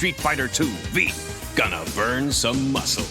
Street Fighter 2 V. Gonna burn some muscle.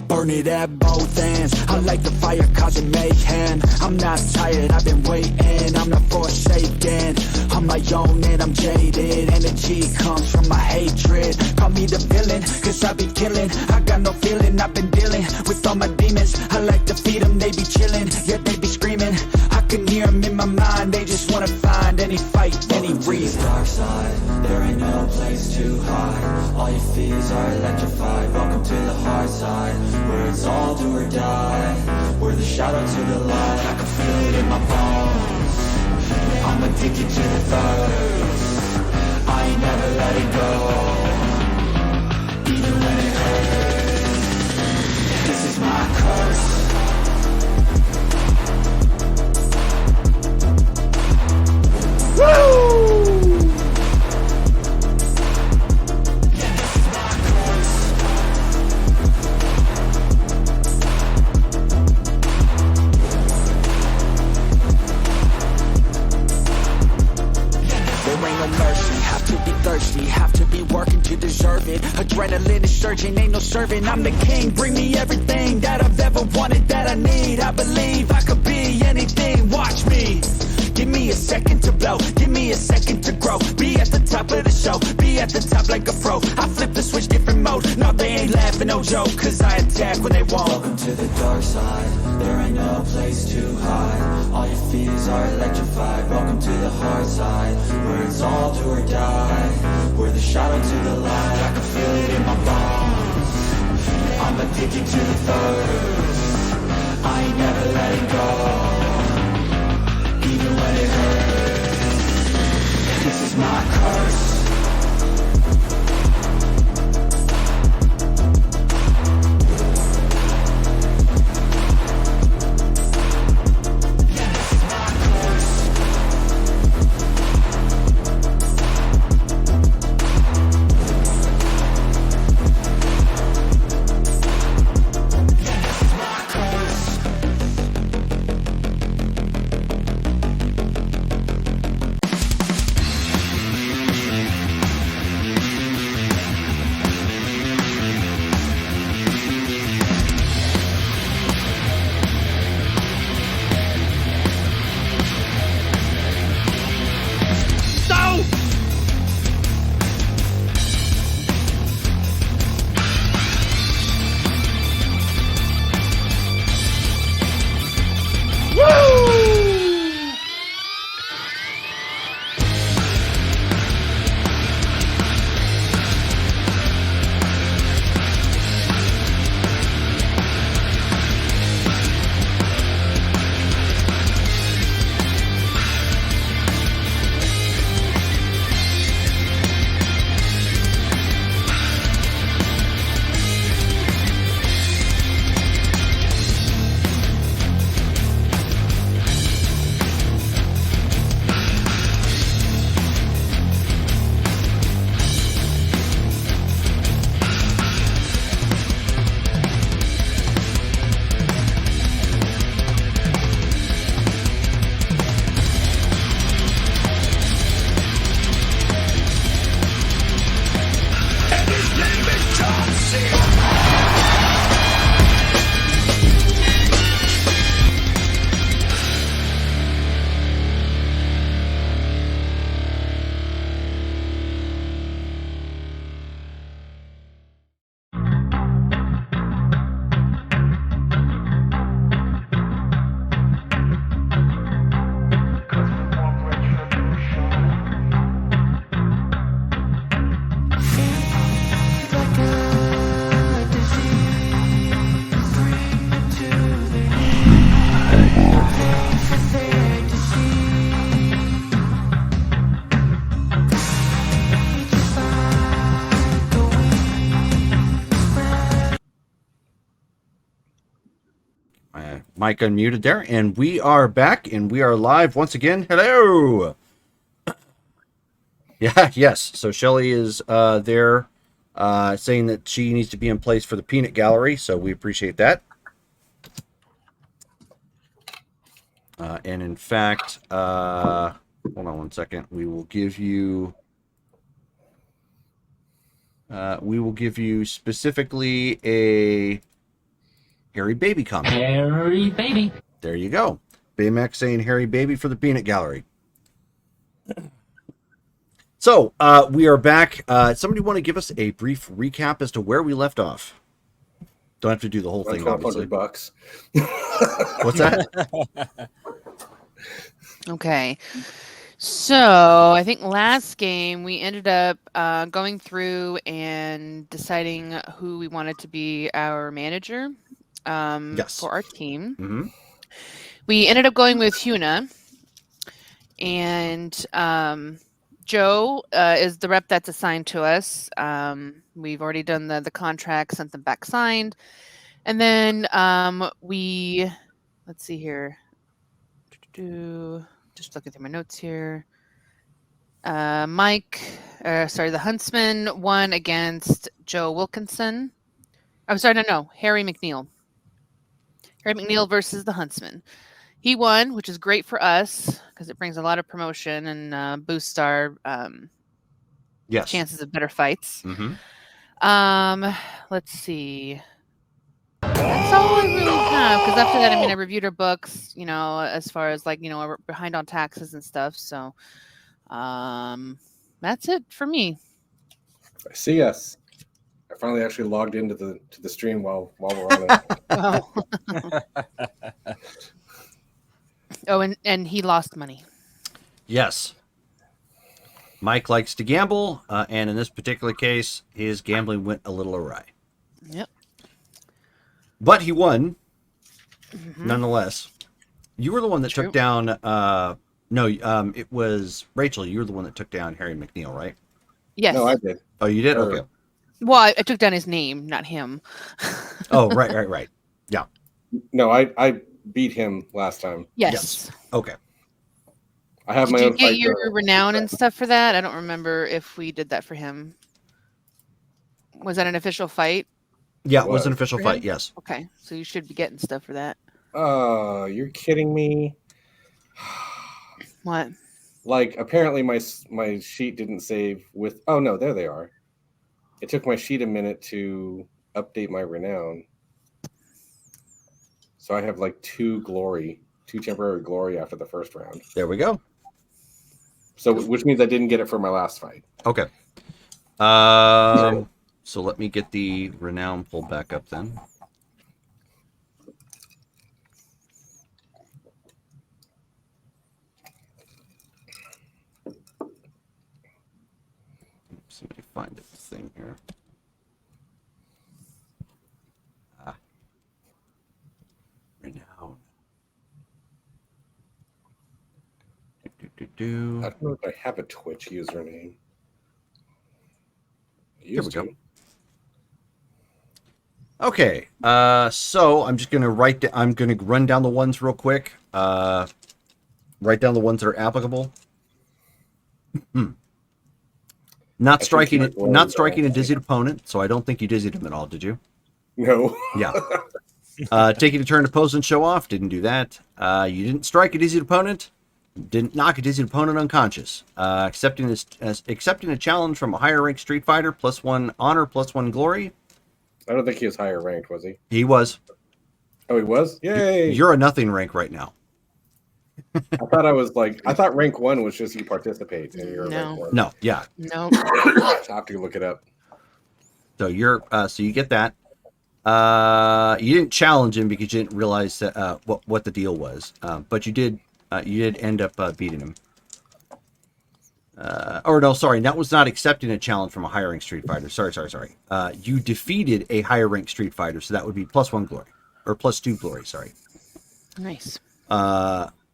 Burn it at both ends. I like the fire causing mayhem. I'm not tired, I've been waiting. I'm not forsaken, I'm my own and I'm jaded. Energy comes from my hatred. Call me the villain, cause I be killing. I got no feeling, I've been dealing with all my demons. I like to feed them, they be chilling, yet they be screaming. I can hear them in my mind, they just wanna find any fight, any reason. Dark side, there ain't no place to hide. All your fears are electrified. Welcome to the hard side, where it's all do or die. We're the shadow to the light. I can feel it in my bones. I'm addicted to the thirst. I ain't never letting go, even when it hurts. This is my curse. Adrenaline is surging, ain't no serving. I'm the king, bring me everything that I've ever wanted, that I need. I believe I could be anything, watch me. Give me a second to blow, give me a second to grow. Be at the top of the show, be at the top like a pro. I flip the switch, different mode. No, they ain't laughing, no joke, cause I attack when they won't. Welcome to the dark side, there ain't no place to hide. All your fears are electrified. Welcome to the hard side, where it's all do or die. We're the shadow to the light. I can feel it in my bones. I'm addicted to the thirst. I ain't never letting go, even when it hurts. This is my curse. Mic unmuted there, and we are back, and we are live once again. Hello. Yeah, yes. So Shelly is there, saying that she needs to be in place for the peanut gallery. So we appreciate that. And in fact, hold on one second. We will give you specifically a Harry Baby comment. Harry Baby. There you go. Baymax saying Harry Baby for the peanut gallery. So we are back. Somebody want to give us a brief recap as to where we left off? Don't have to do the whole thing, obviously. $1,200. What's that? Okay. So I think last game we ended up going through and deciding who we wanted to be our manager Yes. for our team. Mm-hmm. We ended up going with Huna, and Joe is the rep that's assigned to us. We've already done the contract, sent them back signed, and then let's see here. Just looking through my notes here. The Huntsman won against Joe Wilkinson. I'm sorry, no, Harry McNeil. Harry McNeil versus the Huntsman. He won, which is great for us because it brings a lot of promotion and boosts our Yes. chances of better fights. Mm-hmm. Let's see. That's all I really have, because after that, I reviewed her books, as far as we're behind on taxes and stuff. So, that's it for me. I see us. I finally actually logged into the stream while we're on it. Oh. Oh, and he lost money. Yes. Mike likes to gamble, and in this particular case, his gambling went a little awry. Yep. But he won, nonetheless. You were the one that True. took down. It was Rachel. You were the one that took down Harry McNeil, right? Yes. No, I did. Oh, you did. Okay. Well, I took down his name, not him. Oh, right. Yeah. No, I beat him last time. Yes. Okay. I have Did my you own get fight your journal. renown and stuff for that? I don't remember if we did that for him. Was that an official fight? Yeah, it was an Was. official For fight. him? Yes. Okay, so you should be getting stuff for that. Oh, you're kidding me. What? Like, apparently my sheet didn't save with... Oh, no, there they are. It took my sheet a minute to update my renown. So I have like two temporary glory after the first round. There we go. So, which means I didn't get it for my last fight. Okay. So let me get the renown pulled back up then. Somebody find this thing here. Renown. I don't know if I have a Twitch username. Here we go. Okay, so I'm just gonna I'm gonna run down the ones real quick. Write down the ones that are applicable. Not striking a dizzied opponent, so I don't think you dizzied him at all, did you? No. Yeah. Taking a turn to pose and show off, didn't do that. You didn't strike a dizzied opponent, didn't knock a dizzied opponent unconscious. Accepting a challenge from a higher ranked Street Fighter, +1 honor, +1 glory. I don't think he was higher ranked, was he? He was. Oh, he was? Yay! You're a nothing rank right now. I thought rank 1 was just you participate and you're No. rank 1. No, yeah. No. I have to look it up. So so you get that. You didn't challenge him because you didn't realize that, what the deal was. But you did end up beating him. That was not accepting a challenge from a higher ranked Street Fighter. Sorry. You defeated a higher ranked Street Fighter, so that would be +1 glory or +2 glory. Sorry. Nice.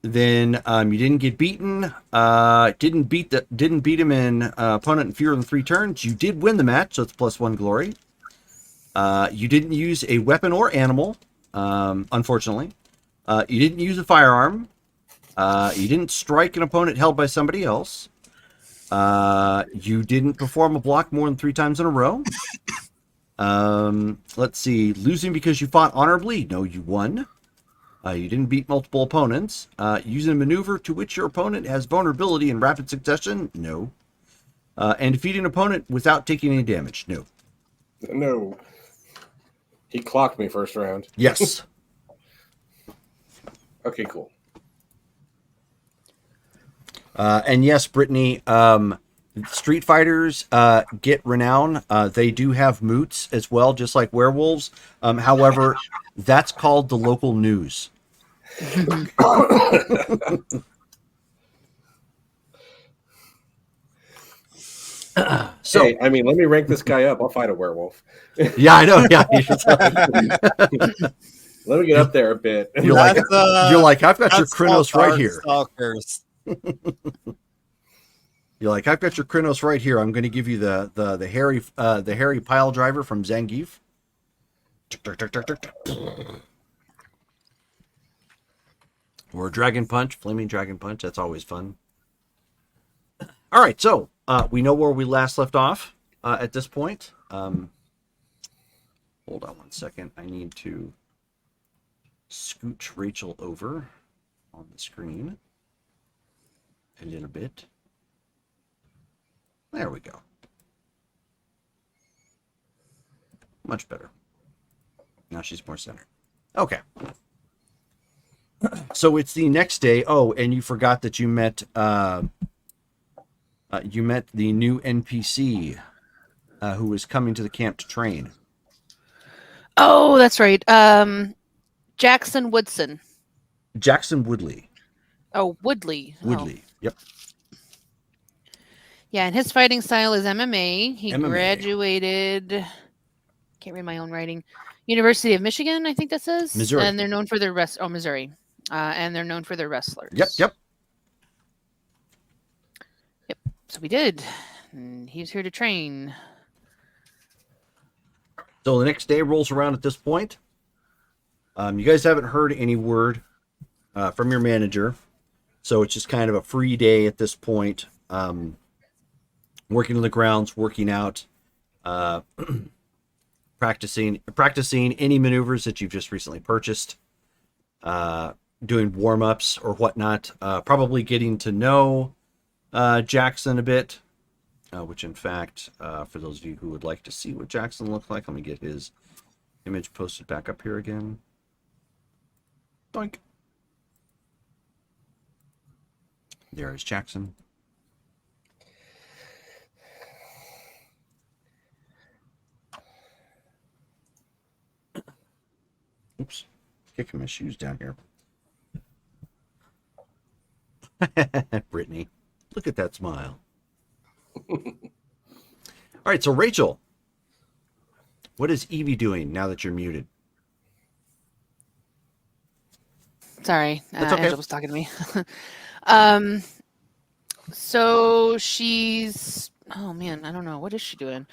Then you didn't get beaten. Didn't beat him in opponent in fewer than 3 turns. You did win the match, so it's +1 glory. You didn't use a weapon or animal. unfortunately. You didn't use a firearm. You didn't strike an opponent held by somebody else. You didn't perform a block more than 3 times in a row. Let's see. Losing because you fought honorably. No, you won. You didn't beat multiple opponents. Using a maneuver to which your opponent has vulnerability in rapid succession. No. And defeating an opponent without taking any damage. No. No. He clocked me first round. Yes. Okay, cool. And yes, Brittany, Street Fighters get renown. They do have moots as well, just like werewolves. However, that's called the local news. So, Hey, I mean, let me rank this guy up. I'll fight a werewolf. yeah, I know. Yeah, Let me get up there a bit. you're like, I've got your That's Krynos called right here. Darkstalkers. You're like, I've got your Krynos right here. I'm going to give you the hairy pile driver from Zangief. Or Dragon Punch, Flaming Dragon Punch. That's always fun. All right, so we know where we last left off at this point. Hold on one second. I need to scooch Rachel over on the screen a little bit. There we go. Much better. Now she's more centered. Okay. So it's the next day. Oh, and you forgot that you met the new NPC who was coming to the camp to train. Oh, that's right. Jackson Woodson. Jackson Woodley. Oh, Woodley. Oh. Woodley. Yep. Yeah, and his fighting style is MMA. He MMA. graduated. Can't read my own writing. University of Michigan, I think that says. Missouri. And they're known for their Missouri. And they're known for their wrestlers. Yep. So we did. And he's here to train. So the next day rolls around at this point. You guys haven't heard any word from your manager. So it's just kind of a free day at this point. Working on the grounds, working out, practicing any maneuvers that you've just recently purchased, doing warm-ups or whatnot, probably getting to know Jackson a bit, which in fact, for those of you who would like to see what Jackson looks like, let me get his image posted back up here again. Doink. There is Jackson. Oops, kicking my shoes down here. Brittany, look at that smile. All right, so Rachel, what is Evie doing now that you're muted? Sorry, That's okay. Angela was talking to me. So she's. Oh man, I don't know. What is she doing?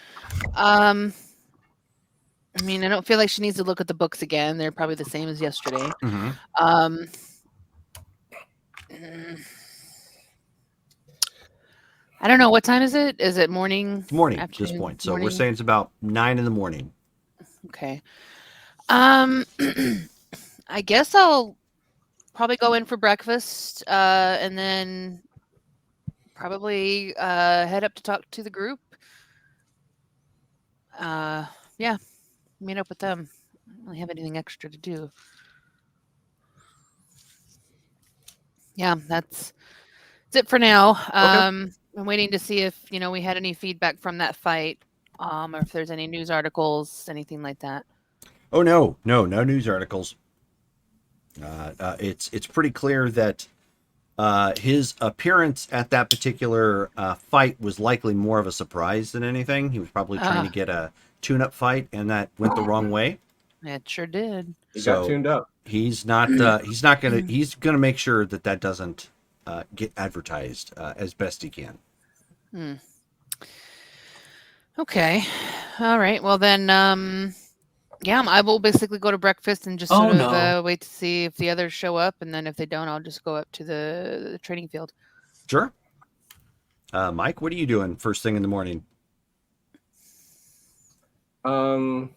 I mean, I don't feel like she needs to look at the books again. They're probably the same as yesterday. Mm-hmm. I don't know. What time is it? Is it morning? It's morning at afternoon, this point. So morning? we're saying it's about 9 in the morning. Okay. I guess I'll probably go in for breakfast and then probably head up to talk to the group. Yeah, meet up with them. I don't really have anything extra to do. Yeah, that's it for now. I'm waiting to see if we had any feedback from that fight, or if there's any news articles, anything like that. Oh no news articles. It's pretty clear that his appearance at that particular fight was likely more of a surprise than anything. He was probably trying to get a tune-up fight, and that went the wrong way. It sure did. He got tuned up. He's gonna make sure that doesn't get advertised as best he can. Okay. All right. Well then, Yeah, I will basically go to breakfast and just Oh, sort of no. wait to see if the others show up, and then if they don't, I'll just go up to the training field. Sure. Mike, what are you doing first thing in the morning? Surfing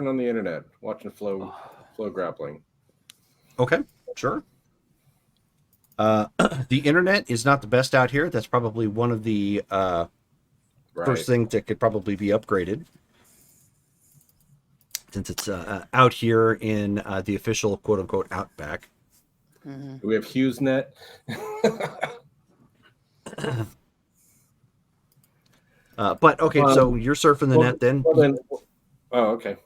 on the internet, watching flow grappling. Okay, sure. The internet is not the best out here. That's probably one of the Right. first things that could probably be upgraded, since it's out here in the official quote unquote outback. Mhm. Do we have HughesNet? But okay, so you're surfing the net then. Oh, okay.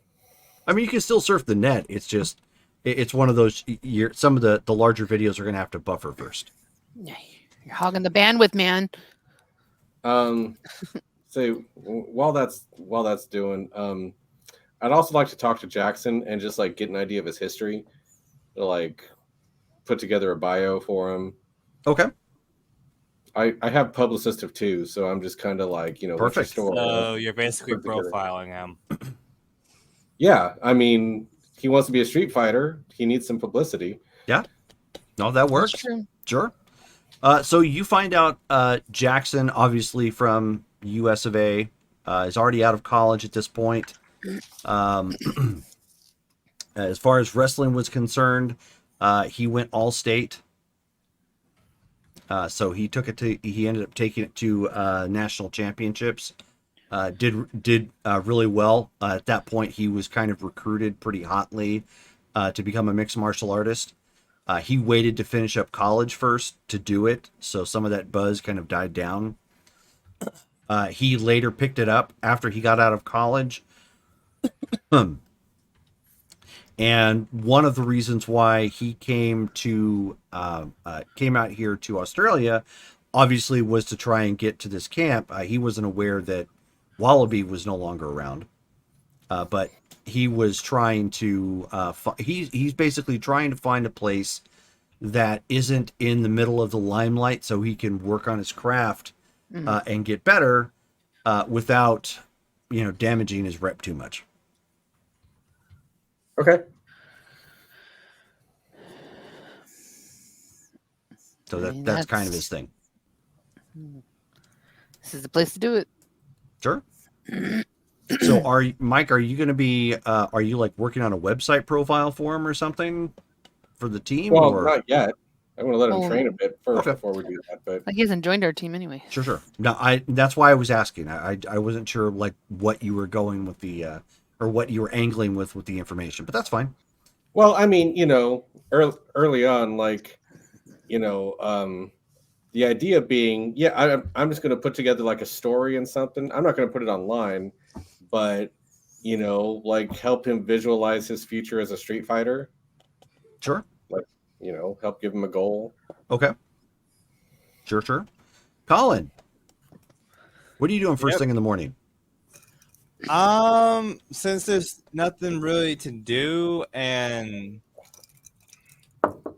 I mean, you can still surf the net. It's just it's one of those. Some of the larger videos are going to have to buffer first. Yeah, you're hogging the bandwidth, man. So while that's doing, I'd also like to talk to Jackson and just like get an idea of his history, like put together a bio for him. Okay. I have Publicist of 2, so I'm just kind of like, what's your Perfect. story? So you're basically Put together. profiling him. Yeah, I mean, he wants to be a street fighter. He needs some publicity. Yeah. No, that works. That's true. Sure. So you find out Jackson, obviously from US of A, is already out of college at this point. As far as wrestling was concerned, he went all state. So he ended up taking it to national championships. Did really well. At that point, he was kind of recruited pretty hotly to become a mixed martial artist. He waited to finish up college first to do it, so some of that buzz kind of died down. He later picked it up after he got out of college. And one of the reasons why he came out here to Australia, obviously, was to try and get to this camp. He wasn't aware that Wallaby was no longer around, but he was trying to. He's basically trying to find a place that isn't in the middle of the limelight, so he can work on his craft and get better without, damaging his rep too much. Okay. So I mean, that's kind of his thing. This is the place to do it. Sure. So Mike, are you going to be, are you like working on a website profile for him or something for the team? Well, or? not yet. I want to let him Oh. train a bit first Okay. before we do that. But Like he hasn't joined our team anyway. Sure. No, that's why I was asking. I wasn't sure like what you were going with the, or what you were angling with the information, but that's fine. well, I mean, early on, like, the idea being, I'm just going to put together like a story and something. I'm not going to put it online, but like help him visualize his future as a street fighter. Sure. Help give him a goal. Okay. Sure. Colin, what are you doing first thing in the morning? Since there's nothing really to do, and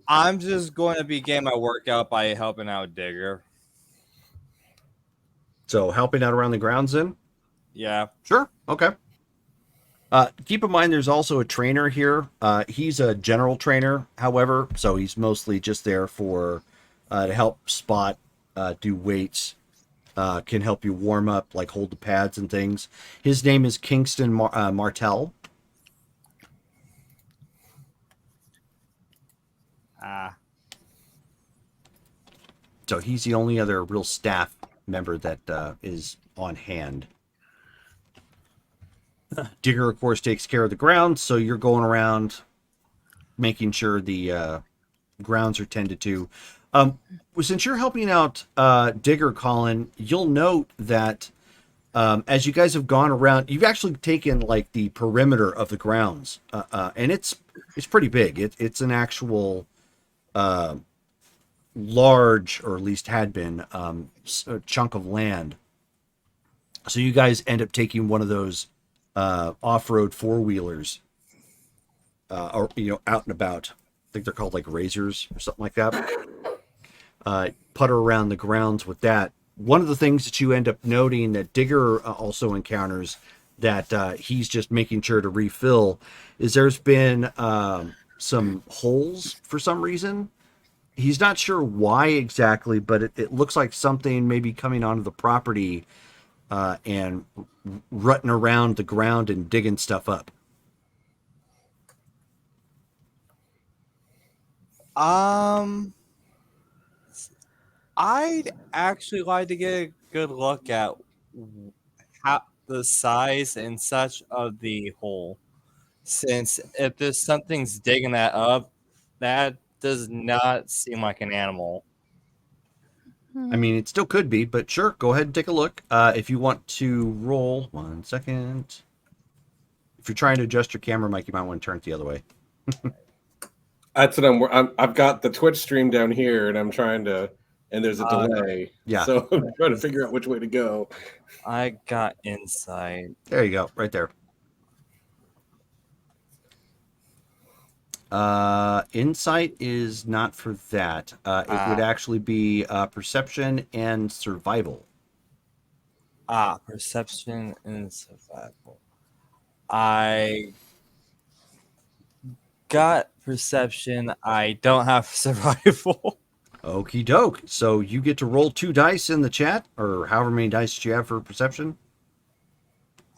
I'm just going to begin my workout by helping out Digger. So helping out around the grounds then? Yeah. Sure. Okay. Keep in mind, there's also a trainer here. He's a general trainer, however, so he's mostly just there for to help spot, do weights, can help you warm up, like hold the pads and things. His name is Kingston Martell. So he's the only other real staff member that is on hand. Digger, of course, takes care of the grounds, so you're going around making sure the grounds are tended to. Since you're helping out Digger, Colin, you'll note that as you guys have gone around, you've actually taken like the perimeter of the grounds, and it's pretty big. It's an actual large, or at least had been, a chunk of land. So you guys end up taking one of those off-road four-wheelers, or out and about. I think they're called like razors or something like that. Putter around the grounds with that, one of the things that you end up noting that Digger also encounters that he's just making sure to refill is there's been some holes for some reason. He's not sure why exactly, but it looks like something maybe coming onto the property and rutting around the ground and digging stuff up. I'd actually like to get a good look at how the size and such of the hole. Since if there's something's digging that up, that does not seem like an animal. I mean, it still could be, but sure, go ahead and take a look. If you want to roll, 1 second. If you're trying to adjust your camera, Mike, you might want to turn it the other way. That's what I've got the Twitch stream down here, and I'm trying to, and there's a delay. Yeah. So I'm trying to figure out which way to go. I got insight. There you go, right there. Insight is not for that. It would actually be perception and survival. Perception and survival. I got perception. I don't have survival. Okie doke. So you get to roll 2 dice in the chat, or however many dice you have for perception.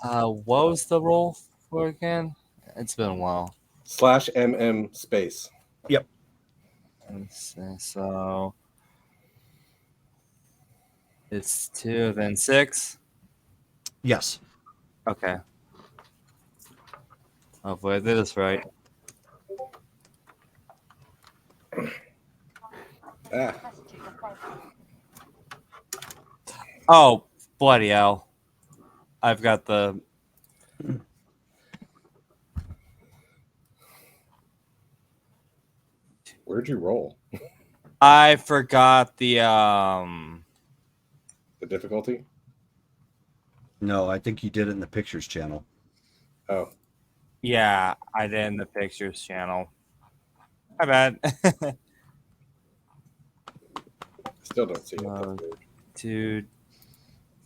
What was the roll for again? It's been a while. /MM space. Yep. Let's see, so it's 2, then 6. Yes. Okay. Hopefully I did this right. Oh, bloody hell. I've got the... Where'd you roll? I forgot the difficulty? No, I think you did it in the pictures channel. Oh. Yeah, I did in the pictures channel. My bad. Still don't see it.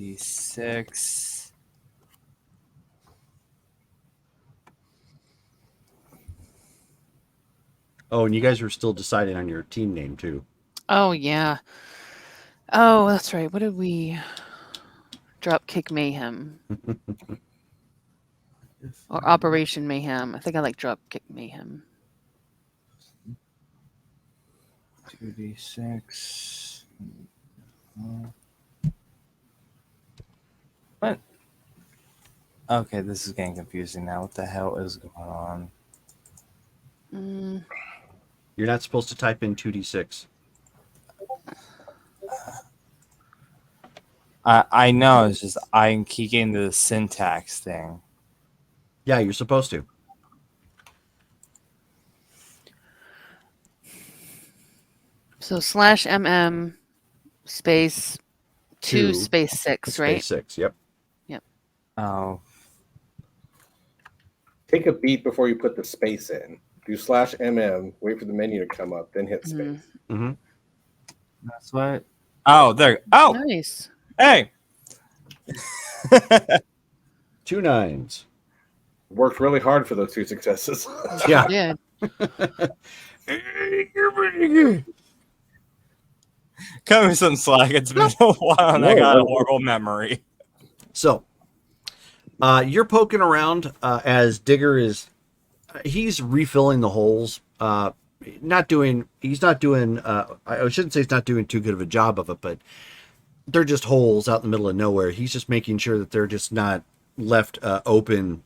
2d6. Oh, and you guys were still deciding on your team name too. Oh, yeah. Oh, that's right. What did we... Dropkick Mayhem. Or Operation Mayhem. I think I like Dropkick Mayhem. 2d6. What? Okay, this is getting confusing now. What the hell is going on? You're not supposed to type in 2d6. I know, it's just I'm keeping the syntax thing. Yeah, you're supposed to. So /MM space 2 space 6, right? Space 6, yep. Oh. Take a beat before you put the space in. Do /MM, wait for the menu to come up, then hit space. Mm-hmm. That's what. Oh, there. Oh, Nice. hey. 2 9s. Worked really hard for those 2 successes. Yeah. Yeah. Cut me some slack. It's been a while and I got a horrible memory. So, you're poking around as Digger is. He's refilling the holes. He's not doing. I shouldn't say he's not doing too good of a job of it, but they're just holes out in the middle of nowhere. He's just making sure that they're just not left open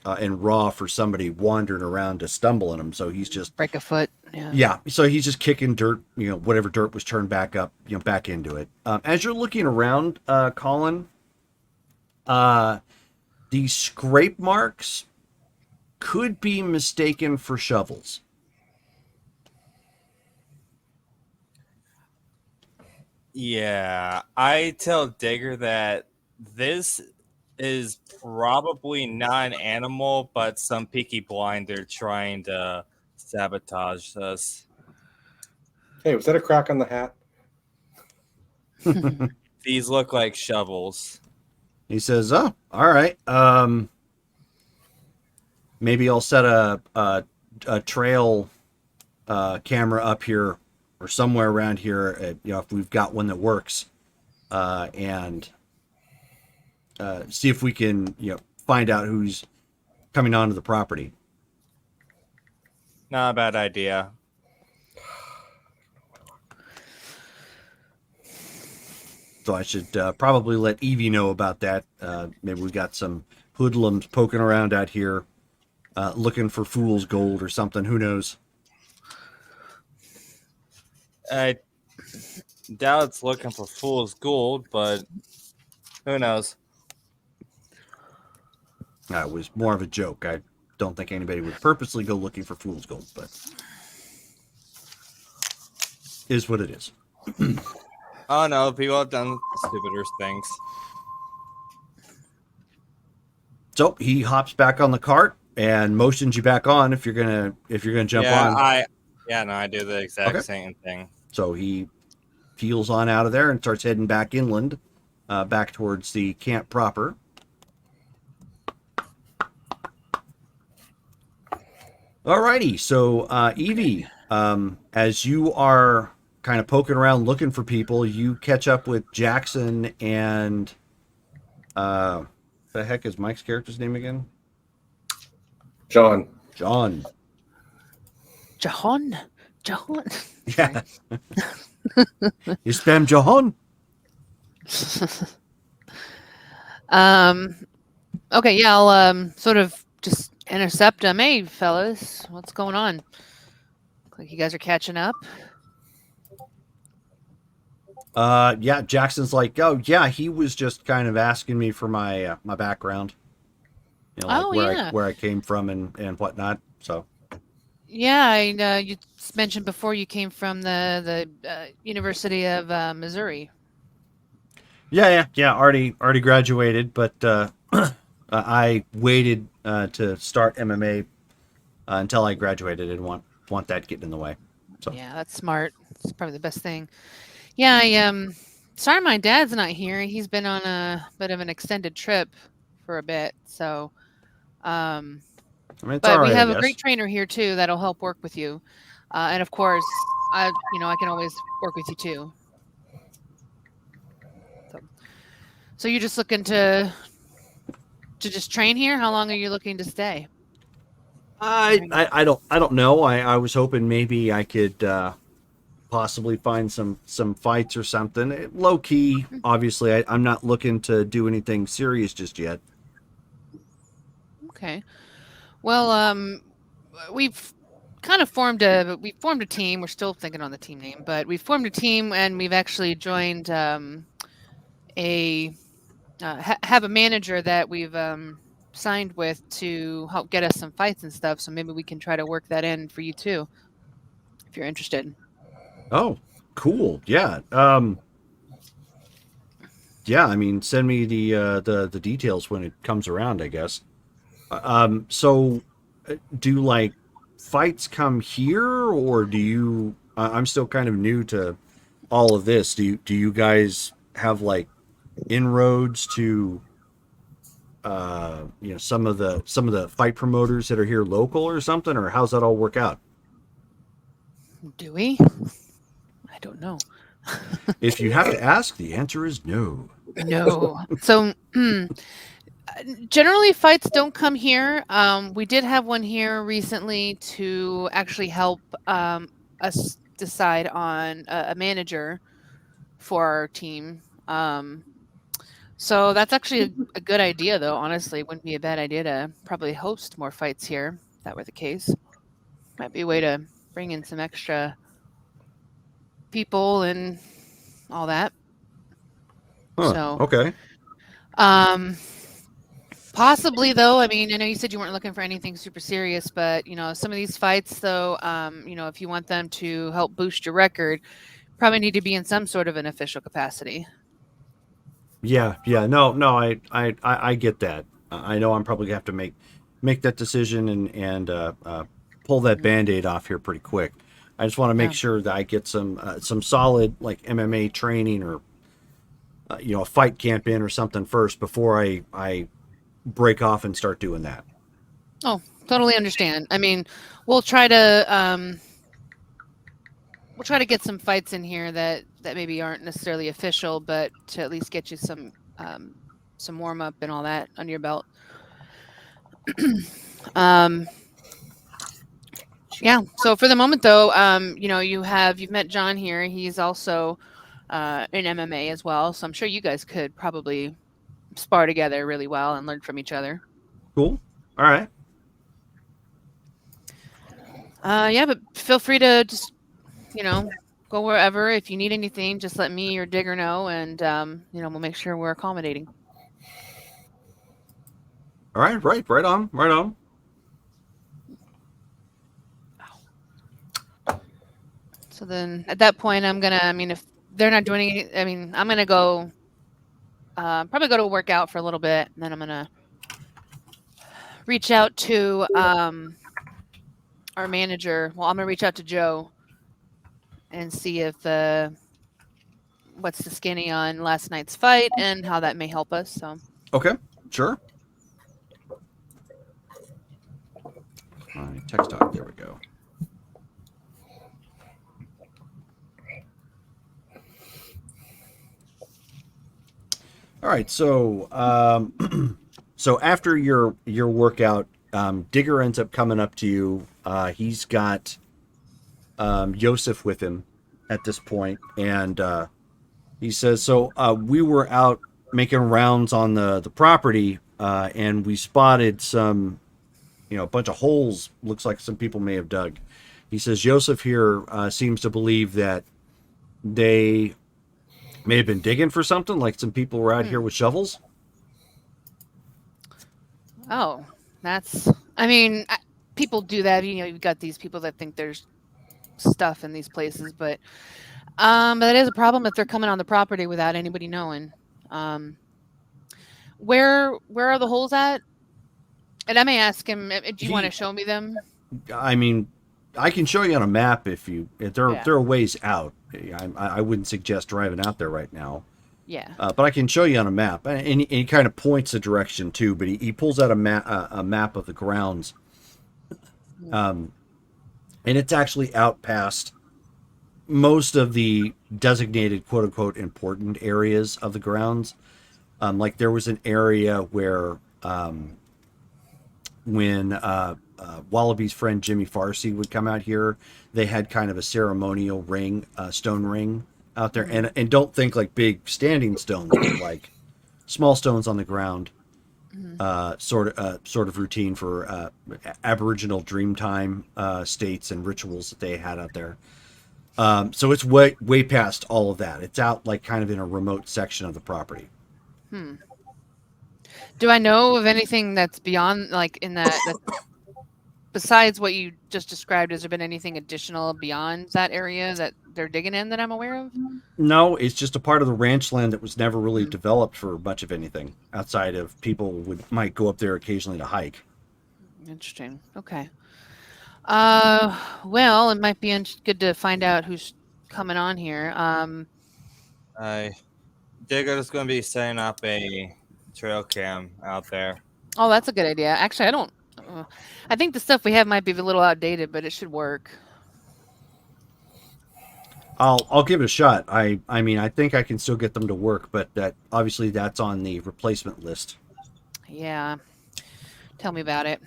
and raw for somebody wandering around to stumble in them. So he's just Break a foot. Yeah. Yeah, so he's just kicking dirt, whatever dirt was turned back up, back into it. As you're looking around, Colin, the scrape marks could be mistaken for shovels. Yeah, I tell Digger that this is probably not an animal, but some Peaky Blinder trying to sabotage us. Hey, was that a crack on the hat? These look like shovels. He says, "Oh, all right. Maybe I'll set a trail camera up here or somewhere around here. If we've got one that works, and see if we can, find out who's coming onto the property." Not a bad idea. So I should probably let Evie know about that. Maybe we got some hoodlums poking around out here, looking for fool's gold or something. Who knows? I doubt it's looking for fool's gold, but who knows? It was more of a joke. I don't think anybody would purposely go looking for fool's gold, but is what it is. Oh no, people have done stupider things. So he hops back on the cart and motions you back on if you're gonna jump on. I do the exact Okay. same thing. So he peels on out of there and starts heading back inland, back towards the camp proper. Alrighty, so Evie, as you are kind of poking around looking for people, you catch up with Jackson and the heck is Mike's character's name again? John. John. Jahan. Yeah. You spam Jahan? Okay, yeah, I'll sort of just intercept them. Hey, fellas, what's going on? Look like you guys are catching up. Yeah, Jackson's like, oh yeah, he was just kind of asking me for my my background. Where I came from and whatnot. So Yeah, you mentioned before you came from the University of Missouri. yeah, already graduated, but I waited to start MMA until I graduated. I didn't want that getting in the way. So Yeah, that's smart. It's probably the best thing. Yeah, sorry my dad's not here. He's been on a bit of an extended trip for a bit. So I mean, it's but all right, we have I a guess. great trainer here too that'll help work with you. And of course, I can always work with you too. So you're just looking to just train here? How long are you looking to stay? I don't know. I was hoping maybe I could possibly find some fights or something. Low key, obviously. I'm not looking to do anything serious just yet. Okay. Well, we've kind of formed a team. We're still thinking on the team name, but we've formed a team and we've actually joined have a manager that we've signed with to help get us some fights and stuff. So maybe we can try to work that in for you too, if you're interested. Oh, cool. Yeah. Yeah, I mean, send me the details when it comes around, I guess. So do like fights come here, or do you I'm still kind of new to all of this. Do you guys have like inroads to some of the fight promoters that are here local or something, or how's that all work out? Do we? I don't know. If you have to ask, the answer is no. No. So generally fights don't come here. We did have one here recently to actually help us decide on a manager for our team. So that's actually a good idea, though. Honestly, it wouldn't be a bad idea to probably host more fights here if that were the case. Might be a way to bring in some extra people and all that. Huh, So okay. Possibly, though. I mean, I know you said you weren't looking for anything super serious, but some of these fights, though, if you want them to help boost your record, probably need to be in some sort of an official capacity. Yeah. No, I get that. I know I'm probably gonna have to make that decision and pull that Band-Aid off here pretty quick. I just want to make sure that I get some solid like MMA training or a fight camp in or something first before I break off and start doing that. Oh, totally understand. I mean, we'll try to get some fights in here that maybe aren't necessarily official, but to at least get you some warm up and all that under your belt. Yeah. So for the moment, though, you've met John here. He's also in MMA as well. So I'm sure you guys could probably spar together really well and learn from each other. Cool. All right. Yeah, but feel free to just, go wherever. If you need anything, just let me or Digger know, and we'll make sure we're accommodating. All right. Right on. So then at that point, if they're not doing it, I'm going to go, probably go to work out for a little bit. And then I'm going to reach out to our manager. Well, I'm going to reach out to Joe and see if what's the skinny on last night's fight and how that may help us. So Okay. Sure. All right. Text talk. There we go. All right, so so after your workout, Digger ends up coming up to you. He's got Yosef with him at this point, and he says, "So we were out making rounds on the property, and we spotted some, a bunch of holes. Looks like some people may have dug." He says Yosef here seems to believe that they may have been digging for something, like some people were out here with shovels. Oh, people do that. You've got these people that think there's stuff in these places, but that is a problem if they're coming on the property without anybody knowing. Where are the holes at? And I may ask him, do you want to show me them? I can show you on a map if they're a ways out. I wouldn't suggest driving out there right now. Yeah. But I can show you on a map, and he kind of points the direction too. But he pulls out a map of the grounds, and it's actually out past most of the designated "quote unquote" important areas of the grounds. Like there was an area where when Wallaby's friend Jimmy Farsi would come out here, they had kind of a ceremonial ring, stone ring out there, and don't think like big standing stones, but like small stones on the ground, sort of routine for Aboriginal Dreamtime states and rituals that they had out there. So it's way past all of that. It's out like kind of in a remote section of the property. Do I know of anything that's beyond, like in that besides what you just described? Has there been anything additional beyond that area that they're digging in that I'm aware of? No, it's just a part of the ranch land that was never really developed for much of anything outside of people might go up there occasionally to hike. Interesting. Okay. Well, it might be good to find out who's coming on here. Digger's going to be setting up a trail cam out there. Oh, that's a good idea. Actually, I think the stuff we have might be a little outdated, but it should work. I'll give it a shot. I think I can still get them to work, but that's on the replacement list. Yeah. Tell me about it.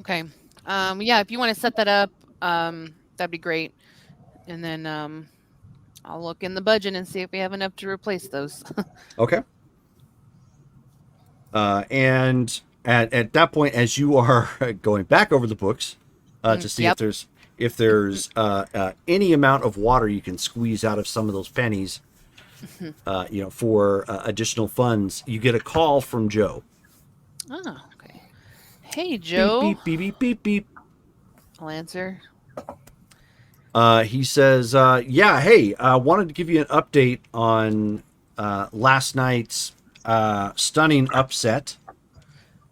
Okay. Yeah, if you want to set that up, that'd be great. And then I'll look in the budget and see if we have enough to replace those. Okay. And at that point, as you are going back over the books to see if there's any amount of water you can squeeze out of some of those pennies, for additional funds, you get a call from Joe. Oh, okay. Hey, Joe. Beep, beep, beep, beep, beep. I'll answer. He says, hey, I wanted to give you an update on last night's stunning upset.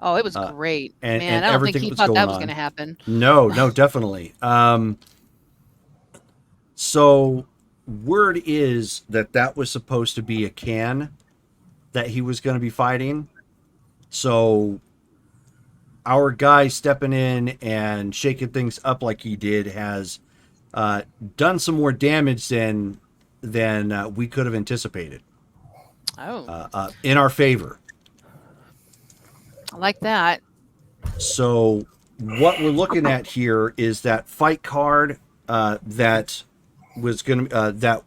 Oh, it was great. And Man, I don't think everything he was thought going that was on. going to happen. No, definitely. So word is that was supposed to be a can that he was going to be fighting. So our guy stepping in and shaking things up like he did has done some more damage than we could have anticipated. In our favor. I like that. So what we're looking at here is that fight card that was going to that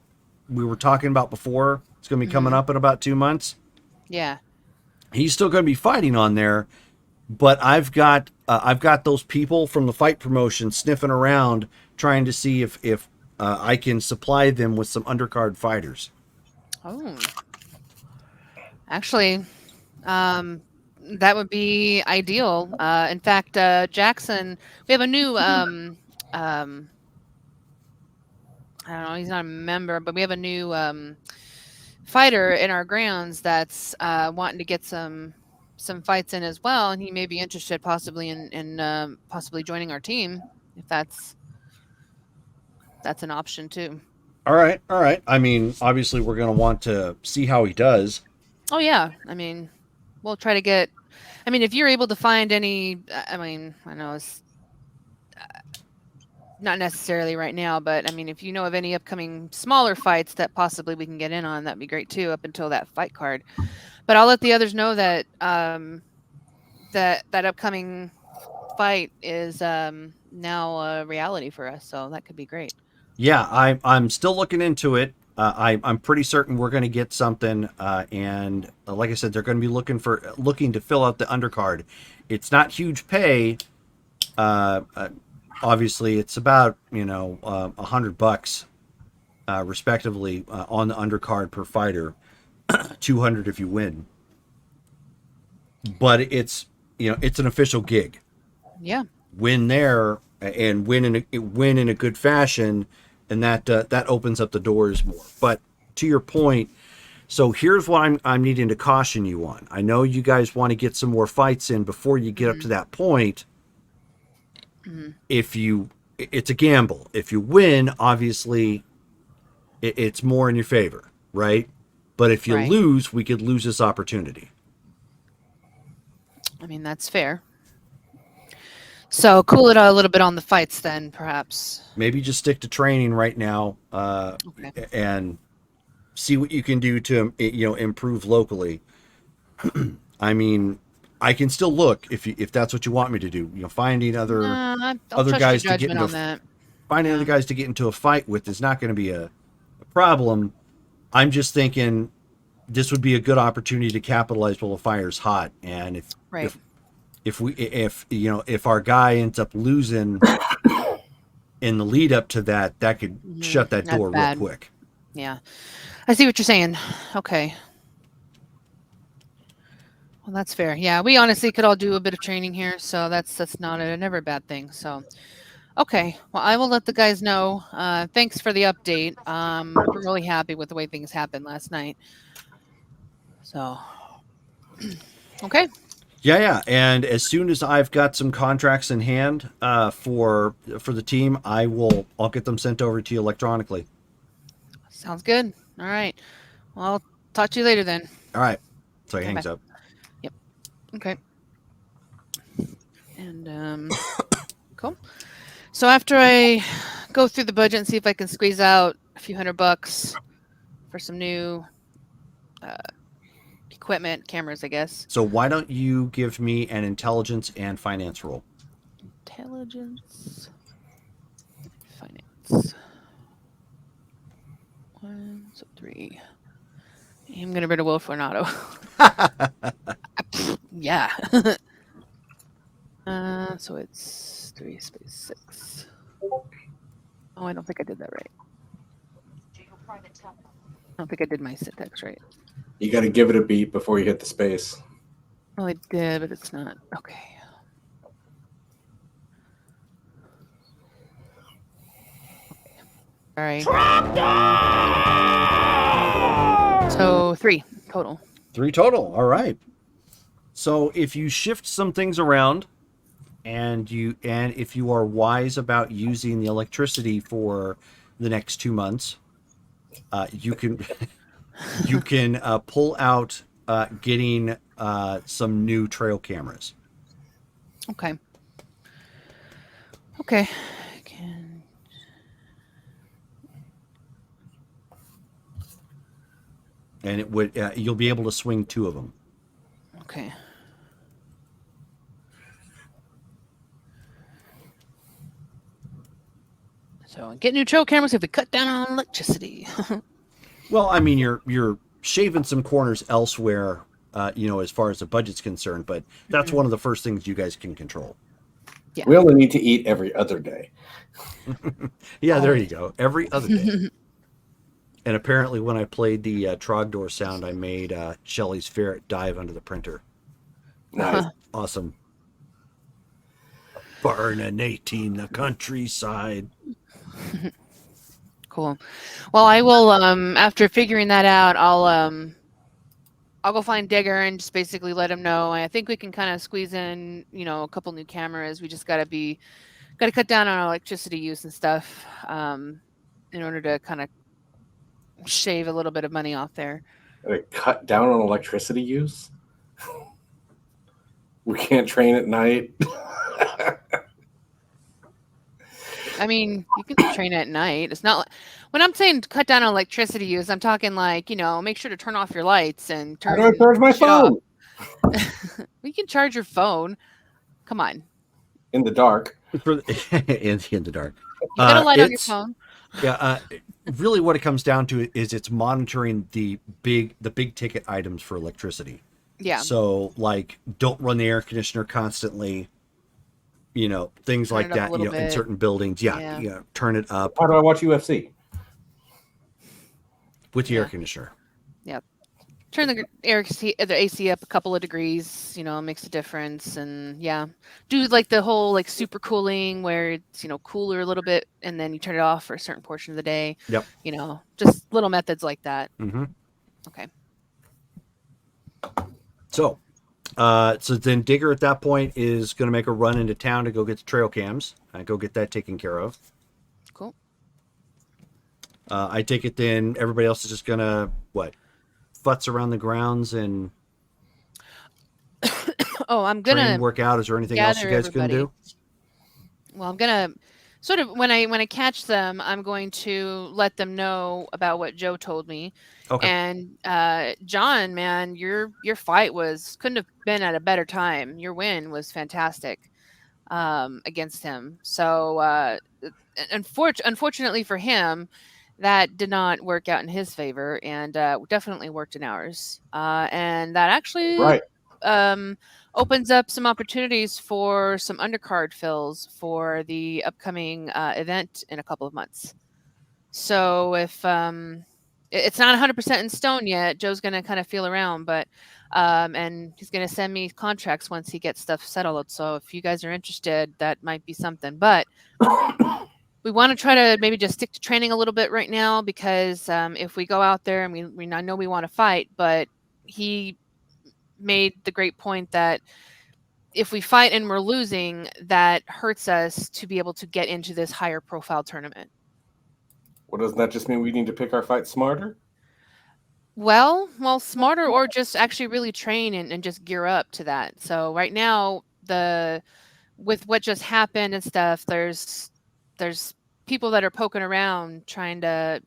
we were talking about before. It's going to be coming up in about 2 months. Yeah. He's still going to be fighting on there, but I've got those people from the fight promotion sniffing around trying to see if I can supply them with some undercard fighters. Oh. Actually, that would be ideal. In fact, Jackson, we have a new, I don't know, he's not a member, but we have a new fighter in our grounds that's wanting to get some fights in as well, and he may be interested possibly in possibly joining our team if that's an option too. All right. I mean, obviously, we're going to want to see how he does. Oh yeah, I mean, we'll try to get. I mean, if you're able to find any, I mean, I know it's not necessarily right now, but I mean, if you know of any upcoming smaller fights that possibly we can get in on, that'd be great too. Up until that fight card, but I'll let the others know that that upcoming fight is now a reality for us, so that could be great. Yeah, I'm still looking into it. I'm pretty certain we're going to get something, and like I said, they're going to be looking to fill out the undercard. It's not huge pay. Obviously, it's about $100, respectively, on the undercard per fighter, 200 if you win. But it's an official gig. Yeah. Win there and win in a good fashion. And that opens up the doors more. But to your point, so here's what I'm needing to caution you on. I know you guys want to get some more fights in before you get up to that point. It's a gamble. If you win, obviously, it's more in your favor, right? But if you lose, we could lose this opportunity. I mean, that's fair. So cool it a little bit on the fights then, perhaps. Maybe just stick to training right now, and see what you can do to improve locally. I mean, I can still look if that's what you want me to do. Finding other guys to get into other guys to get into a fight with is not going to be a problem. I'm just thinking this would be a good opportunity to capitalize while the fire's hot, and if our guy ends up losing in the lead up to that could shut that door real quick. Yeah, I see what you're saying. Okay. Well, that's fair. Yeah, we honestly could all do a bit of training here, so that's not never a bad thing. So, okay. Well, I will let the guys know. Thanks for the update. We're really happy with the way things happened last night. So, okay. Yeah, and as soon as I've got some contracts in hand for the team, I'll get them sent over to you electronically. Sounds good. All right. Well, I'll talk to you later then. All right. So he hangs up. Yep. Okay. And cool. So after I go through the budget and see if I can squeeze out a few $100 for some new equipment, cameras, I guess. So why don't you give me an intelligence and finance roll? Intelligence, finance. 1, 3. I'm gonna rid of Will Fornato. Yeah. So it's 3 space 6. Oh, I don't think I did that right. I don't think I did my syntax right. You got to give it a beat before you hit the space. Well, I did, but it's not. Okay. All right. So 3 total. 3 total. All right. So if you shift some things around, and if you are wise about using the electricity for the next 2 months, you can you can pull out getting some new trail cameras. Okay. Okay. Can... And it would you'll be able to swing 2 of them. Okay. So get new trail cameras if we cut down on electricity. Well, I mean, you're shaving some corners elsewhere, as far as the budget's concerned, but that's one of the first things you guys can control. Yeah. We only need to eat every other day. Yeah, there you go. Every other day. And apparently, when I played the Trogdor sound, I made Shelly's ferret dive under the printer. Nice. Awesome. Barninating the countryside. Cool. Well, I will. After figuring that out, I'll go find Digger and just basically let him know. I think we can kind of squeeze in, a couple new cameras. We just got to cut down on our electricity use and stuff, in order to kind of shave a little bit of money off there. Cut down on electricity use. We can't train at night. I mean, you can train at night. It's not when I'm saying cut down on electricity use, I'm talking like, make sure to turn off your lights and How do I charge my phone? You can charge your phone. Come on. In the dark. In the dark. You got a light on your phone. Yeah. Really what it comes down to is it's monitoring the big ticket items for electricity. Yeah. So like don't run the air conditioner constantly. Things like that, in certain buildings. Yeah. Turn it up. How do I watch UFC? With the air conditioner. Yep. Turn the AC up a couple of degrees, makes a difference. And do like the whole like super cooling where it's, cooler a little bit and then you turn it off for a certain portion of the day. Yep. Just little methods like that. Mm-hmm. Okay. So then Digger at that point is going to make a run into town to go get the trail cams and go get that taken care of. Cool. I take it then everybody else is just going to, futz around the grounds and I'm going to work out. Is there anything else you guys can do? Well, I'm going to sort of, when I catch them, I'm going to let them know about what Joe told me. Okay. And John, man, your fight couldn't have been at a better time. Your win was fantastic against him. So unfortunately for him, that did not work out in his favor, and definitely worked in ours. And that actually opens up some opportunities for some undercard fills for the upcoming event in a couple of months. So if it's not 100% in stone yet, Joe's going to kind of feel around, but and he's going to send me contracts once he gets stuff settled. So if you guys are interested, that might be something. But we want to try to maybe just stick to training a little bit right now, because if we go out there and I know we want to fight, but he made the great point that if we fight and we're losing, that hurts us to be able to get into this higher profile tournament. Well, doesn't that just mean we need to pick our fights smarter? Well, smarter, or just actually really train and just gear up to that. So right now, with what just happened and stuff, there's people that are poking around trying to,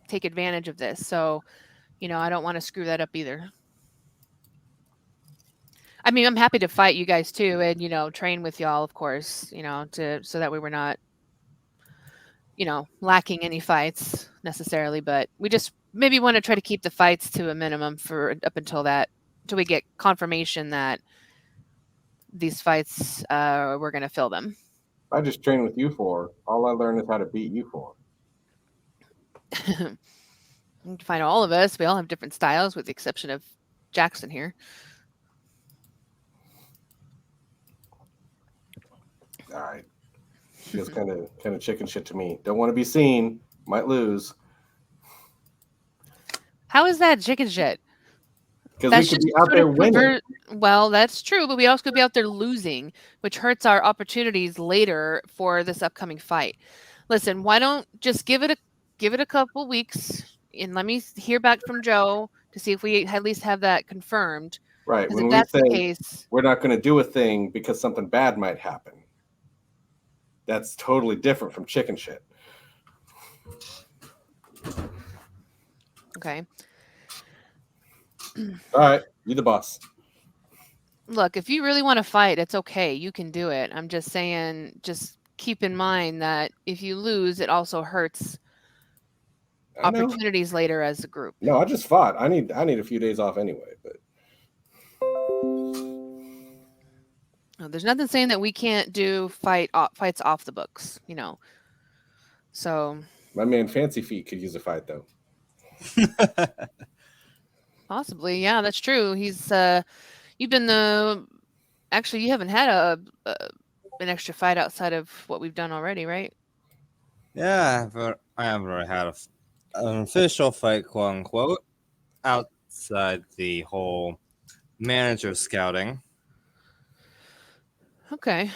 take advantage of this. So, I don't want to screw that up either. I mean, I'm happy to fight you guys too, and train with y'all, of course, so that way we're not, lacking any fights necessarily, but we just maybe want to try to keep the fights to a minimum for up until we get confirmation that these fights, we're going to fill them. I just train with you for. All I learned is how to beat you for. You can find all of us. We all have different styles, with the exception of Jackson here. All right. Feels kind of chicken shit to me. Don't want to be seen. Might lose. How is that chicken shit? Because we could be out there winning. Well, that's true, but we also could be out there losing, which hurts our opportunities later for this upcoming fight. Listen, why don't just give it a couple weeks and let me hear back from Joe to see if we at least have that confirmed. Right. Because When if we that's say the case, we're not going to do a thing because something bad might happen, that's totally different from chicken shit. okay. All right, you the boss. Look, if you really want to fight, it's okay. You can do it. I'm just saying, just keep in mind that if you lose, it also hurts I know. opportunities later as a group. No, I just fought. I need a few days off anyway. But There's nothing saying that we can't do fights off the books, you know. So my man Fancy Feet could use a fight though. possibly, yeah, that's true. He's you've been actually you haven't had an extra fight outside of what we've done already, right? Yeah, but I haven't really had an official fight, quote unquote, outside the whole manager scouting. Okay.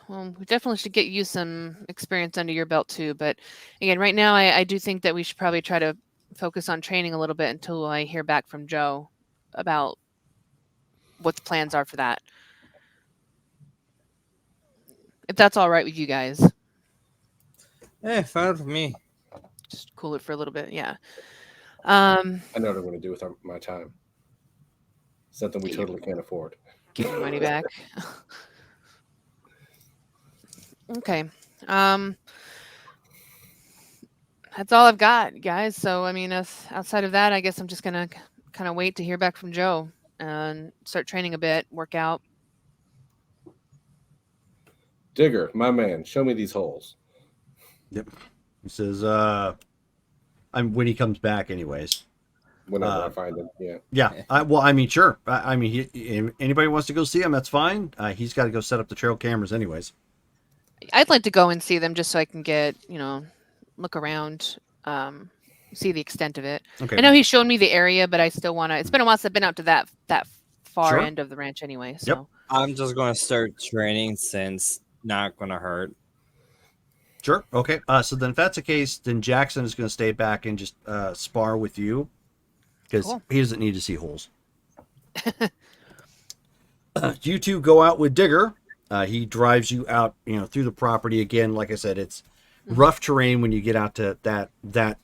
Well, we definitely should get you some experience under your belt too. But again, right now, I do think that we should probably try to focus on training a little bit until I hear back from Joe about what the plans are for that. If that's all right with you guys, Hey, fine with me. just cool it for a little bit. Yeah. I know what I'm going to do with my time. Something we Yeah. totally can't afford. Get your money back. Okay. That's all I've got, guys. So, I mean, outside of that, I guess I'm just going to kind of wait to hear back from Joe and start training a bit, work out. Digger, my man, show me these holes. Yep. He says, when he comes back, anyways. Whenever I find them, yeah. Yeah. I mean, sure. I mean, anybody wants to go see him, that's fine. He's got to go set up the trail cameras, anyways. I'd like to go and see them just so I can get, look around, see the extent of it. Okay. I know he's shown me the area, but I still want to. It's been a while since I've been out to that far Sure. end of the ranch anyway. So. Yep. I'm just going to start training since not going to hurt. Sure. Okay. So then, if that's the case, then Jackson is going to stay back and just spar with you because Cool. he doesn't need to see holes. You two go out with Digger. He drives you out, through the property again. Like I said, it's rough terrain when you get out to that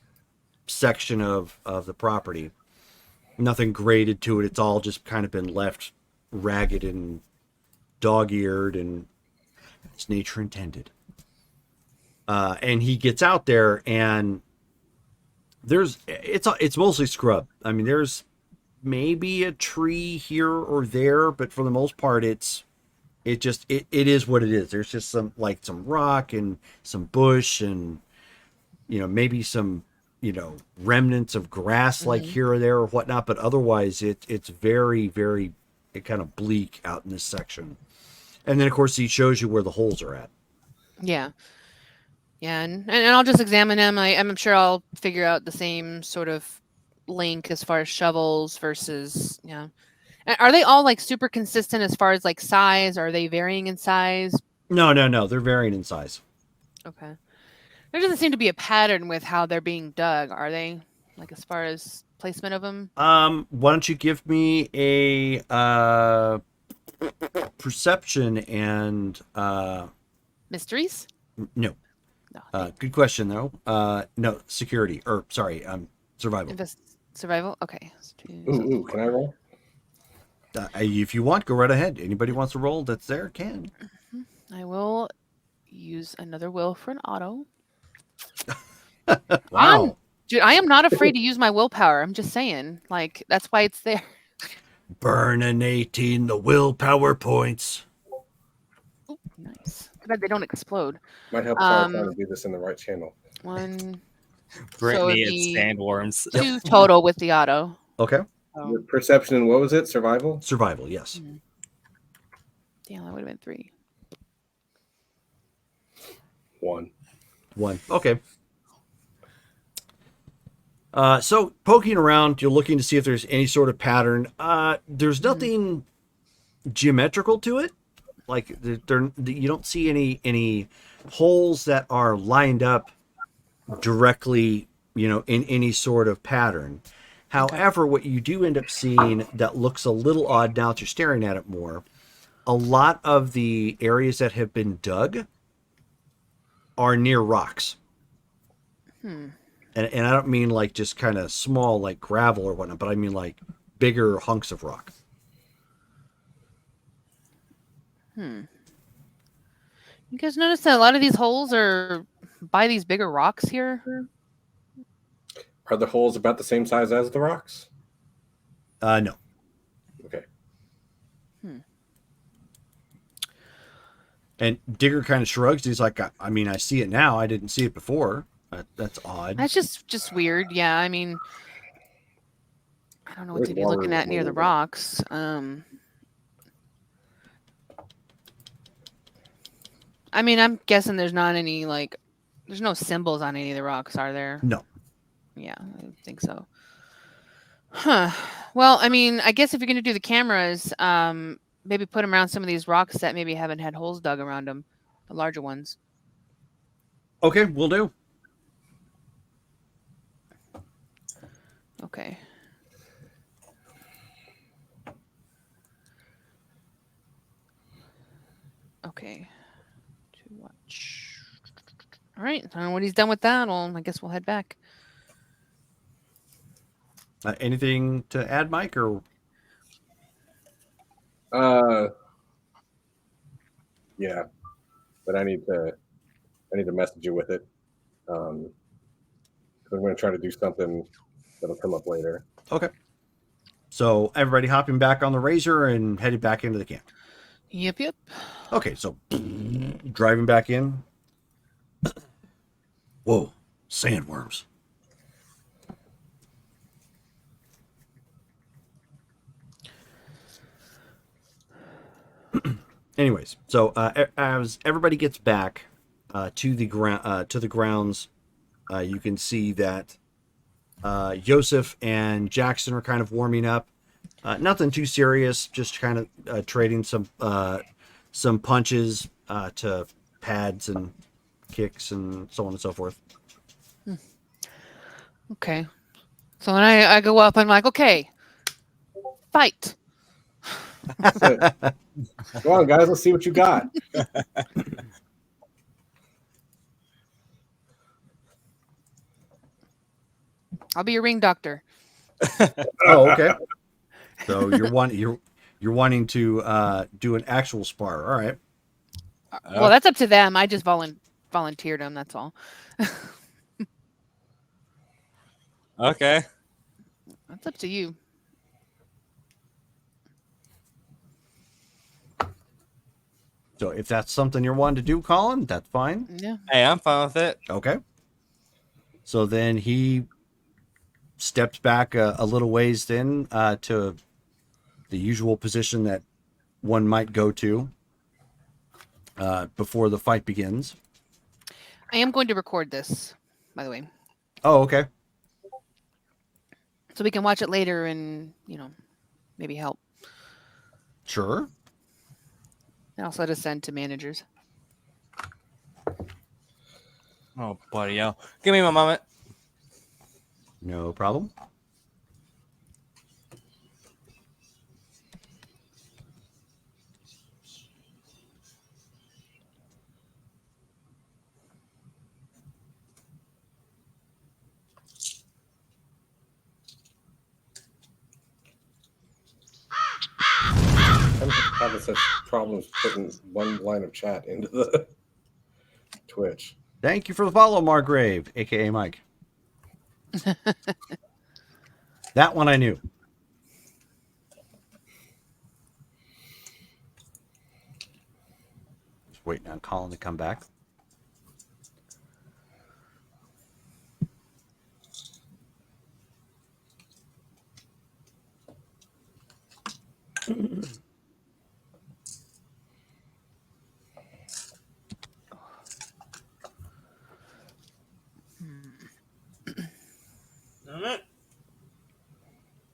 section of the property. Nothing graded to it. It's all just kind of been left ragged and dog-eared, and as nature intended. And he gets out there, and it's mostly scrub. I mean, there's maybe a tree here or there, but for the most part, it is what it is. There's just some rock and some bush and maybe some remnants of grass like here or there or whatnot, but otherwise it's very, very kind of bleak out in this section. And then of course he shows you where the holes are at. Yeah. Yeah, and I'll just examine them. I'm sure I'll figure out the same sort of link as far as shovels versus, And are they all like super consistent as far as like size? Are they varying in size? No, they're varying in size. Okay. There doesn't seem to be a pattern with how they're being dug. Are they, like, as far as placement of them? Why don't you give me a perception and Mysteries? no. No. Good question though. No, security, or sorry, survival. Survival? Okay. Ooh, can I roll? If you want, go right ahead. Anybody wants to roll that's there can. I will use another will for an auto. Wow. Dude, I am not afraid to use my willpower. I'm just saying. Like, that's why it's there. Burn an 18, the willpower points. Ooh, nice. Too bad they don't explode. Might help if I'm trying to do this in the right channel. 1, Brittany it'd and be sandworms. 2 total with the auto. Okay. Your perception and what was it? Survival? Survival, yes. Damn, that would have been 3. 1. 1. Okay. So poking around, you're looking to see if there's any sort of pattern. There's nothing geometrical to it. Like you don't see any holes that are lined up directly, in any sort of pattern. However, what you do end up seeing that looks a little odd now that you're staring at it more, a lot of the areas that have been dug are near rocks. And I don't mean like just kind of small, like gravel or whatnot, but I mean like bigger hunks of rock. You guys notice that a lot of these holes are by these bigger rocks here? Are the holes about the same size as the rocks? No. Okay. And Digger kind of shrugs. He's like, I mean, I see it now. I didn't see it before. That's odd. That's just weird. Yeah, I mean, I don't know what There's to be looking water at near the moving. rocks. I mean, I'm guessing there's not any there's no symbols on any of the rocks, are there? No. Yeah, I don't think so. Huh. Well, I mean, I guess if you're going to do the cameras, maybe put them around some of these rocks that maybe haven't had holes dug around them, the larger ones. Okay, we'll do. Okay. Okay. To watch. All right. When he's done with that, well, I guess we'll head back. Anything to add, Mike? Or Yeah, but I need to message you with it. 'Cause I'm going to try to do something that'll come up later. okay. So everybody hopping back on the Razor and headed back into the camp. Yep. Okay, so driving back in. Whoa, sandworms. Anyways, so as everybody gets back to the grounds, you can see that Yosef and Jackson are kind of warming up. Nothing too serious, just kind of trading some punches to pads and kicks and so on and so forth. Okay. So when I go up, I'm like, okay, fight. Go on, guys. Let's see what you got. I'll be your ring doctor. Oh, okay. So you're wanting to do an actual spar. All right. Well, that's up to them. I just volunteered them. That's all. Okay. That's up to you. So if that's something you're wanting to do, Colin, that's fine. Yeah. Hey, I'm fine with it. Okay. So then he steps back a little ways then to the usual position that one might go to before the fight begins. I am going to record this, by the way, Oh, okay. so we can watch it later and maybe help. Sure. And also to send to managers. Oh, buddy, yo. Give me a moment. No problem. I'm having such problems putting one line of chat into the Twitch. Thank you for the follow, Margrave, aka Mike. That one I knew. Just waiting on Colin to come back.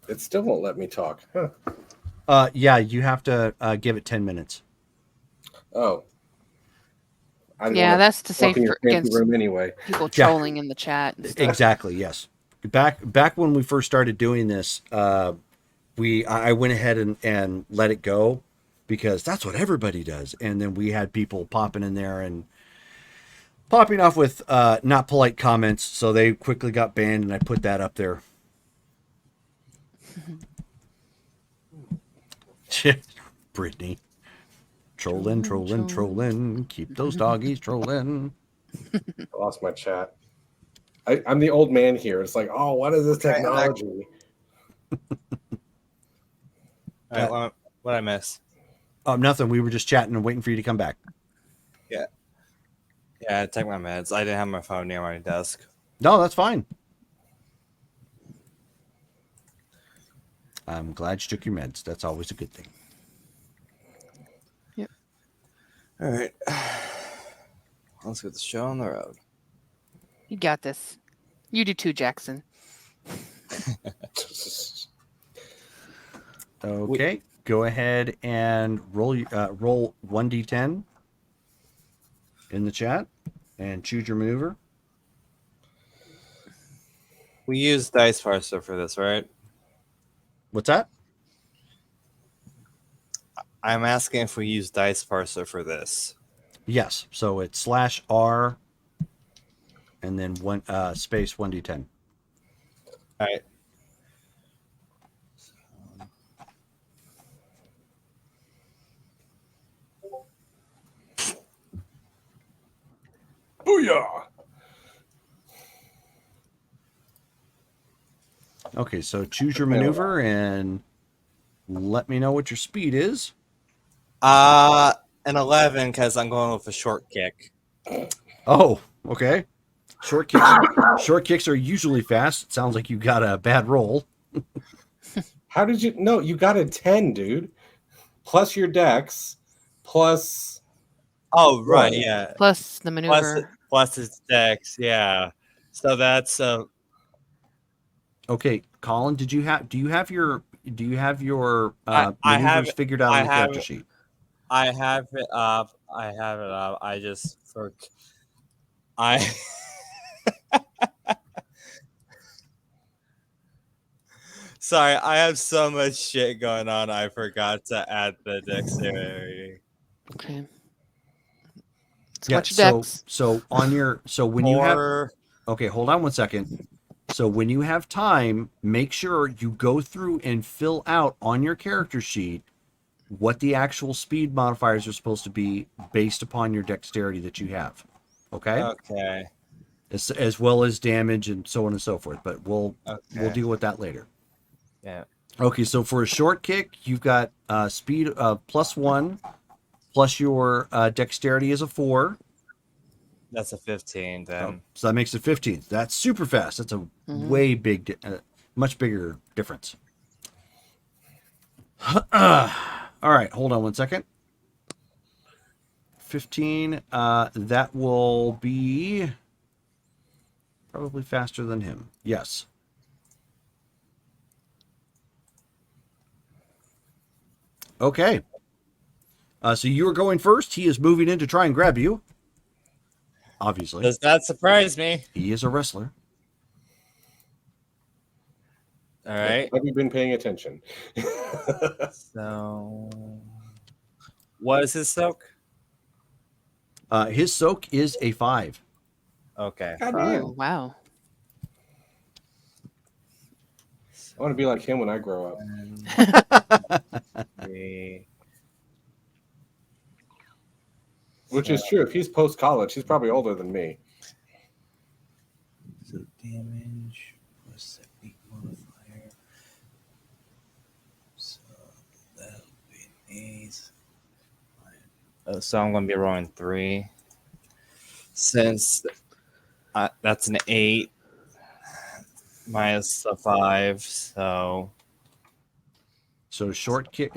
It still won't let me talk. Huh. Yeah, you have to give it 10 minutes. Oh. I didn't Yeah, wanna that's to walk save in your for, fancy against room anyway. people Yeah. trolling in the chat. And stuff. Exactly. Yes. Back when we first started doing this, I went ahead and let it go because that's what everybody does. And then we had people popping in there and popping off with not polite comments, so they quickly got banned, and I put that up there. Brittany. Trolling. Keep those doggies trolling. I lost my chat. I'm the old man here. It's like, oh, what is this technology? All right, what I miss? Nothing. We were just chatting and waiting for you to come back. Yeah, I take my meds. I didn't have my phone near my desk. No, that's fine. I'm glad you took your meds. That's always a good thing. Yep. All right. Let's get the show on the road. You got this. You do too, Jackson. Okay. Go ahead and roll 1d10 in the chat and choose your maneuver. We use Dice Parser for this, right? What's that? I'm asking if we use Dice Parser for this. Yes. So it's /R and then space 1d10. All right. Booyah! Okay, so choose your maneuver and let me know what your speed is. An 11 because I'm going with a short kick. Oh, okay. Short kicks are usually fast. It sounds like you got a bad roll. How did you? No, you got a 10, dude. Plus your dex, plus. Oh, right, What? yeah. Plus the maneuver. Plus his dex, yeah. So that's Okay, Colin, do you have your I maneuvers have figured out I on the have character sheet? I have it up. I just I Sorry, I have so much shit going on. I forgot to add the dexterity. Okay. So Yeah, what's your dex? so when you have Or okay, hold on one second. So when you have time, make sure you go through and fill out on your character sheet what the actual speed modifiers are supposed to be based upon your dexterity that you have. Okay? okay. As well as damage and so on and so forth. But we'll deal with that later. Yeah. Okay, so for a short kick, you've got speed +1 plus your dexterity is a 4. That's a 15 then. So that makes it 15. That's super fast. That's a way big, much bigger difference. All right, hold on one second. 15. That will be probably faster than him. Yes. Okay. So you are going first. He is moving in to try and grab you. Obviously. Does that surprise me? He is a wrestler. All right. Have you been paying attention? So, what is his soak? His soak is a 5. Okay. Oh, wow. I want to be like him when I grow up. 3. Which is true. If he's post college, he's probably older than me. So damage plus technique modifier. So that'll be an 8. So I'm going to be rolling 3. Since that's an 8 minus a 5, so Short kick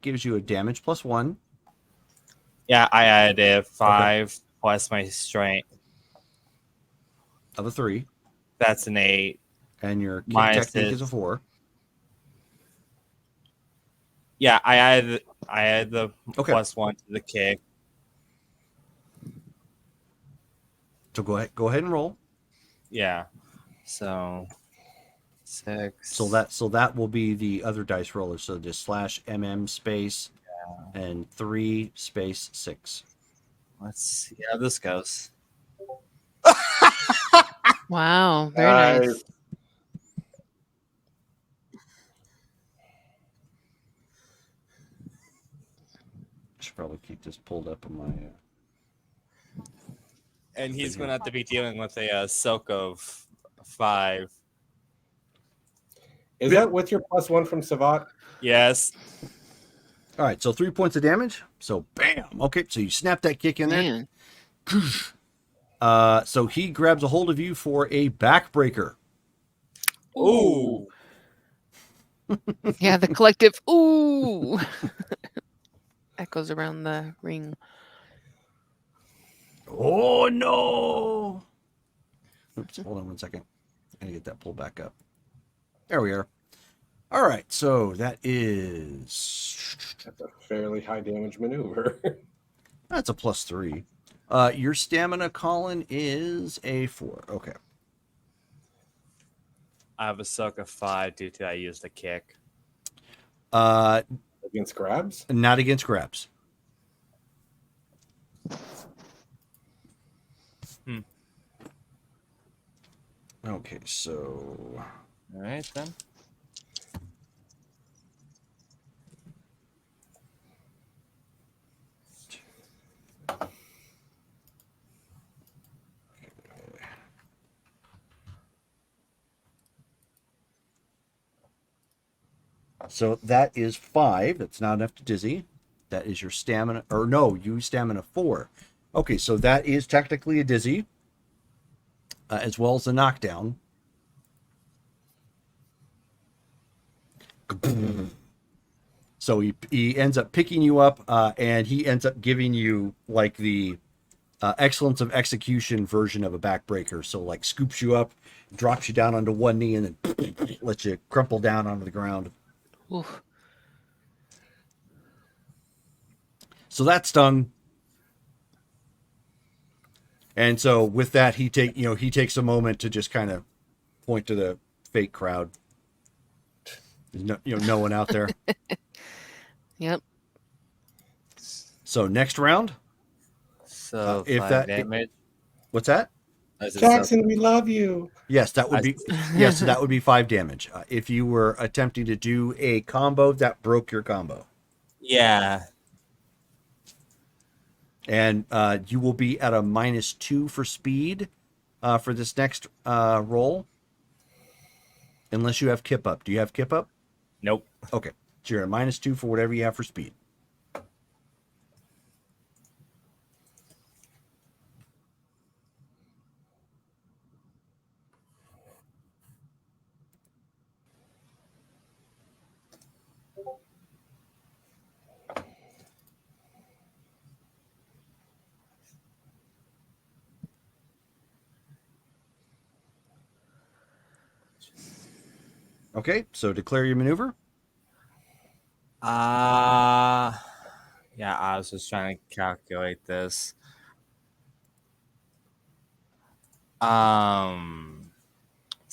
gives you a damage +1. yeah, I added 5 plus my strength. Of a 3. That's an 8. And your kick Minus technique it. is a 4. Yeah, I added the Okay. +1 to the kick. So go ahead and roll. Yeah. So 6. So that will be the other dice roller. So just slash space and 3 space 6. Let's see how this goes. Wow, very nice. Should probably keep this pulled up in my. And he's going to have to be dealing with a silk of 5. Is that with your +1 from Savat? Yes. All right, so 3 points of damage. So bam. Okay, so you snap that kick in there. Man. So he grabs a hold of you for a backbreaker. Ooh. Yeah, the collective ooh echoes around the ring. Oh no! Oops, hold on one second. I gotta get that pulled back up. There we are. All right, so that is That's a fairly high damage maneuver. that's a +3. Your stamina, Colin, is a 4. Okay. I have a silk of 5 due to I used a kick. Against grabs? Not against grabs. Okay, so All right, then. So that is 5. That's not enough to dizzy. That is your stamina, or no, you stamina 4. Okay, so that is technically a dizzy, as well as a knockdown. So he ends up picking you up, and he ends up giving you like the excellence of execution version of a backbreaker. So like scoops you up, drops you down onto one knee, and then lets you crumple down onto the ground. Oof. So that stung. And so with that, he takes a moment to just kind of point to the fake crowd. There's no one out there. Yep. So next round. So if 5 that- damage. What's that? Is it Jackson, we love you. Yes, that would be yes, that would be 5 damage. If you were attempting to do a combo, that broke your combo. Yeah. And you will be at a -2 for speed for this next roll. Unless you have kip up. Do you have kip up? Nope. Okay. So you're at a -2 for whatever you have for speed. Okay, so declare your maneuver. Yeah, I was just trying to calculate this. So I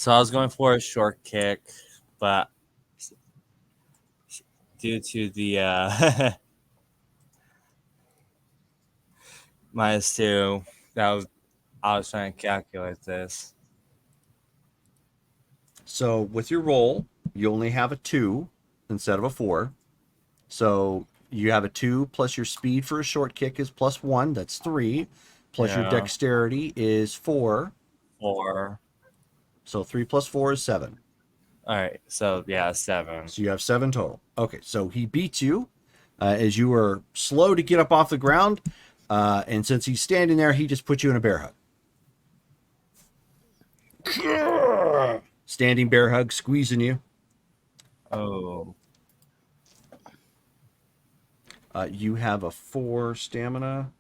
was going for a short kick, but due to the -2, I was trying to calculate this. So with your roll, you only have a 2 instead of a 4. So you have a 2 plus your speed for a short kick is +1. That's 3. Plus your Yeah. dexterity is 4. 4. So 3 plus 4 is 7. All right, so yeah, 7. So you have 7 total. Okay, so he beats you as you were slow to get up off the ground. And since he's standing there, he just put you in a bear hug. Standing bear hug, squeezing you. Oh, You have a 4 stamina.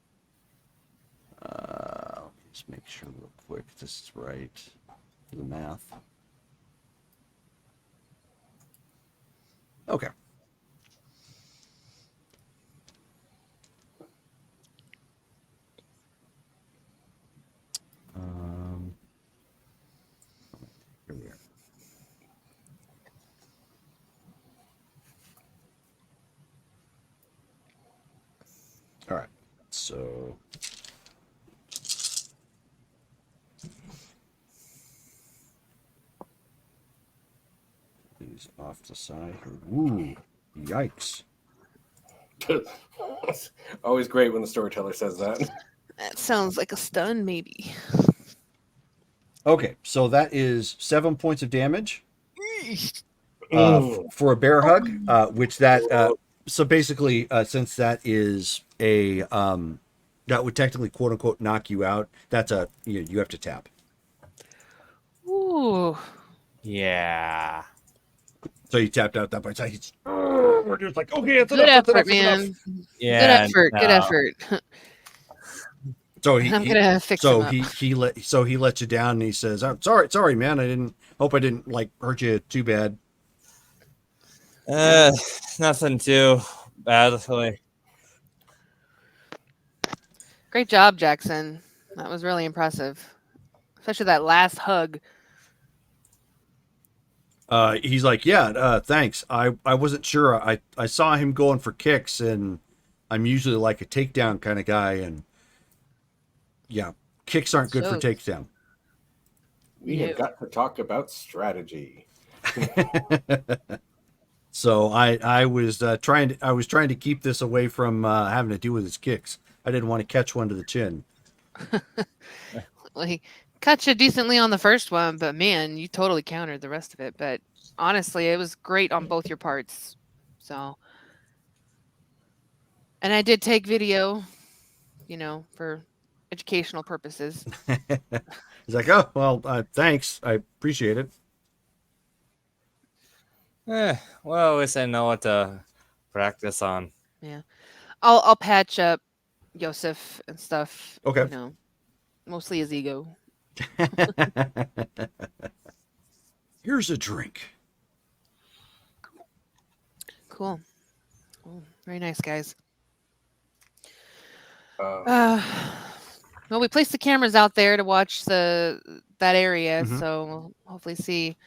Let me just make sure real quick this is right for the math. Okay. So these off the side. Ooh, yikes. Always great when the storyteller says that. That sounds like a stun, maybe. Okay, so that is 7 points of damage Mm. for a bear hug, which that so basically since that is a that would technically quote unquote knock you out. That's a you have to tap. Ooh. Yeah. So you tapped out that point. So he's we're just like, okay, it's Good enough, effort, it's enough, it's man. enough. Yeah. Good no. effort. So I'm gonna fix so him up. he let you down and he says, "I'm sorry, man. I didn't like hurt you too bad." Nothing too bad. Great job, Jackson. That was really impressive. Especially that last hug. He's like, yeah, thanks. I wasn't sure. I saw him going for kicks, and I'm usually like a takedown kind of guy, and yeah, kicks aren't good for Shows. takedown. We have got to talk about strategy. So I was trying to keep this away from having to do with his kicks. I didn't want to catch one to the chin. Well, he cut you decently on the first one, but man, you totally countered the rest of it. But honestly, it was great on both your parts. So, and I did take video, for educational purposes. He's like, oh well, thanks, I appreciate it. Well, at least I know what to practice on. Yeah, I'll patch up Yosef and stuff. Okay. Mostly his ego. Here's a drink. Cool. Oh, very nice, guys. Uh, Well, we placed the cameras out there to watch that area, Mhm. so we'll hopefully see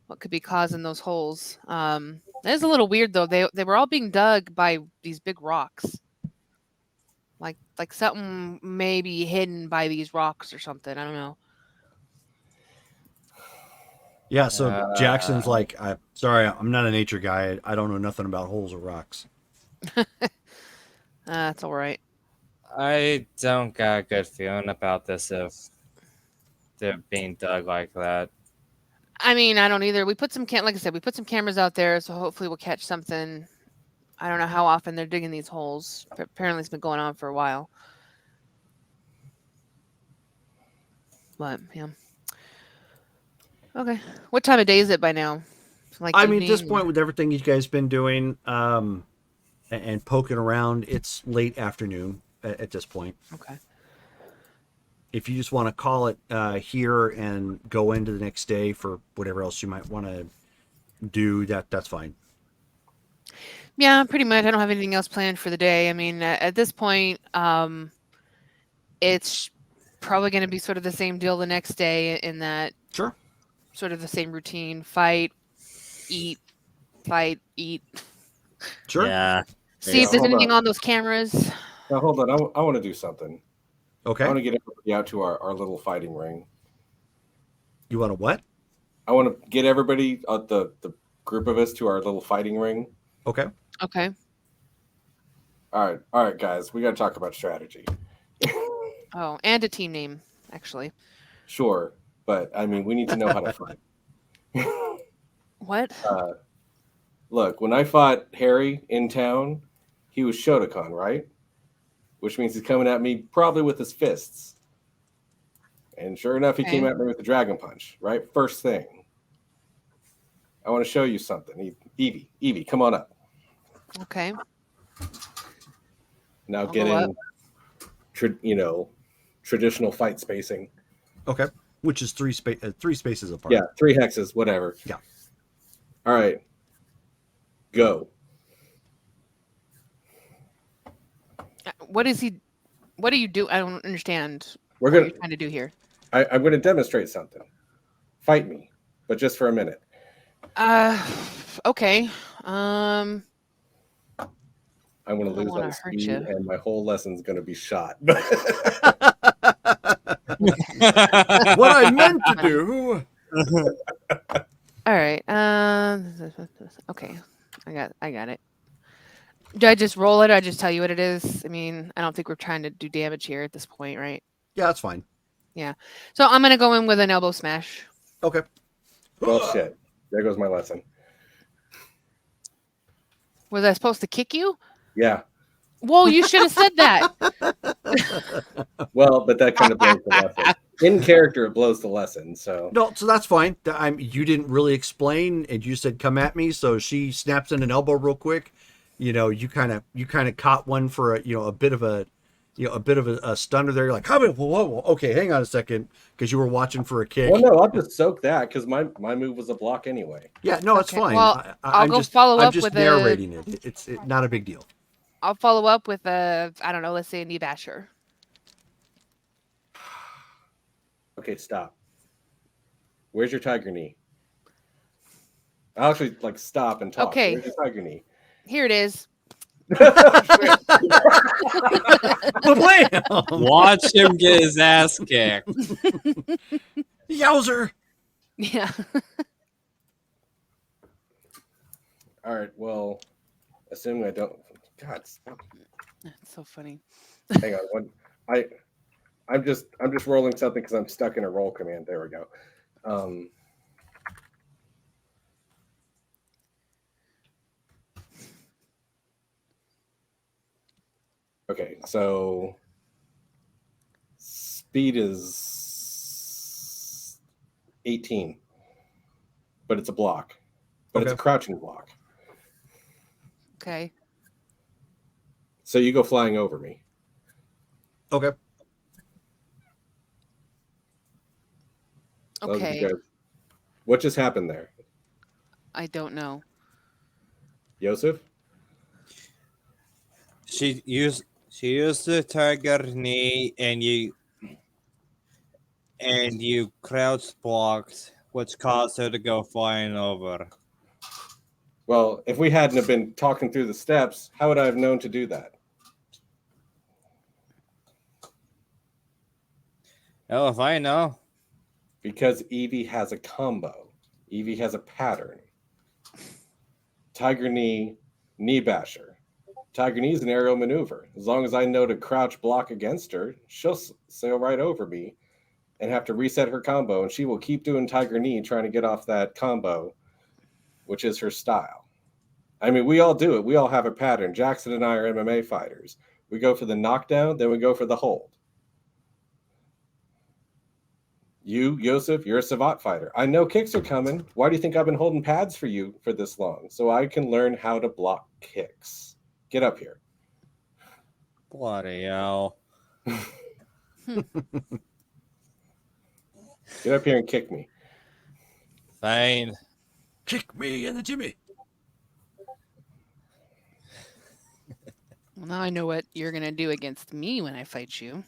what could be causing those holes. It is a little weird though. They were all being dug by these big rocks. Like something may be hidden by these rocks or something. I don't know. Yeah, so Jackson's like, sorry, I'm not a nature guy. I don't know nothing about holes or rocks. That's all right. I don't got a good feeling about this if they're being dug like that. I mean, I don't either. We put some like I said, we put some cameras out there, so hopefully we'll catch something. I don't know how often they're digging these holes. But apparently, it's been going on for a while. But yeah. Okay. What time of day is it by now? Like I mean, at this evening point, with everything you guys been doing and poking around, it's late afternoon at this point. Okay. If you just want to call it here and go into the next day for whatever else you might want to do, that's fine. Yeah, pretty much. I don't have anything else planned for the day. I mean, at this point, it's probably going to be sort of the same deal the next day in that Sure. sort of the same routine: fight, eat, eat. Sure. Yeah. See if there's hold anything on. on those cameras. Now hold on, I want to do something. Okay. I want to get everybody out to our little fighting ring. You want to what? I want to get everybody, the group of us, to our little fighting ring. Okay. Okay. All right, guys, we got to talk about strategy. Oh, and a team name, actually. Sure, but I mean, we need to know how to fight. What? Look, when I fought Harry in town, he was Shotokan, right? Which means he's coming at me probably with his fists. And sure enough, he came Okay. at me with the Dragon Punch, right? First thing. I want to show you something. Evie, come on up. Okay. Now I'll get go in, traditional fight spacing. Okay. Which is three spaces apart. Yeah, 3 hexes, whatever. Yeah. All right. Go. What is he? What do you do? I don't understand. We're What are gonna. you trying to do here? I'm going to demonstrate something. Fight me, but just for a minute. Okay. I'm going I to don't lose wanna on hurt speed, you. and my whole lesson's going to be shot. What I meant to do. All right. Okay. I got it. Do I just roll it? Or I just tell you what it is? I mean, I don't think we're trying to do damage here at this point, right? Yeah, that's fine. Yeah. So I'm gonna go in with an elbow smash. Okay. Well, shit. There goes my lesson. Was I supposed to kick you? Yeah. Whoa, you should have said that. Well, but that kind of blows the lesson. In character, it blows the lesson. So No, so that's fine. You didn't really explain, and you said come at me. So she snaps in an elbow real quick. You kind of caught one for a bit of a stunner there. You're like, whoa, okay, hang on a second, because you were watching for a kick. well, no, I'll just soak that because my move was a block anyway. Yeah, no, it's Okay, fine. well, I'll I'm go just follow I'm up just with a- narrating it. It's not a big deal. I'll follow up with a, I don't know, let's say a knee basher. Okay, stop. Where's your tiger knee? I'll actually stop and talk. Okay. Where's your tiger knee? Here it is. Blam! Watch him get his ass kicked. Yowzer! Yeah. All right. Well, assuming I don't. God, stop. That's so funny. Hang on. I'm just rolling something because I'm stuck in a roll command. There we go. Okay, so speed is 18, but it's a block, but it's a Okay. crouching block. Okay. So you go flying over me. Okay. Those of you Okay. guys- What just happened there, I don't know. Yosef? She used the tiger knee, and you crouch blocked, which caused her to go flying over. Well, if we hadn't have been talking through the steps, how would I have known to do that? Oh, if I know. Because Evie has a combo. Evie has a pattern. Tiger knee, knee basher. Tiger knee is an aerial maneuver. As long as I know to crouch block against her, she'll sail right over me and have to reset her combo, and she will keep doing tiger knee trying to get off that combo, which is her style. I mean, we all do it. We all have a pattern. Jackson and I are MMA fighters. We go for the knockdown, then we go for the hold. You, Yosef, you're a Savate fighter. I know kicks are coming. Why do you think I've been holding pads for you for this long? So I can learn how to block kicks. Get up here. Bloody hell. Get up here and kick me. Fine. Kick me in the Jimmy. Well, now I know what you're going to do against me when I fight you.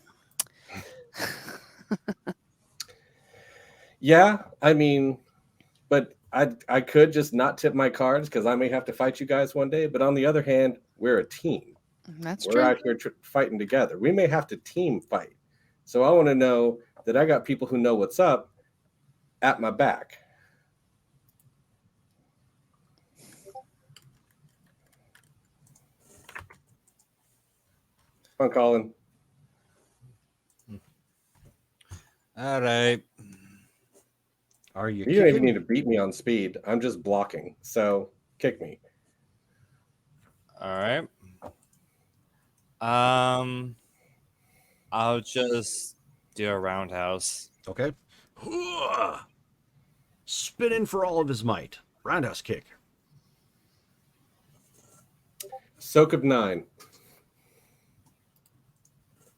Yeah, I mean, but I could just not tip my cards because I may have to fight you guys one day. But on the other hand, we're a team. That's We're true. out here fighting together. We may have to team fight. So I want to know that I got people who know what's up at my back. Come on, Colin. All right. Are you? You don't even kicking? need to beat me on speed. I'm just blocking. So kick me. All right. I'll just do a roundhouse. Okay. Spinning for all of his might. Roundhouse kick. Soak of 9.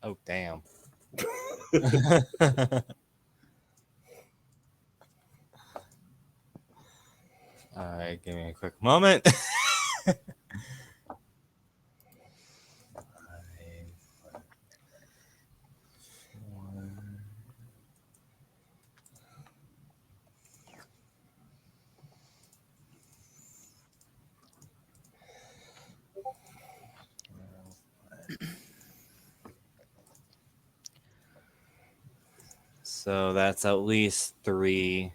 Oh, damn. All right, give me a quick moment. So that's at least 3.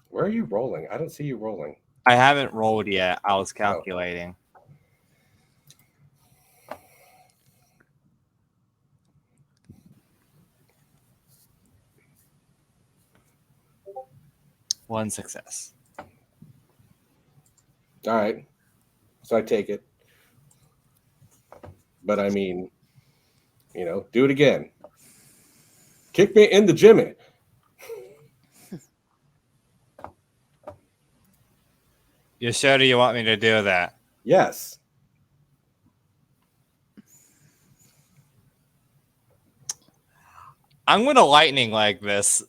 Where are you rolling? I don't see you rolling. I haven't rolled yet. I was calculating. One success. All right. So I take it. But I mean, do it again. Kick me in the Jimmy. You sure do you want me to do that? Yes. I'm going to lightning like this.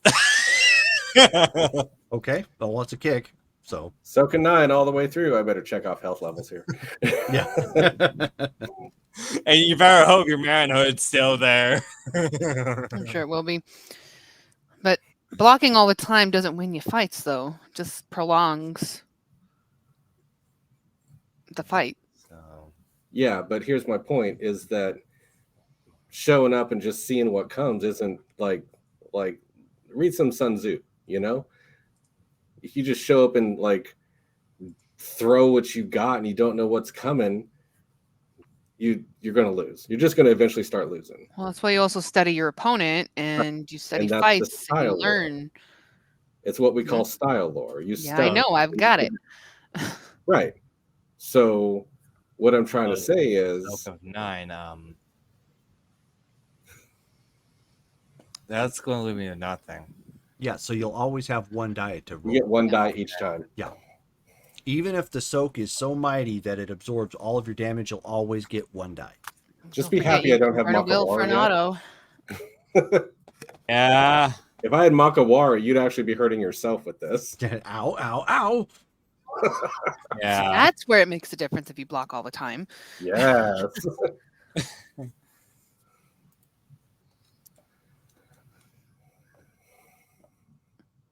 Okay, well, it's a kick, so Soaking 9 all the way through. I better check off health levels here. yeah. And you better hope your manhood's still there. I'm sure it will be. But blocking all the time doesn't win you fights, though. Just prolongs the fight. So, Yeah, but here's my point: is that showing up and just seeing what comes isn't like read some Sun Tzu. If you just show up and like throw what you got and you don't know what's coming, you're going to lose. You're just going to eventually start losing. Well, that's why you also study your opponent and you study And that's the fights and you style lore. learn. It's what we call style lore. You Yeah, I study. know. I've got it. Right. So what I'm trying to say Elk is of 9. That's going to leave me with nothing. Yeah, so you'll always have one die to you roll. get one die each time. Even if the soak is so mighty that it absorbs all of your damage, you'll always get one die. Just Don't be forget happy you I don't can have burn a will for an Makawara auto. Yeah. If I had Makawara, you'd actually be hurting yourself with this. Ow, ow, ow. Yeah. That's where it makes a difference if you block all the time. Yes.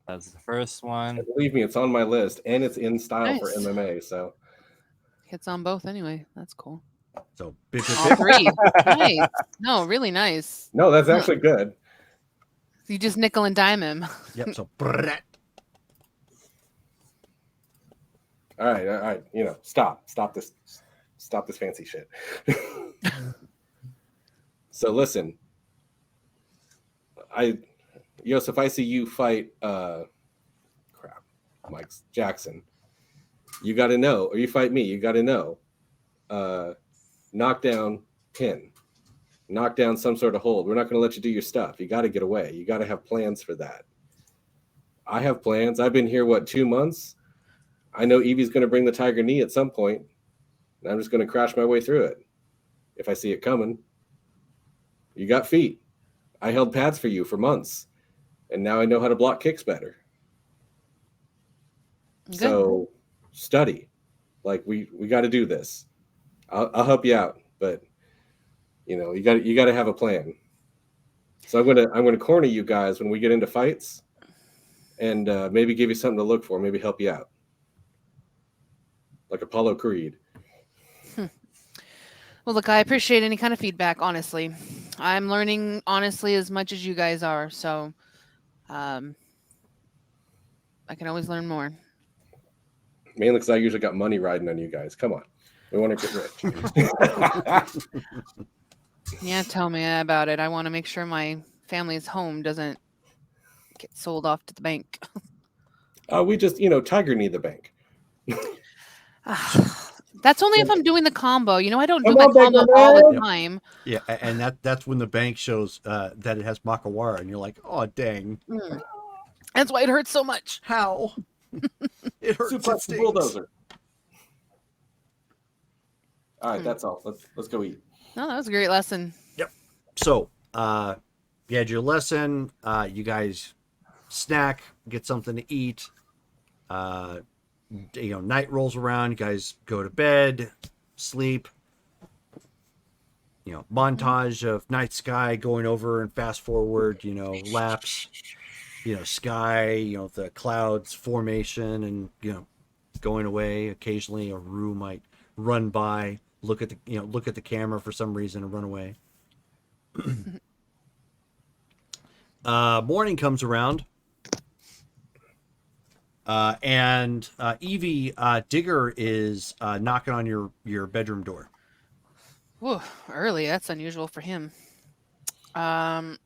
That's the first one. Believe me, it's on my list, and it's in style for Nice. MMA. So Hits on both anyway. That's cool. So bip, All bip, bip. 3. Nice. No, really nice. no, that's actually good. You just nickel and dime him. Yep, so brat. All right. Stop this fancy shit. So listen, if I see you fight, Mike Jackson, you got to know, or you fight me, you got to know, knockdown, pin, knockdown, some sort of hold. We're not going to let you do your stuff. You got to get away. You got to have plans for that. I have plans. I've been here, 2 months? I know Evie's going to bring the tiger knee at some point, and I'm just going to crash my way through it if I see it coming. You got feet. I held pads for you for months, and now I know how to block kicks better. Good. So study. Like we got to do this. I'll help you out, but you got to have a plan. So I'm gonna corner you guys when we get into fights, and maybe give you something to look for. Maybe help you out. Like Apollo Creed. Well, look, I appreciate any kind of feedback, honestly. I'm learning, honestly, as much as you guys are. So I can always learn more. Mainly because I usually got money riding on you guys. Come on. We want to get rich. Yeah, tell me about it. I want to make sure my family's home doesn't get sold off to the bank. We just, tiger knee the bank. That's only if I'm doing the combo. I don't do Come my on, Bank combo of all the America. time. Yeah, and that's when the bank shows that it has Makawara, and you're like, oh dang, That's why it hurts so much. how? It hurts. It Suplex the stings. bulldozer. All right, that's all. Let's go eat. No, that was a great lesson. So, you had your lesson. You guys snack, get something to eat. Night rolls around. You guys go to bed, sleep. Montage of night sky going over and fast forward. Laps. Sky. The clouds formation and going away. Occasionally, a Rue might run by, look at the camera for some reason and run away. Morning comes around. And Evie, Digger is knocking on your bedroom door. Whew, early. That's unusual for him. I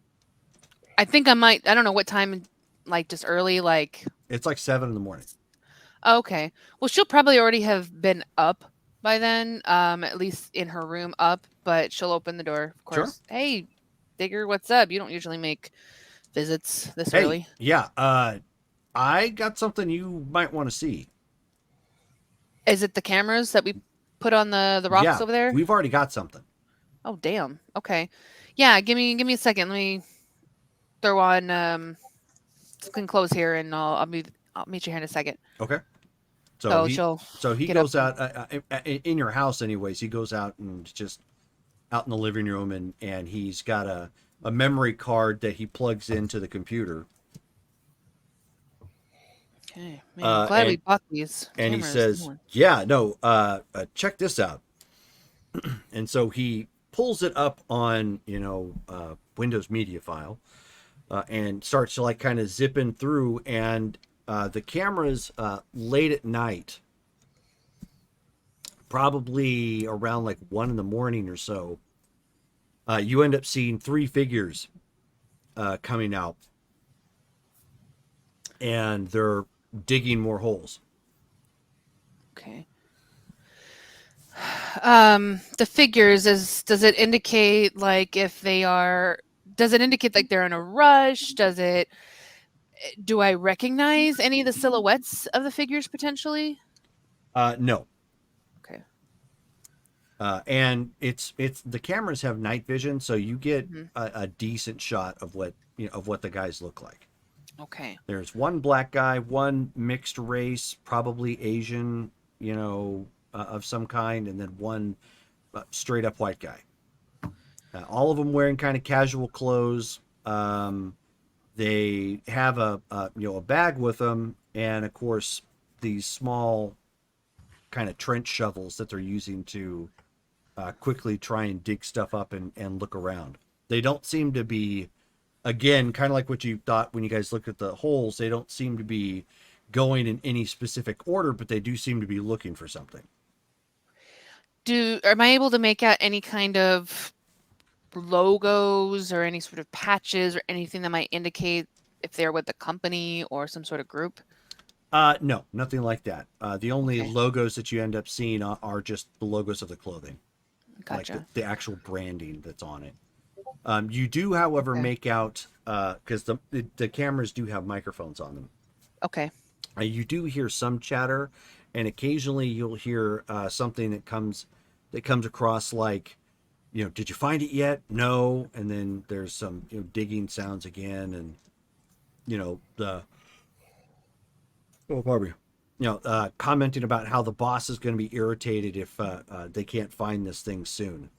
think I might. I don't know what time. Like just early. Like It's like 7 in the morning. okay. Well, she'll probably already have been up by then. At least in her room up. But she'll open the door, of Sure. course. Hey, Digger, what's up? You don't usually make visits this Hey, early. yeah. I got something you might want to see. Is it the cameras that we put on the rocks Yeah, over there? we've already got something. Oh, damn. Okay. Yeah, give me a second. Let me throw on some clothes here, and I'll meet you here in a second. Okay. So she'll he get up goes out in your house anyways. He goes out and just out in the living room, and he's got a memory card that he plugs into the computer. Okay, man, I'm glad we bought these And he cameras. says, yeah, no, check this out. And so he pulls it up on, Windows Media File, and starts to like kind of zipping through, and the cameras late at night, probably around like 1 in the morning or so, you end up seeing 3 figures coming out, and they're digging more holes. Okay. The figures does it indicate like if they are? Does it indicate like they're in a rush? Do I recognize any of the silhouettes of the figures potentially? No. Okay. And it's the cameras have night vision, so you get Mhm. a decent shot of what the guys look like. Okay. There's one black guy, one mixed race, probably Asian, of some kind, and then one straight up white guy. All of them wearing kind of casual clothes. They have a bag with them, and of course these small kind of trench shovels that they're using to quickly try and dig stuff up and look around. They don't seem to be, again, kind of like what you thought when you guys looked at the holes, they don't seem to be going in any specific order, but they do seem to be looking for something. Am I able to make out any kind of logos or any sort of patches or anything that might indicate if they're with the company or some sort of group? No, nothing like that. The only Okay. logos that you end up seeing are just the logos of the clothing. Gotcha. Like the actual branding that's on it. You do, however, Okay. make out, because the cameras do have microphones on them. Okay. You do hear some chatter, and occasionally you'll hear something that comes across like, did you find it yet? No. And then there's some digging sounds again, and commenting about how the boss is going to be irritated if they can't find this thing soon.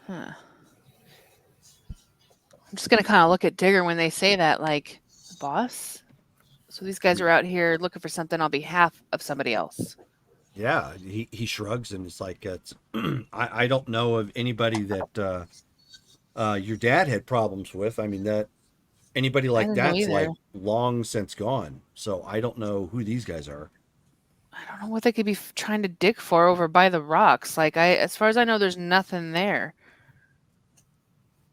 Huh. I'm just gonna kind of look at Digger when they say that, like, boss. So these guys are out here looking for something on behalf of somebody else. Yeah, he shrugs, and it's like, I don't know of anybody that your dad had problems with. I mean, that anybody like don't know that's like either. long since gone. So I don't know who these guys are. I don't know what they could be trying to dig for over by the rocks. Like, as far as I know, there's nothing there.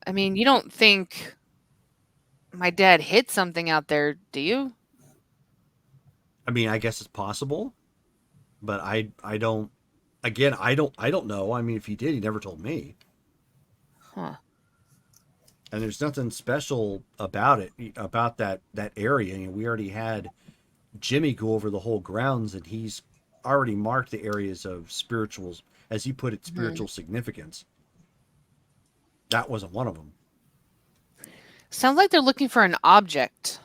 I mean, you don't think my dad hit something out there, do you? I mean, I guess it's possible, but I don't. Again, I don't know. I mean, if he did, he never told me. Huh. And there's nothing special about it, about that area. We already had Jimmy go over the whole grounds, and he's already marked the areas of spirituals, as he put it, spiritual significance. That wasn't one of them. Sounds like they're looking for an object.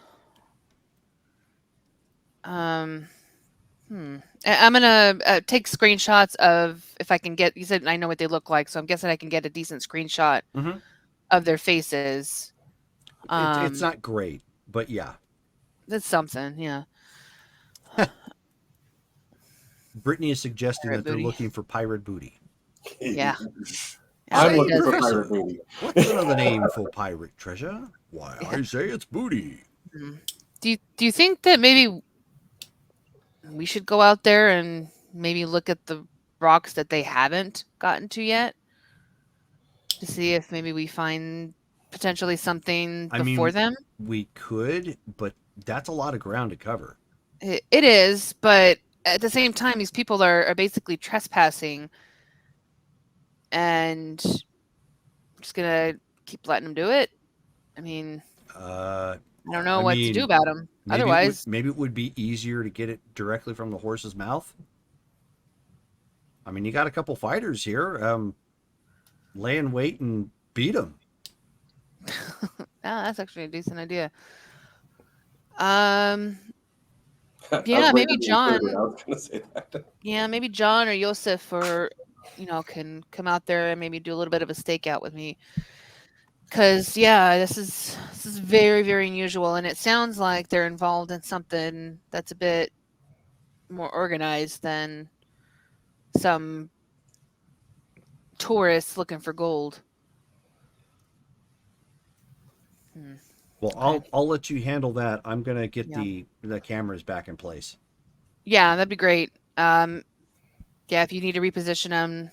I'm gonna take screenshots of, if I can get. You said I know what they look like, so I'm guessing I can get a decent screenshot Mhm. of their faces. It's not great, but yeah. That's something, yeah. Brittany is suggesting Pirate that they're booty. looking for pirate booty. Yeah. I'm It looking does. for Chris, pirate booty. what's another name for pirate treasure? Why, I say it's booty. Do you think that maybe we should go out there and maybe look at the rocks that they haven't gotten to yet to see if maybe we find potentially something I before mean, them? we could, but that's a lot of ground to cover. It is, but at the same time, these people are basically trespassing, and I'm just gonna keep letting them do it. I mean, Uh, I don't know I what to do mean, about them. Otherwise, maybe it would be easier to get it directly from the horse's mouth. I mean, you got a couple fighters here. Lay in wait and beat them. that's actually a decent idea. I was Yeah, waiting maybe to be John. included. I was gonna say that. Yeah, maybe John or Yosef or can come out there and maybe do a little bit of a stakeout with me. Cause yeah, this is very, very unusual, and it sounds like they're involved in something that's a bit more organized than some tourists looking for gold. Well, Okay. I'll let you handle that. I'm gonna get Yeah. the cameras back in place. Yeah, that'd be great. Yeah, if you need to reposition them,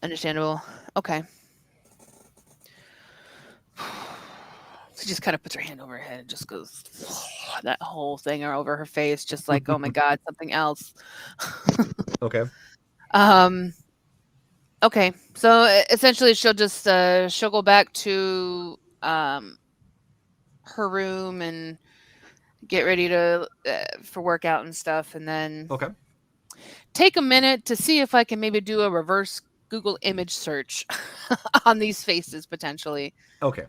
understandable. Okay. She just kind of puts her hand over her head and just goes that whole thing over her face, just like, oh my God, something else. Okay. Okay. So essentially she'll just she'll go back to her room and get ready to for workout and stuff, and then Okay. take a minute to see if I can maybe do a reverse Google image search on these faces potentially. Okay.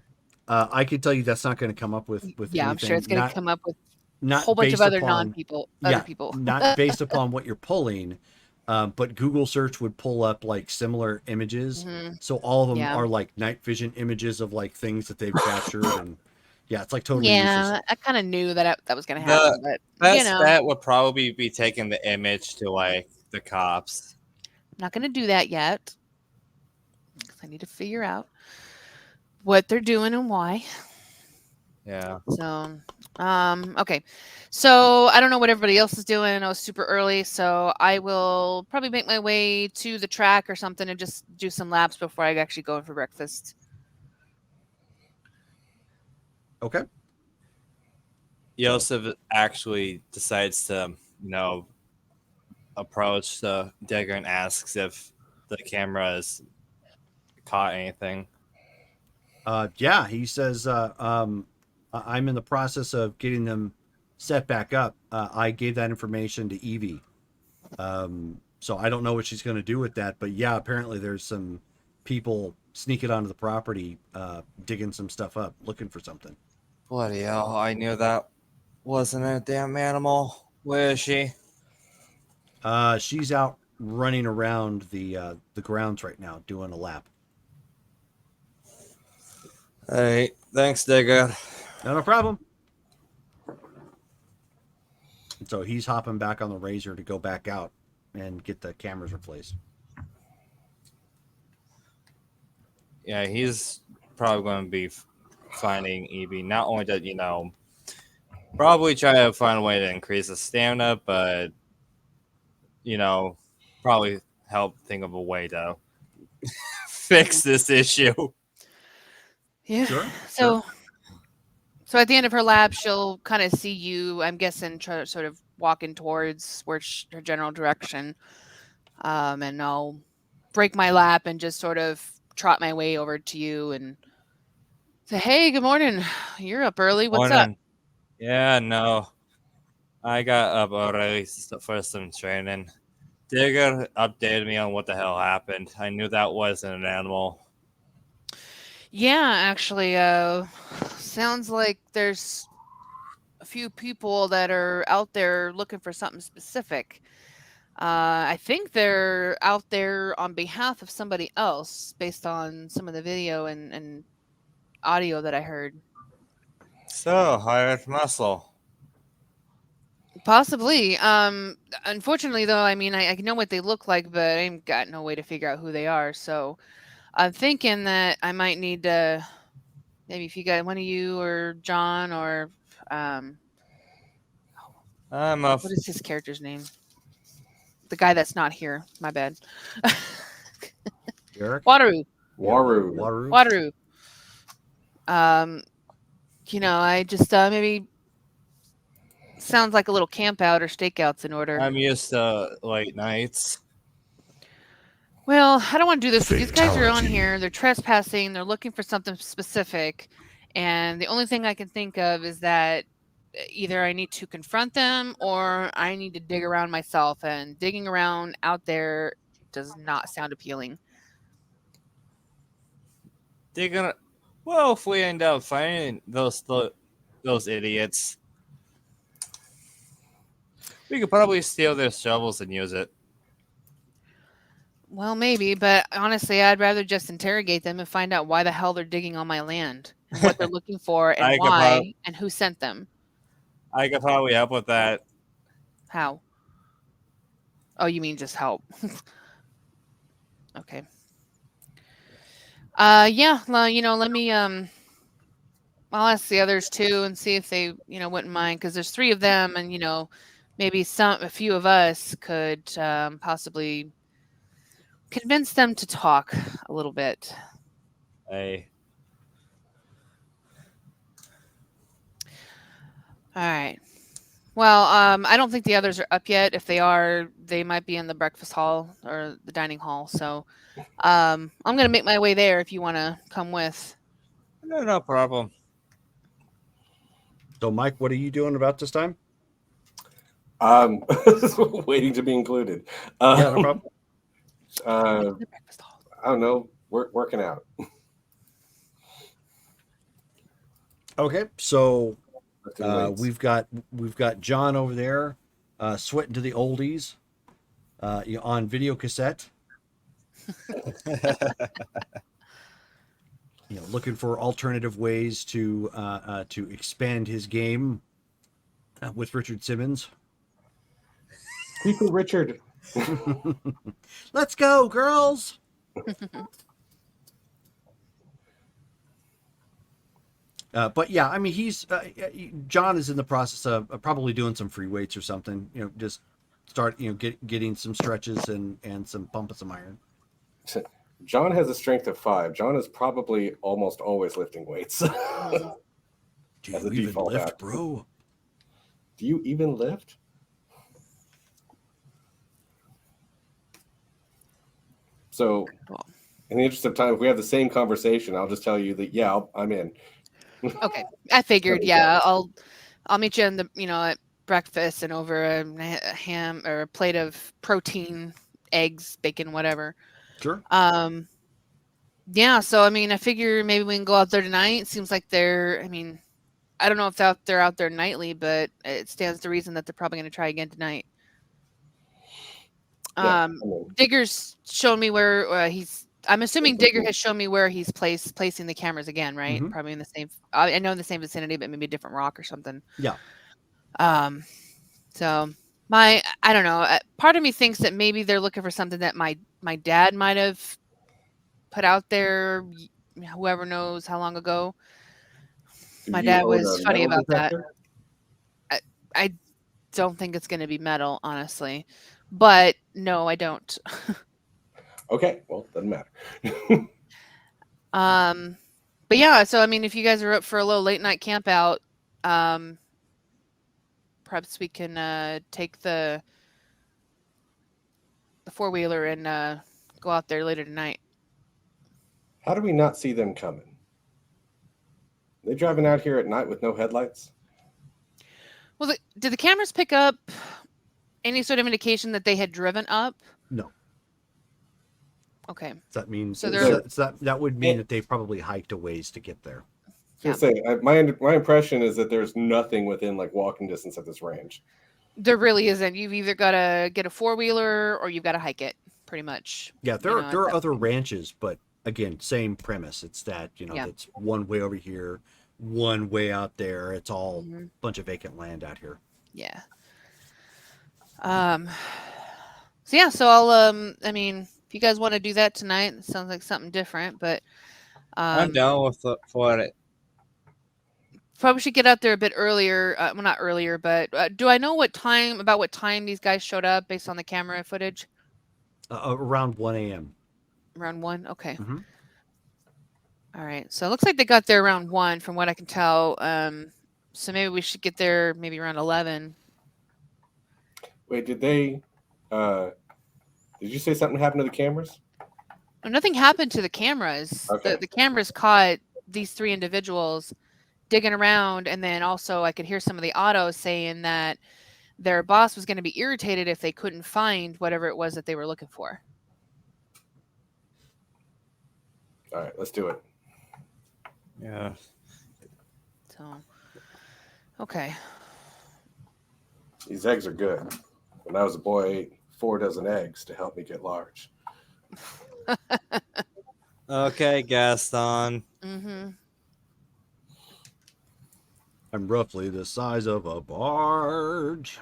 I can tell you that's not going to come up with Yeah, I'm anything. sure it's going to come up with a Not whole bunch of based other upon non-people, yeah, other people. not based upon what you're pulling, but Google search would pull up like similar images. Mhm. So all of them Yeah. are like night vision images of like things that they've captured, and yeah, it's like totally Yeah, useless. I kind of knew that was going to happen, but Best bet would probably be taking the image to like the cops. I'm not going to do that yet. 'Cause I need to figure out what they're doing and why. Yeah. So, okay. So I don't know what everybody else is doing. I know it's super early, so I will probably make my way to the track or something and just do some laps before I actually go in for breakfast. Okay. Yosef actually decides to, approach the digger and asks if the camera has caught anything. Yeah, he says, I'm in the process of getting them set back up. I gave that information to Evie. So I don't know what she's going to do with that, but yeah, apparently there's some people sneaking onto the property, digging some stuff up, looking for something. Bloody hell, I knew that wasn't a damn animal. Where is she? She's out running around the grounds right now, doing a lap. Hey, thanks, digger. No problem. So he's hopping back on the Razor to go back out and get the cameras replaced. Yeah, he's probably going to be finding Evie. Not only that, probably try to find a way to increase his stamina, but, probably help think of a way to fix this issue. Yeah. Sure. So at the end of her lap, she'll kind of see you, I'm guessing, try to sort of walking towards where her general direction. And I'll break my lap and just sort of trot my way over to you and say, hey, good morning. You're up early. What's up? Yeah, no. I got up early for some training. Digger updated me on what the hell happened. I knew that wasn't an animal. Yeah, actually, sounds like there's a few people that are out there looking for something specific. I think they're out there on behalf of somebody else based on some of the video and audio that I heard. So, hired muscle. Possibly. Unfortunately, though, I mean, I know what they look like, but I ain't got no way to figure out who they are. So I'm thinking that I might need to maybe if you got one of you or John or um, I'm a what is his character's name? The guy that's not here. My bad. Eric? Wataru. Waru. Waru? Wataru. I just maybe sounds like a little camp out or stakeouts in order. I'm used to late nights. Well, I don't want to do this. These guys are on Fatality. here. They're trespassing. They're looking for something specific. And the only thing I can think of is that either I need to confront them or I need to dig around myself. And digging around out there does not sound appealing. They're gonna. Well, if we end up finding those idiots, we could probably steal their shovels and use it. Well, maybe, but honestly, I'd rather just interrogate them and find out why the hell they're digging on my land and what they're looking for and I could why and who sent them. I could probably help with that. How? Oh, you mean just help? Okay. Yeah. Well, let me I'll ask the others too and see if they wouldn't mind because there's 3 of them and maybe a few of us could possibly convince them to talk a little bit. Hey, All right. Well, I don't think the others are up yet. If they are, they might be in the breakfast hall or the dining hall. So I'm going to make my way there if you want to come with. no problem. So, Mike, what are you doing about this time? Waiting to be included. Yeah, no problem. The breakfast hall. I don't know. Working out. Okay, so Lifting weights. we've got John over there, sweating to the oldies, on video cassette. Looking for alternative ways to expand his game with Richard Simmons. People, Richard. Let's go, girls. But yeah, I mean, John is in the process of probably doing some free weights or something. Just start getting some stretches and some pump of some iron. John has a strength of 5. John is probably almost always lifting weights. Do As you a even default lift, act. bro? Do you even lift? So, Cool. in the interest of time, if we have the same conversation, I'll just tell you that I'm in. Okay. I figured, Okay. yeah, I'll meet you in the, at breakfast and over a ham or a plate of protein, eggs, bacon, whatever. Sure. Yeah, so I mean, I figure maybe we can go out there tonight. It seems like I don't know if they're out there nightly, but it stands to reason that they're probably going to try again tonight. Yeah, Digger's shown me where I'm assuming Digger has shown me where he's placing the cameras again, right? Mhm. Probably in the same. I know in the same vicinity, but maybe a different rock or something. Yeah. So I don't know. Part of me thinks that maybe they're looking for something that my dad might have put out there. Whoever knows how long ago. Do My you dad own was a funny metal about that. detector? I don't think it's going to be metal, honestly. But no, I don't. Okay, well, doesn't matter. But yeah, so I mean, if you guys are up for a little late night camp out, perhaps we can take the 4-wheeler and go out there later tonight. How do we not see them coming? They driving out here at night with no headlights? Well, did the cameras pick up any sort of indication that they had driven up? No. Okay. Does that mean So they're- that would mean that they probably hiked a ways to get there? I was gonna say, my impression is that there's nothing within like walking distance at this range. There really isn't. You've either got to get a 4-wheeler or you've got to hike it, pretty much. Yeah, there You know, are that- other ranches, but again, same premise. It's that Yeah. it's one way over here, one way out there. It's all Mhm. a bunch of vacant land out here. Yeah. So yeah, so I'll I mean, if you guys want to do that tonight, it sounds like something different, but I'm down with for it. probably should get out there a bit earlier. Well, not earlier, but do I know what time these guys showed up based on the camera footage? Around 1 a.m. Around 1. Okay. Mhm. All right. So it looks like they got there around 1, from what I can tell. So maybe we should get there maybe around 11. Wait, did they? Did you say something happened to the cameras? No, nothing happened to the cameras. Okay. The cameras caught these 3 individuals digging around, and then also I could hear some of the autos saying that their boss was going to be irritated if they couldn't find whatever it was that they were looking for. All right, let's do it. Yeah. So, okay. These eggs are good. When I was a boy, I ate 4 dozen eggs to help me get large. Okay, Gaston. Mm-hmm. I'm roughly the size of a barge.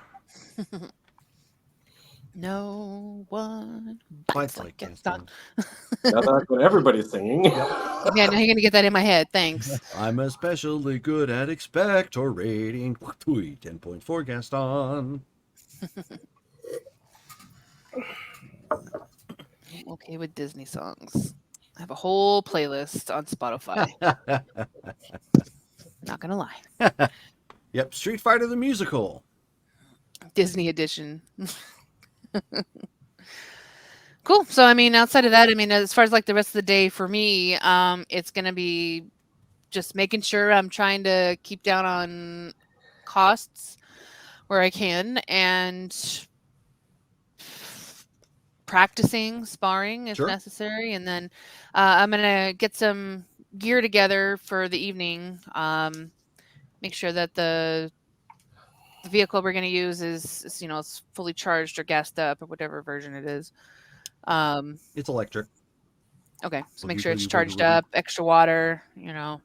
No one Bites bites like like Gaston. Gaston. Now that's what everybody's singing. Yeah, now you're gonna get that in my head. Thanks. I'm especially good at expectorating. 10.4 Gaston. I'm okay with Disney songs. I have a whole playlist on Spotify. Not gonna lie. Yep, Street Fighter the musical. Disney edition. Cool. So I mean, outside of that, I mean, as far as like the rest of the day for me, it's gonna be just making sure I'm trying to keep down on costs where I can, and practicing sparring if Sure. necessary, and then I'm gonna get some gear together for the evening. Make sure that the vehicle we're going to use is it's fully charged or gassed up or whatever version it is. It's electric. Okay, so Boogie, make sure it's boogie, charged boogie, boogie. up, extra water, yeah,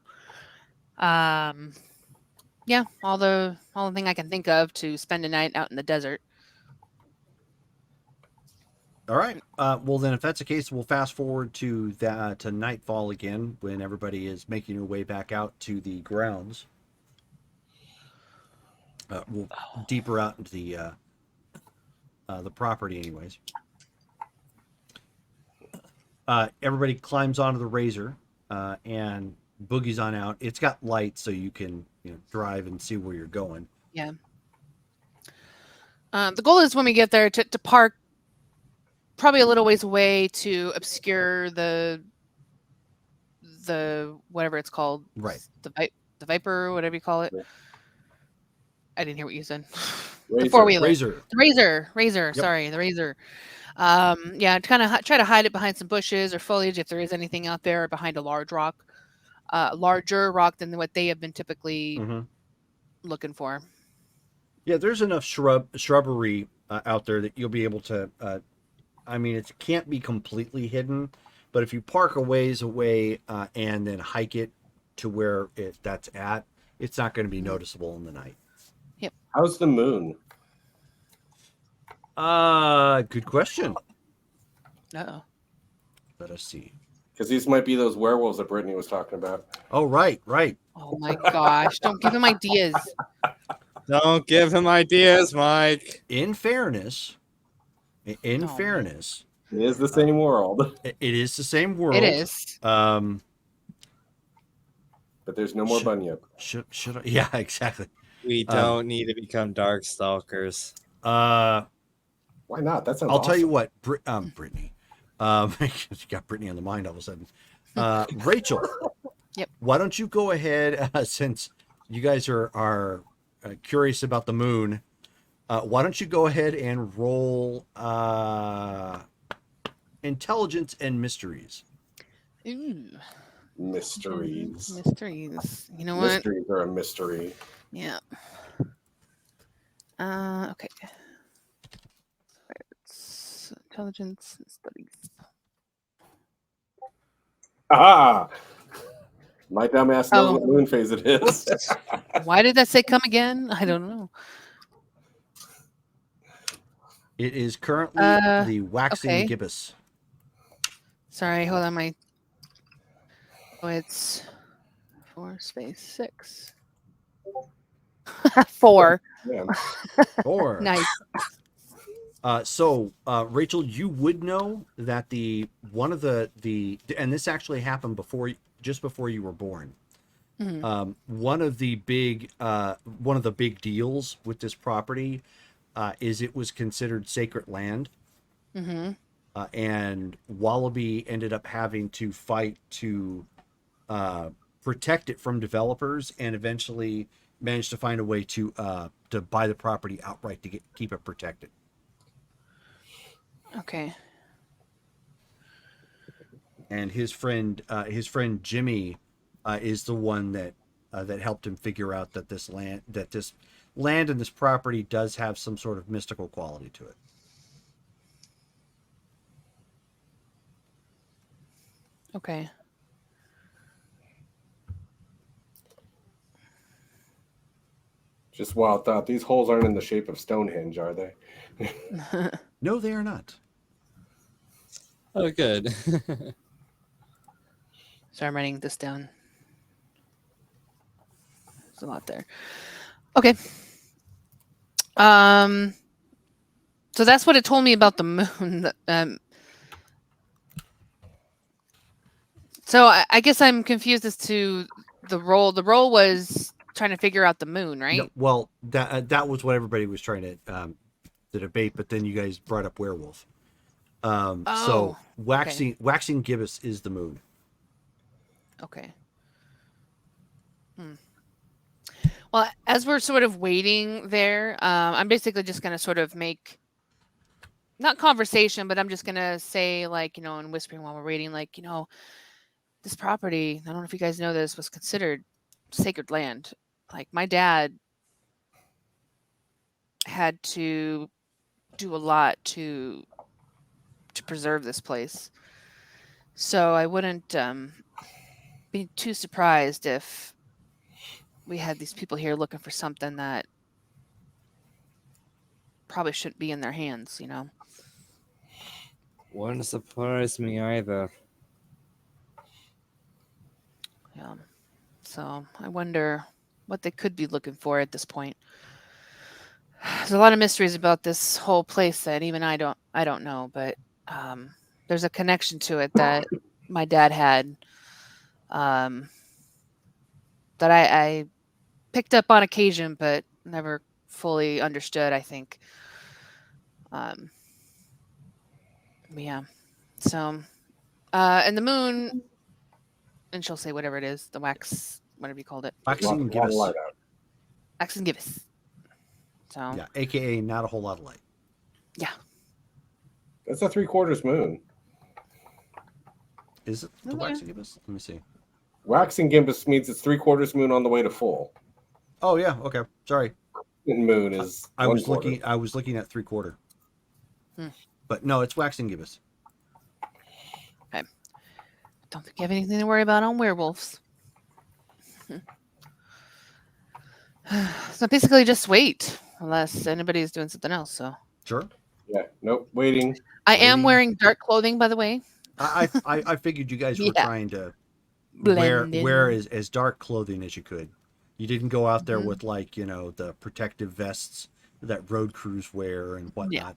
all the thing I can think of to spend a night out in the desert. All right. Well, then, if that's the case, we'll fast forward to to nightfall again, when everybody is making their way back out to the grounds. We'll deeper out into the property, anyways. Everybody climbs onto the Razor and boogies on out. It's got lights, so you can drive and see where you're going. Yeah. The goal is when we get there to park probably a little ways away to obscure the whatever it's called. Right. The Viper, whatever you call it. Yeah. I didn't hear what you said. Razor. The four-wheeler. Razor. The Razor. Yep. Sorry, the Razor. Yeah, kind of try to hide it behind some bushes or foliage if there is anything out there, or behind a larger rock than what they have been typically looking for. Yeah, there's enough shrubbery out there that you'll be able to. I mean, it can't be completely hidden, but if you park a ways away and then hike it to where that's at, it's not going to be noticeable in the night. How's the moon? Good question. Uh-oh. Let us see. Because these might be those werewolves that Brittany was talking about. Oh, right. Oh my gosh! Don't give him ideas. Don't give him ideas, Mike. In fairness, It is the Oh. same world, it is the same world. It is. but there's no more Bunyip. Should I? Yeah, exactly. We don't need to become dark stalkers. Why not? That sounds I'll tell you awesome. what, Brittany. You got Brittany on the mind all of a sudden. Rachel. Yep. Why don't you go ahead, since you guys are curious about the moon? Why don't you go ahead and roll intelligence and mysteries? Ooh. Mysteries. Mysteries. You know what? Mysteries are a mystery. Yeah. Okay. It's intelligence and studies. Ah! My dumb ass knows Oh. what moon phase it is. Why did that say come again? I don't know. It is currently the waxing okay. gibbous. Sorry, hold on. Oh, it's 4 space 6. 4. Yeah. Or Nice. So Rachel, you would know that one of the and this actually happened just before you were born. Mhm. One of the big deals with this property is it was considered sacred land, Mm-hmm. and Wallaby ended up having to fight to protect it from developers, and eventually managed to find a way to buy the property outright to keep it protected. Okay. And his friend Jimmy is the one that helped him figure out that this land and this property does have some sort of mystical quality to it. Okay. Just wild thought. These holes aren't in the shape of Stonehenge, are they? No, they are not. Oh, good. So I'm writing this down. There's a lot there. Okay. So that's what it told me about the moon. So I guess I'm confused as to the role. The role was trying to figure out the moon, right? No, well, that was what everybody was trying to debate, but then you guys brought up werewolf. So waxing gibbous is the moon. Okay. Well, as we're sort of waiting there, I'm basically just going to sort of make, not conversation, but I'm just going to say, like, and whispering while we're waiting, like, this property, I don't know if you guys know this, was considered sacred land. Like, my dad had to do a lot to preserve this place. So I wouldn't be too surprised if we had these people here looking for something that probably shouldn't be in their hands, Wouldn't surprise me either. Yeah. So I wonder what they could be looking for at this point. There's a lot of mysteries about this whole place that even I don't know, but there's a connection to it that my dad had, that I picked up on occasion, but never fully understood, I think. Yeah. So, and the moon, and she'll say whatever it is, the wax, whatever you called it. Waxing gibbous. Wax and gibbous. So. Yeah, aka not a whole lot of light. Yeah. That's a 3/4 moon. Is it the waxing gibbous? Let me see. Waxing gibbous means it's 3/4 moon on the way to full. Oh yeah, okay. Sorry. Moon is. I was looking at 3/4. But no, it's waxing gibbous. Okay. Don't think you have anything to worry about on werewolves. So basically just wait unless anybody's doing something else. So Sure. Yeah. Nope. Waiting. I am wearing dark clothing, by the way. I figured you guys were trying to Blend wear in. as dark clothing as you could. You didn't go out there with the protective vests that road crews wear and whatnot.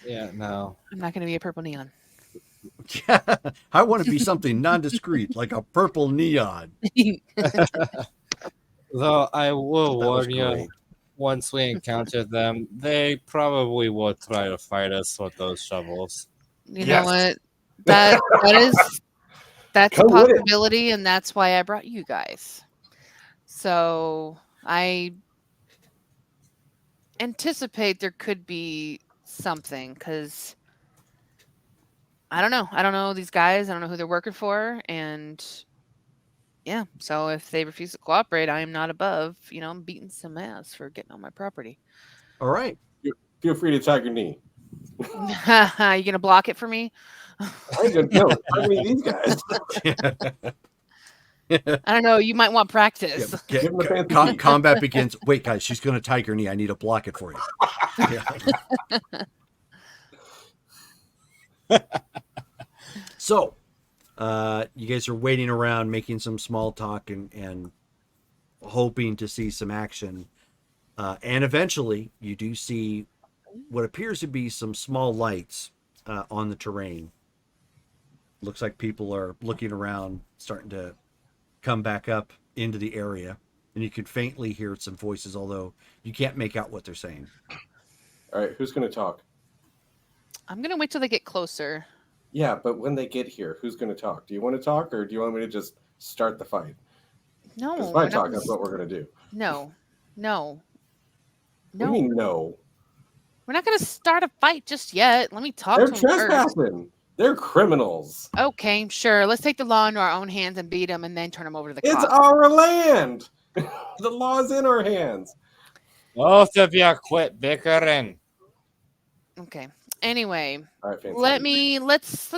Yeah, no. I'm not going to be a purple neon. I want to be something non-discreet, like a purple neon. Though I will That was warn you, great. once we encounter them, they probably will try to fight us with those shovels. You Yes. know what? That's a Come with it. possibility, and that's why I brought you guys. So I anticipate there could be something, because I don't know these guys. I don't know who they're working for, and yeah. So if they refuse to cooperate, I am not above, beating some ass for getting on my property. All right. Feel free to tag your knee. You gonna block it for me? I don't know. I mean, these guys. I don't know. You might want practice. Give them a fancy- Combat begins. Wait, guys, she's going to tiger knee. I need to block it for you. Yeah. So, you guys are waiting around, making some small talk and hoping to see some action. And eventually, you do see what appears to be some small lights on the terrain. Looks like people are looking around, starting to come back up into the area. And you can faintly hear some voices, although you can't make out what they're saying. All right, who's going to talk? I'm gonna wait till they get closer. Yeah, but when they get here, who's going to talk? Do you want to talk, or do you want me to just start the fight? No, Because if we're I not talk, gonna that's what we're going to do. No, no, What do no. you mean, no? We're not gonna start a fight just yet. Let me talk They're to 'em first. trespassing. They're criminals. Okay, sure. Let's take the law into our own hands and beat them, and then turn them over to the It's cops. our land. The law is in our hands. Both of you quit bickering. Okay. Anyway, All right, fantastic. let's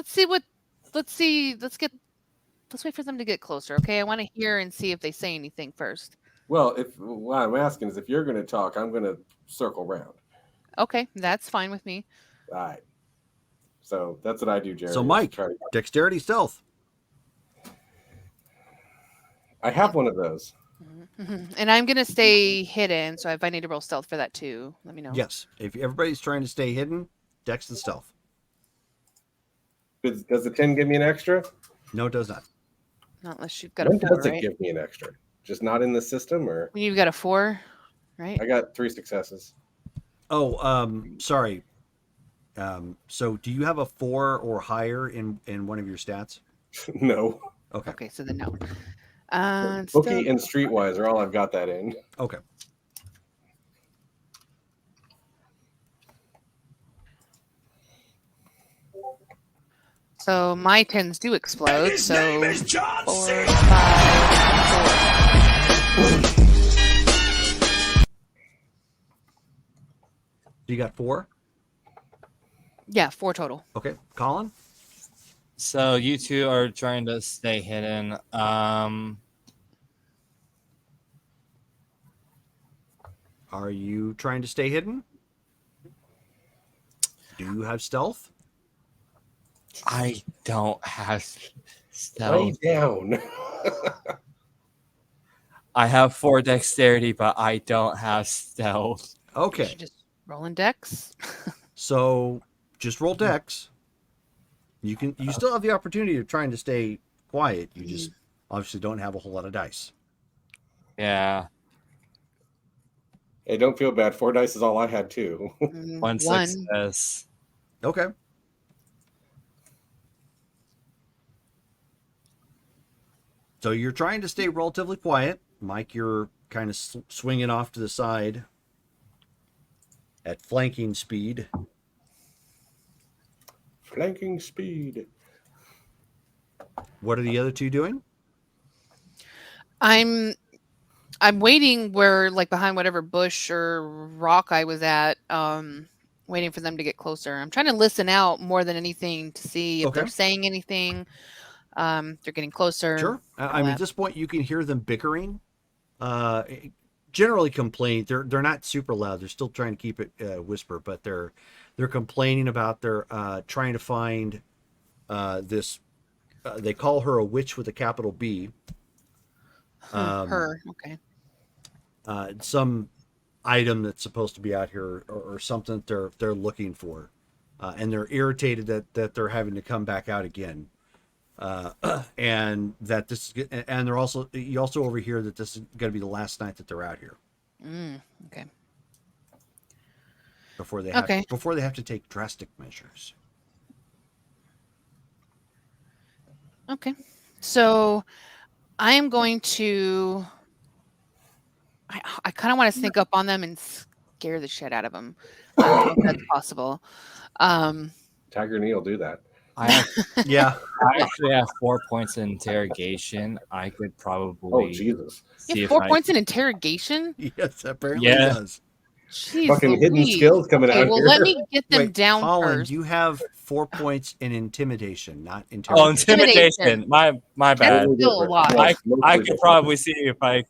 wait for them to get closer. Okay, I want to hear and see if they say anything first. Well, if what I'm asking is if you're going to talk, I'm going to circle round. Okay, that's fine with me. All right. So that's what I do, Jerry. So, is Mike, try to- dexterity stealth. I have one of those. And I'm gonna stay hidden, so if I need to roll stealth for that too, let me know. Yes. If everybody's trying to stay hidden, dex and stealth. Does the 10 give me an extra? No, it does not. Not unless you've got When a 4, does it right? give me an extra? Just not in the system, or When you've got a 4, right? I got 3 successes. Oh, sorry. So do you have a 4 or higher in one of your stats? No. Okay. Okay, so then no. Bookie and Streetwise are all I've got that in. Okay. So my 10s do explode. His So name is John 4, C. 5, 4. You got 4? Yeah, 4 total. Okay. Colin? So you two are trying to stay hidden. Are you trying to stay hidden? Do you have stealth? I don't have Lay stealth. down. I have 4 dexterity, but I don't have stealth. You Okay. should just rolling dex. So just roll dex. You still have the opportunity of trying to stay quiet. You just obviously don't have a whole lot of dice. Yeah, Hey, don't feel bad. 4 dice is all I had too. one success. Okay. So you're trying to stay relatively quiet. Mike, you're kind of swinging off to the side at flanking speed. Flanking speed. What are the other two doing? I'm waiting where, like, behind whatever bush or rock I was at, waiting for them to get closer. I'm trying to listen out more than anything to see if Okay. they're saying anything. They're getting closer. Sure. I all mean, that. at this point, you can hear them bickering. Generally complain. They're not super loud. They're still trying to keep it whisper, but they're complaining about their trying to find this. They call her a witch with a capital B. Her. Okay. Some item that's supposed to be out here or something that they're looking for, and they're irritated that they're having to come back out again. And that this is, and they're also, you also overhear that this is going to be the last night that they're out here Okay. before they have to take drastic measures. Okay. So I am going to. I kind of want to sneak up on them and scare the shit out of them. I don't know if that's possible. Tiger Knee will do that. I have, Yeah. I actually have 4 points in interrogation. I could probably Oh, Jesus. You see have if 4 I points in interrogation? Yes, apparently Yeah. it does. Jeez Fucking hidden Louise. skills coming Okay, out well, here. let me get them Wait, down Colin, first. you have 4 points in intimidation, not Oh, interrogation. intimidation. My bad. That's still a lot. I Mostly could probably see if I.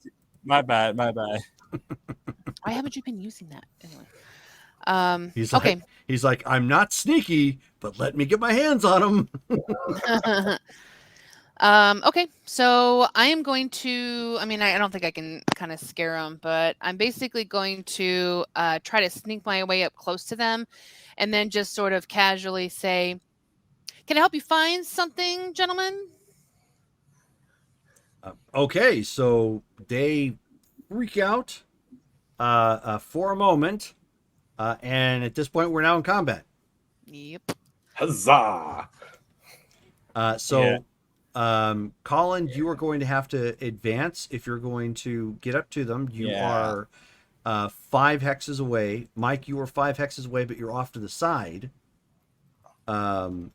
My bad. Why haven't you been using that anyway? He's Okay. like, I'm not sneaky, but let me get my hands on him. Okay, so I am going to. I mean, I don't think I can kind of scare them, but I'm basically going to try to sneak my way up close to them, and then just sort of casually say, "Can I help you find something, gentlemen?" Okay, so they freak out for a moment, and at this point, we're now in combat. Yep. Huzzah! So, Colin, you are going to have to advance if you're going to get up to them. You Yeah. are 5 hexes away. Mike, you are 5 hexes away, but you're off to the side. And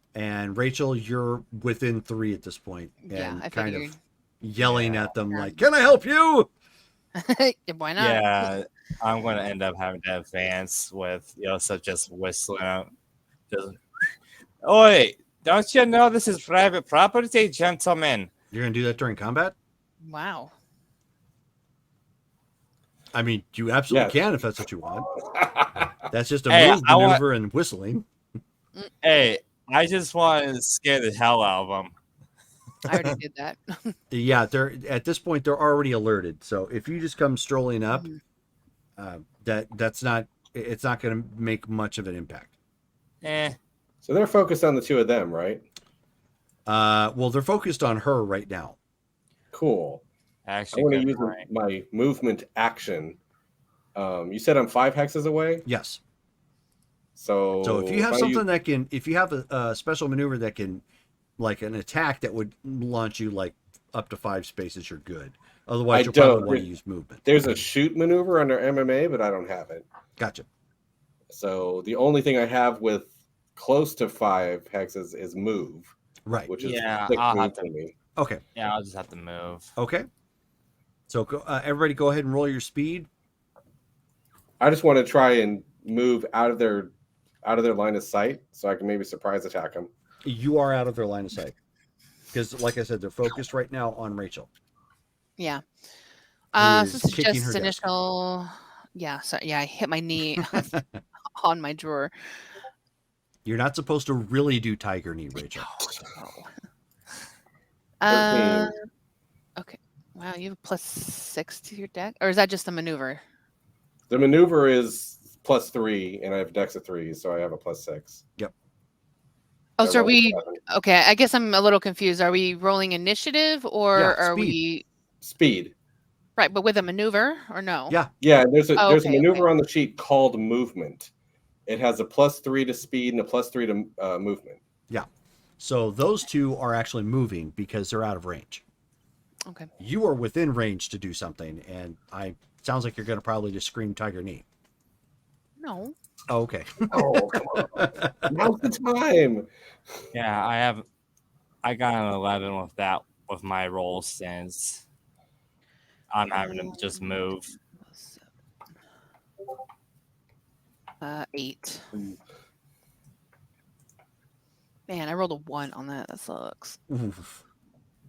Rachel, you're within 3 at this point, Yeah, and I kind figured. of yelling Yeah. at them like, "Can I help you?" Why not? Yeah, I'm going to end up having to advance with, such as whistling out. Just, Oi, don't you know this is private property, gentlemen? You're gonna do that during combat? Wow. I mean, you absolutely Yes. can if that's what you want. That's just a Hey, move I want- maneuver and whistling. Hey, I just want to scare the hell out of them. I already did that. Yeah, they're at this point they're already alerted. So if you just come strolling up, Mhm. that's not it's not going to make much of an impact. So they're focused on the two of them, right? Well, they're focused on her right now. Cool. Actually, I want to good use point. my movement action. You said I'm 5 hexes away? Yes. So So if you have I something use- that can, if you have a special maneuver that can, like an attack that would launch you like up to 5 spaces, you're good. Otherwise, I you'll probably don't. want to use movement. There's a shoot maneuver under MMA, but I don't have it. Gotcha. So the only thing I have with close to 5 hexes is move, Right. which is Yeah, 6 I'll move have for to. me. Okay. Yeah, I'll just have to move. Okay. So everybody, go ahead and roll your speed. I just want to try and move out of their line of sight so I can maybe surprise attack them. You are out of their line of sight because, like I said, they're focused right now on Rachel. Yeah. Who So is this is kicking just her desk. initial. Yeah. So yeah, I hit my knee on my drawer. You're not supposed to really do tiger knee, Rachel. Oh. 13. Okay. Wow, you have a +6 to your deck, or is that just a maneuver? The maneuver is +3, and I have dex of 3, so I have a +6. Oh, I so are rolled a we 7. okay? I guess I'm a little confused. Are we rolling initiative, or Yeah, are speed. we Speed. right? But with a maneuver, or no? Yeah. Yeah, there's a Oh, okay, maneuver on the sheet called movement. It has a +3 to speed and a +3 to movement. So those two are actually moving because they're out of range. Okay. You are within range to do something, and sounds like you're going to probably just scream tiger knee. No. Oh, okay. Oh, come on. Now's the time. Yeah, I got an 11 with that with my roll since I'm having to just move. 8. Man, I rolled a 1 on that. That sucks. Oof.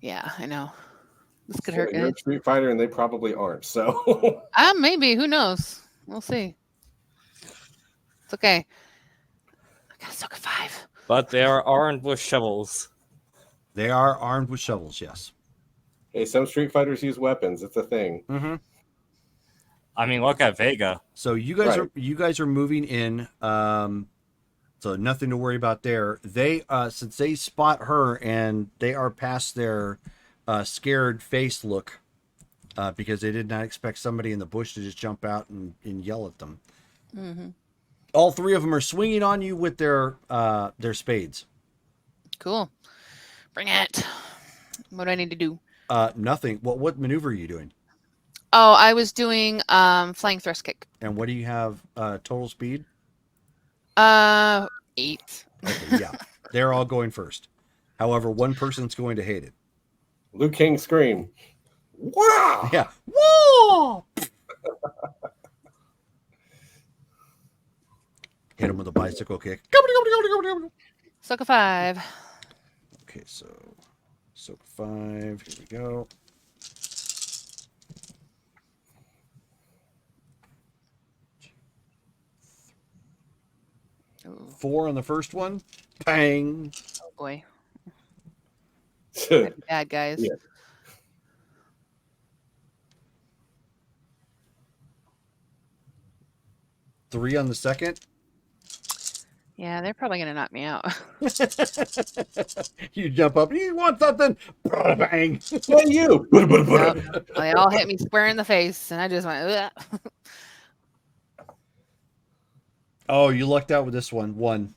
Yeah, I know. This could hurt, You're a guys. Street Fighter, and they probably aren't. So Maybe. Who knows? We'll see. It's okay. I got stuck at 5. But they are armed with shovels. They are armed with shovels, yes. hey, some Street Fighters use weapons. It's a thing. Mm-hmm. I mean, look at Vega. So you guys Right. are moving in. So nothing to worry about there. They since they spot her and they are past their scared face look because they did not expect somebody in the bush to just jump out and yell at them. Mm-hmm. All 3 of them are swinging on you with their spades. Cool. Bring it. What do I need to do? Nothing. What maneuver are you doing? Oh, I was doing flying thrust kick. And what do you have total speed? 8. Okay, yeah. They're all going first. However, one person's going to hate it. Liu King scream. Wow! Yeah. Whoa! Hit him with a bicycle kick. Suck a 5. Okay, so 5. Here we go. Ooh, 4 on the first one. Bang. oh boy. Might be bad, guys. Yeah. Three on the second. Yeah, they're probably gonna knock me out. You jump up. You want something? Bang. Hey, you. Yep. They all hit me square in the face, and I just went. Ugh. Oh, you lucked out with this one. 1.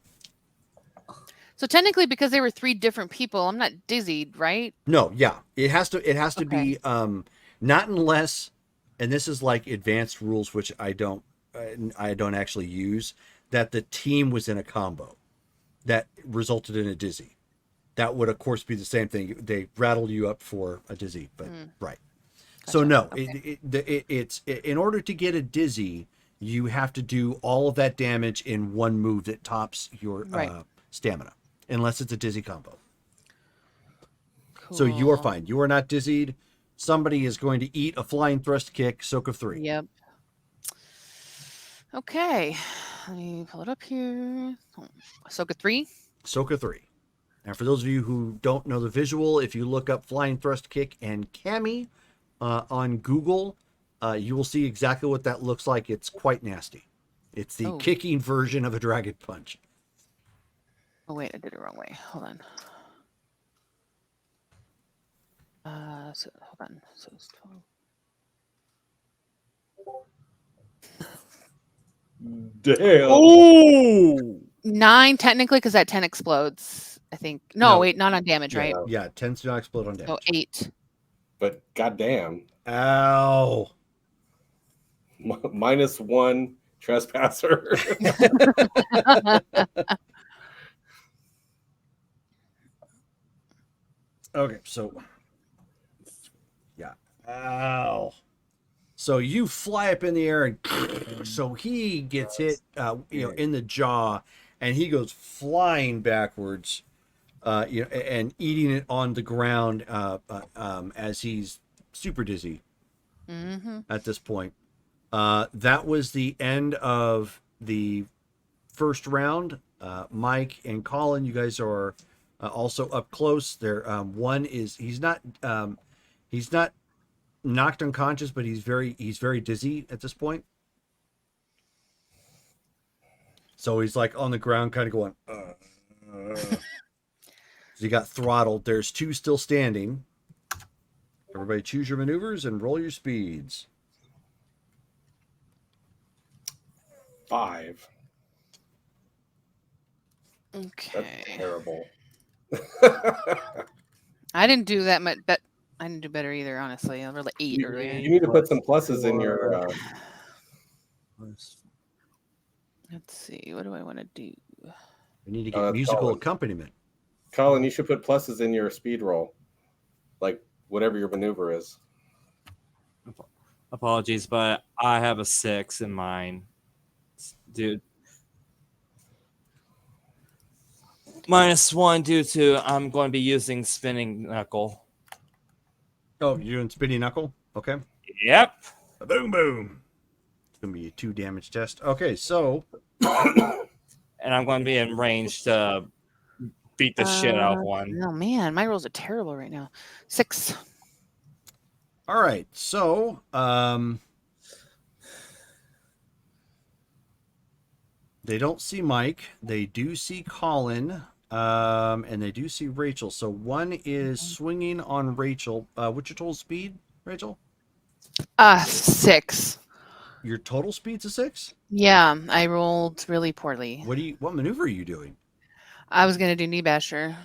So technically, because they were 3 different people, I'm not dizzied, right? No, yeah. It has to Okay. be not unless, and this is like advanced rules which I don't actually use, that the team was in a combo that resulted in a dizzy. That would of course be the same thing. They rattled you up for a dizzy, but right. So Gotcha. no, Okay. it's in order to get a dizzy, you have to do all of that damage in one move that tops your Right. stamina, unless it's a dizzy combo. So you are Cool. fine. You are not dizzied. Somebody is going to eat a flying thrust kick. Soak of 3. Yep. Okay. Let me pull it up here. Ahsoka 3. Soak of 3. And for those of you who don't know the visual, if you look up flying thrust kick and Kami on Google, you will see exactly what that looks like. It's quite nasty. It's the Oh. kicking version of a dragon punch. Oh wait, I did it wrong way. Hold on. So hold on. So it's 12. Damn. Ooh. 9 technically, because that 10 explodes. I think. No, No. wait, not on damage, Yeah. right? Yeah, it tends to not explode on So damage. 8. But goddamn, Ow. -1 trespasser. Okay, so yeah. Ow. So you fly up in the air, and so he gets hit, in the jaw, and he goes flying backwards, and eating it on the ground, as he's super dizzy Mm-hmm. at this point. That was the end of the first round. Mike and Colin, you guys are also up close. There, one is he's not knocked unconscious, but he's very dizzy at this point. So he's like on the ground, kind of going. So he got throttled. There's 2 still standing. Everybody, choose your maneuvers and roll your speeds. 5. That's Okay. terrible. I didn't do that much. I didn't do better either, honestly. I rolled an 8 You earlier. need to put some pluses in your. Let's see. What do I want to do? We need to get musical Colin. accompaniment. Colin, you should put pluses in your speed roll, like whatever your maneuver is. Apologies, but I have a 6 in mine. Dude. -1 due to I'm going to be using spinning knuckle. Oh, you're doing spinny knuckle? Okay. Yep. Boom, boom. It's going to be a 2 damage test. Okay, so. And I'm going to be in range to beat the shit out of one. Oh man, my rolls are terrible right now. 6. All right, so. They don't see Mike. They do see Colin. And they do see Rachel. So one is swinging on Rachel. What's your total speed, Rachel? 6. Your total speed's a 6? Yeah, I rolled really poorly. What maneuver are you doing? I was gonna do knee basher.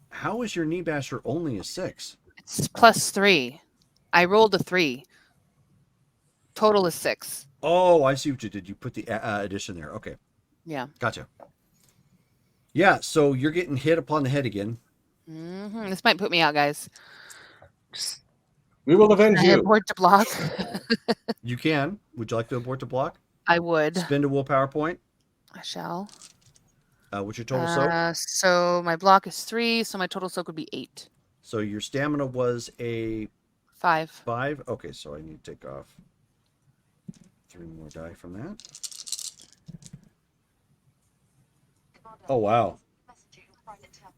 How is your knee basher only a 6? It's +3. I rolled a 3. Total is 6. Oh, I see what you did. You put the addition there. Okay, Yeah. gotcha. Yeah, so you're getting hit upon the head again. This might put me out, guys. We will avenge I you. abort to block. You can. Would you like to abort the block? I would. Spend a willpower point. I shall. What's your total soak? So my block is 3, so my total soak would be 8. So your stamina was a 5. 5. Okay, so I need to take off 3 more die from that. Oh wow.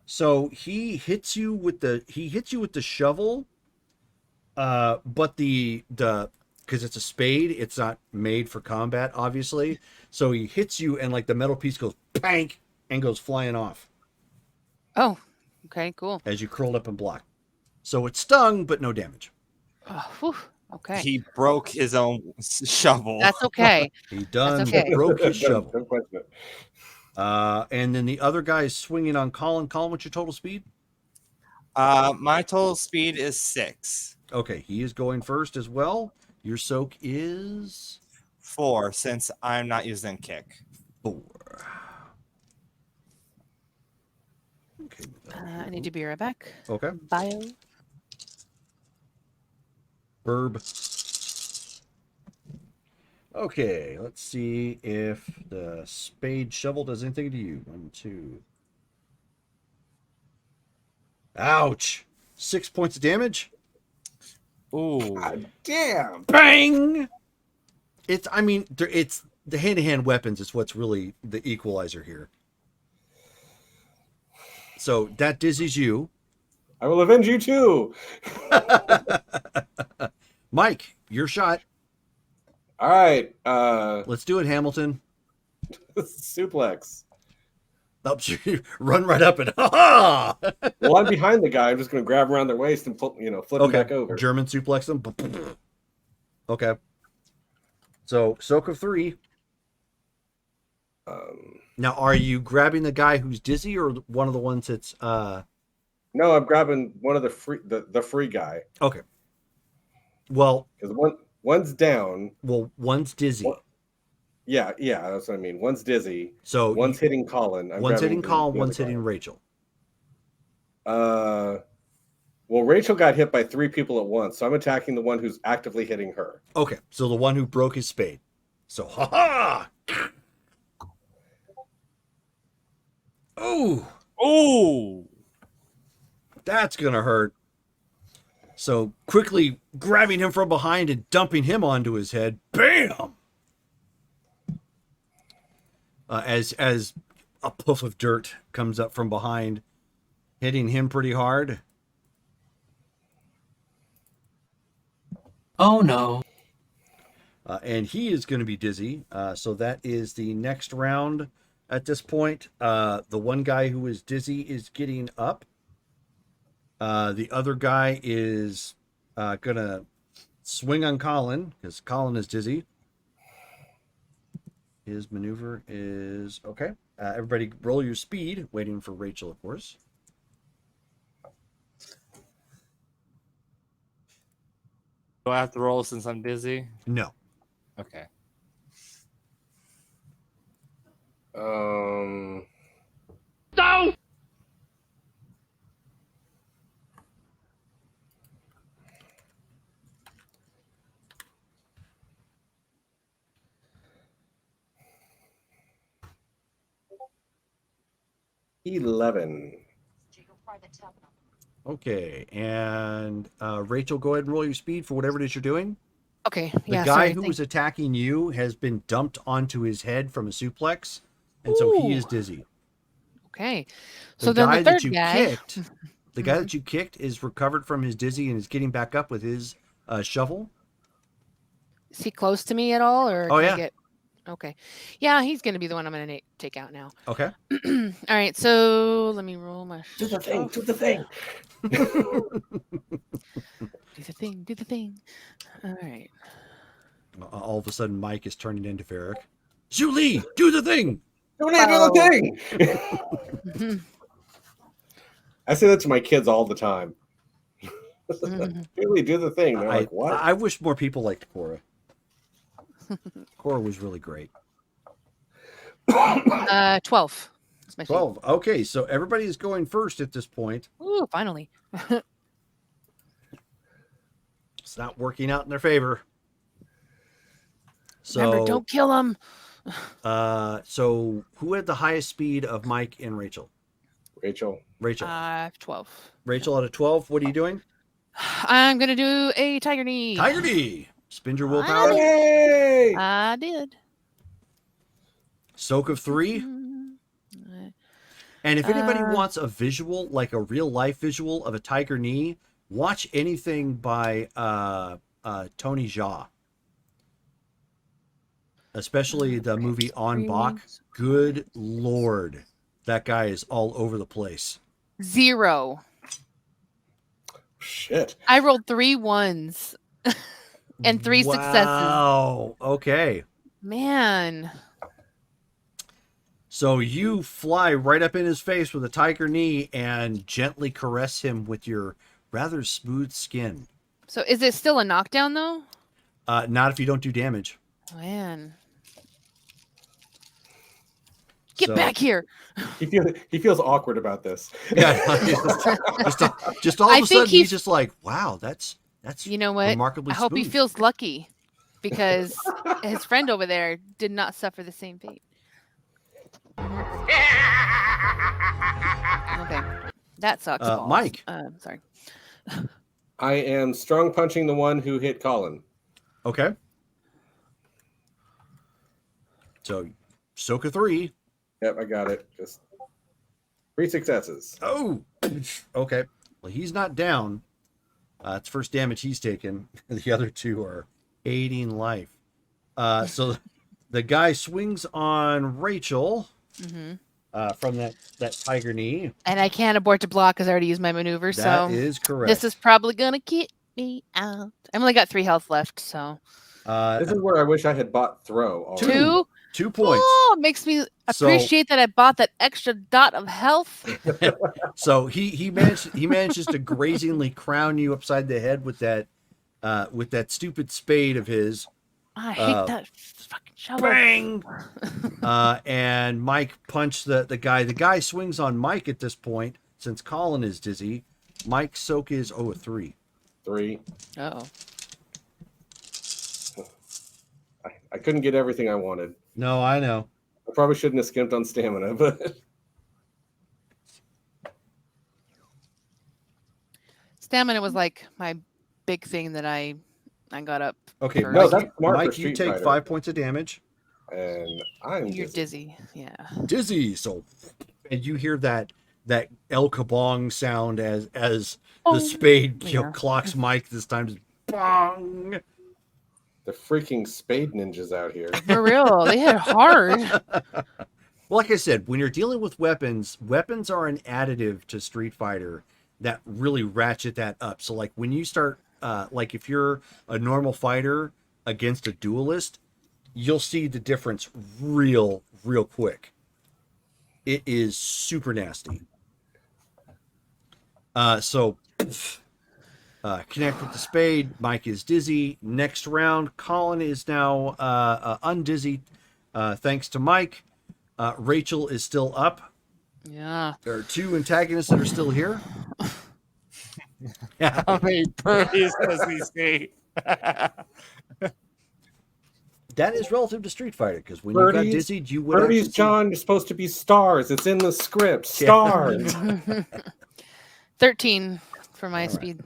So he hits you with the shovel, but the because it's a spade, it's not made for combat, obviously. So he hits you, and like the metal piece goes bang and goes flying off Oh, okay, cool. as you curled up and block. So it stung, but no damage. Oh, whew, okay. He broke his own shovel. That's okay. He done okay. broke his shovel. Don't question it. And then the other guy is swinging on Colin. Colin, what's your total speed? My total speed is 6. Okay, he is going first as well. Your soak is 4, since I'm not using kick. 4. Okay. I need to be right back. Okay. Bio. Burb. Okay, let's see if the spade shovel does anything to you. 1, 2. Ouch! 6 points of damage. Ooh. God damn. Bang! It's the hand-to-hand weapons is what's really the equalizer here. So that dizzies you. I will avenge you too. Mike, your shot. All right. Let's do it, Hamilton. Suplex. Up, run right up and ha ha! Well, I'm behind the guy. I'm just going to grab him around their waist and flip him back over. German suplex them. Okay. So soak of 3. Now, are you grabbing the guy who's dizzy or one of the ones that's No, I'm grabbing one of the free guy. Okay. Well, Because one's down. one's dizzy. One- Yeah, that's what I mean. One's dizzy. So One's hitting Colin. one's hitting Colin, one's hitting Rachel. Well, Rachel got hit by 3 people at once, so I'm attacking the one who's actively hitting her. Okay, so the one who broke his spade. So ha ha! Ooh, Ooh. that's gonna hurt. So quickly grabbing him from behind and dumping him onto his head. Bam! As a puff of dirt comes up from behind, hitting him pretty hard. Oh no. And he is going to be dizzy. So that is the next round at this point. The one guy who is dizzy is getting up. The other guy is going to swing on Colin because Colin is dizzy. His maneuver is okay. Everybody roll your speed, waiting for Rachel, of course. Do I have to roll since I'm busy? No. Okay. No! 11. Okay, and Rachel, go ahead and roll your speed for whatever it is you're doing. Okay. The Yeah. guy sorry, who thank- was attacking you has been dumped onto his head from a suplex, and so he is dizzy. Okay. The So then guy the that third you guy. kicked, the guy that you kicked is recovered from his dizzy and is getting back up with his shovel. Is he close to me at all, or Oh, can I yeah. get? Okay. Yeah, he's gonna be the one I'm gonna take out now. Okay. All right. So let me roll my. Do the thing. stuff. Do the thing. Do the thing. Do the thing. All right. All of a sudden, Mike is turning into Varric. Julie, do the thing. Do the thing. Mhm. I say that to my kids all the time. Mhm. Really do the thing. They're like, what? I wish more people liked Cora. Cora was really great. 12. That's my speed. 12. Okay, so everybody is going first at this point. Ooh, finally. It's not working out in their favor. So, Remember, don't kill him. so who had the highest speed of Mike and Rachel? Rachel. Rachel. 12. Rachel out of 12. What are you doing? I'm gonna do a tiger knee. Tiger D. Spin your willpower. Hey! I did. Soak of 3. And if anybody Uh, wants a visual, like a real life visual of a tiger knee, watch anything by Tony Jaa, especially the movie On 3 Bach. wins. Good Lord, that guy is all over the place. 0. Shit. I rolled 3 1s and 3 successes. Wow. Okay. Man. So you fly right up in his face with a tiger knee and gently caress him with your rather smooth skin. So is it still a knockdown though? Not if you don't do damage. Man. Get So- back here. He feels awkward about this. Yeah, just all I of a think sudden he's he's- just like, wow, that's You know what? remarkably I hope he smooth. feels lucky because his friend over there did not suffer the same fate. Okay. That sucks. balls. Mike. Sorry. I am strong punching the one who hit Colin. Okay. So Soka 3. Yep, I got it. Just 3 successes. Oh, okay. Well, he's not down. It's first damage he's taken. The other 2 are aiding life. So the guy swings on Rachel hmm from that tiger knee. And I can't abort to block because I already used my maneuver. That So is correct. this is probably gonna keep me out. I've only got 3 health left. So This is where I wish I had bought throw already. 2. 2 points. Oh, it makes me So- appreciate that I bought that extra dot of health. So he manages to grazingly crown you upside the head with that stupid spade of his. I hate that fucking shovel. Bang! And Mike punched the guy. The guy swings on Mike at this point since Colin is dizzy. Mike Soak is a 3. 3. Oh. I couldn't get everything I wanted. No, I know. I probably shouldn't have skimped on stamina, but Stamina was like my big thing that I got up. Okay, No, Mike, that's smart for Mike you Street take Fighter. 5 points of damage. and I'm You're just dizzy. Yeah. Dizzy. So, and you hear that El Kabong sound as the Bong. spade Yeah. clocks Mike this time. Just bong. the freaking spade ninjas out here. For real. They hit hard. Well, like I said, when you're dealing with weapons are an additive to Street Fighter that really ratchet that up. So like when you start, like if you're a normal fighter against a duelist, you'll see the difference real quick. It is super nasty. So connect with the spade. Mike is dizzy. Next round, Colin is now undizzy thanks to Mike. Rachel is still up. Yeah. There are 2 antagonists that are still here. Yeah. How many birdies does he see? That is relative to Street Fighter because when you got Birdies- dizzy, you would Birdies, actually see- John, you're supposed to be stars. It's in the script. Stars. 13 for my speed.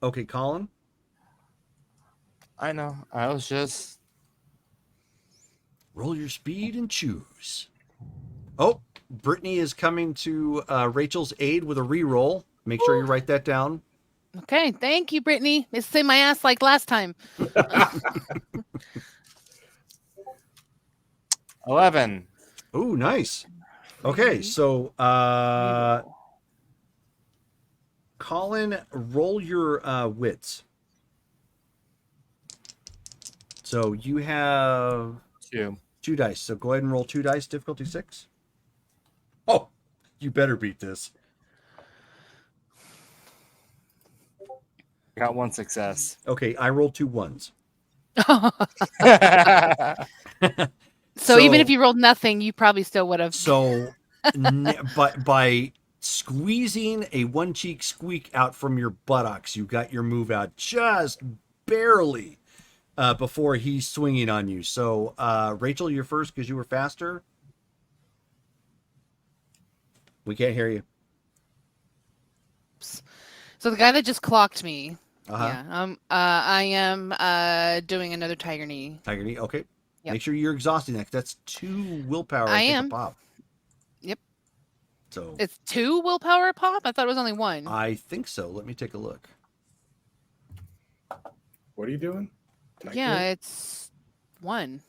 Okay, Colin. I know. I was just Roll your speed and choose. Oh, Brittany is coming to Rachel's aid with a reroll. Make sure you write that down. Okay. Thank you, Brittany. It's saved my ass like last time. 11. Oh, nice. Okay, so Reroll. Colin, roll your wits. So you have 2. 2 dice. So go ahead and roll 2 dice, difficulty 6. Oh, you better beat this. Got 1 success. Okay, I rolled 2 ones. So even So- if you rolled nothing, you probably still would have. So by squeezing a one cheek squeak out from your buttocks, you got your move out just barely before he's swinging on you. So Rachel, you're first because you were faster. We can't hear you. So the guy that just clocked me. Uh-huh. Yeah. I am doing another tiger knee. Tiger knee. Okay. Yep. Make sure you're exhausting that. 'Cause that's 2 willpower. I think, a am. pop. Yep. So It's 2 willpower pop? I thought it was only 1. I think so. Let me take a look. What are you doing? Yeah, it's 1.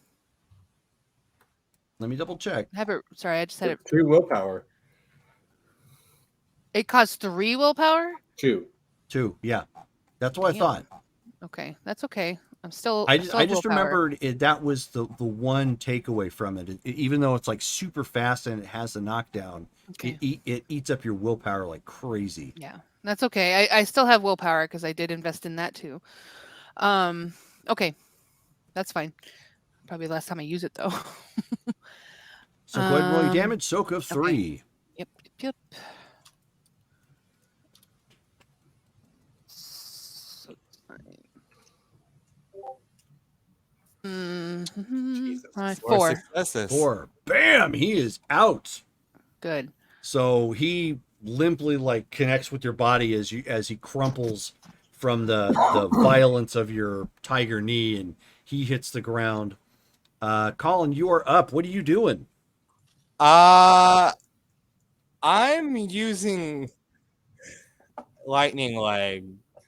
Let me double check. Sorry, I just had it. 2 willpower. It costs 3 willpower? 2. 2. Yeah, that's what I Damn. thought. Okay, that's okay. I still I have just willpower. remembered that was the one takeaway from it. Even though it's like super fast and it has the knockdown, Okay. it eats up your willpower like crazy. Yeah, that's okay. I still have willpower because I did invest in that too. Okay, that's fine. Probably the last time I use it though. So go ahead and roll your damage. Soak of 3. Yep. So, Jesus. 4 4. successes. 4. Bam! He is out. Good. So he limply like connects with your body as he crumples from the violence of your tiger knee, and he hits the ground. Colin, you are up. What are you doing? I'm using lightning leg.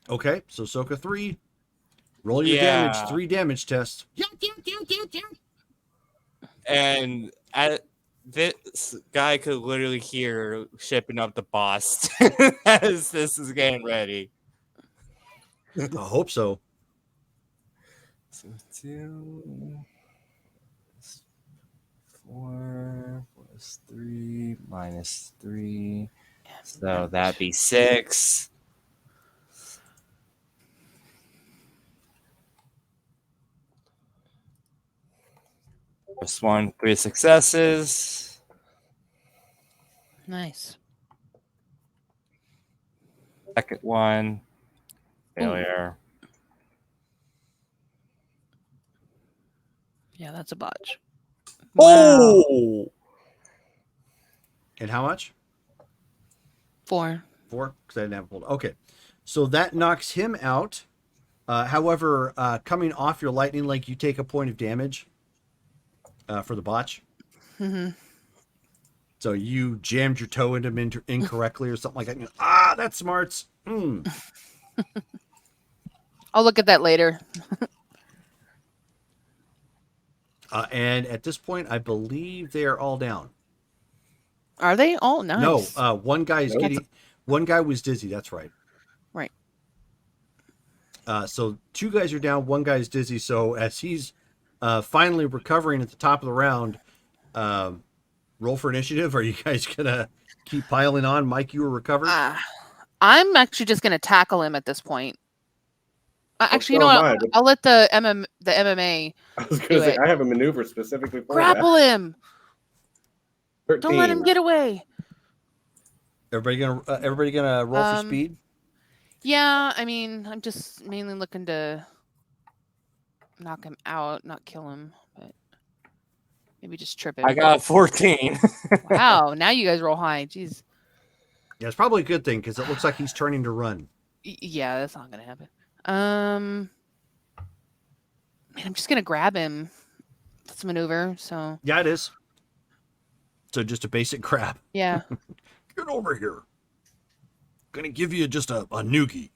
Okay, so Soka 3. Roll your Yeah. damage. 3 damage test. And this guy could literally hear shipping up the boss as this is getting ready. I hope so. So 2 4 plus 3 minus 3. So that'd be 6. First one, 3 successes. Nice. Second one, failure. Yeah, that's a botch. Oh! And how much? 4. 4? Because I didn't have a hold. Okay, so that knocks him out. However, coming off your lightning leg, you take a point of damage for the botch. Mm-hmm. So you jammed your toe into him incorrectly or something like that. And that smarts. I'll look at that later. And at this point, I believe they are all down. Are they? Oh, nice. No, one guy is Nope. getting. One guy was dizzy. That's right. Right. So 2 guys are down. 1 guy is dizzy. So as he's finally recovering at the top of the round, roll for initiative. Are you guys gonna keep piling on? Mike, you were recovered. I'm actually just gonna tackle him at this point. Actually, you so know am what? I, but- I'll let the MMA I was Do going to say, it. I have a maneuver specifically for grapple him. that. Don't let him 13. get away. Everybody gonna roll for speed. Yeah, I mean, I'm just mainly looking to knock him out, not kill him, but maybe just trip him. I got a 14. Wow, now you guys roll high. Jeez. Yeah, it's probably a good thing because it looks like he's turning to run. Yeah, that's not gonna happen. Man, I'm just gonna grab him. That's a maneuver. So Yeah, it is. So just a basic grab. yeah. Get over here. Gonna give you just a noogie.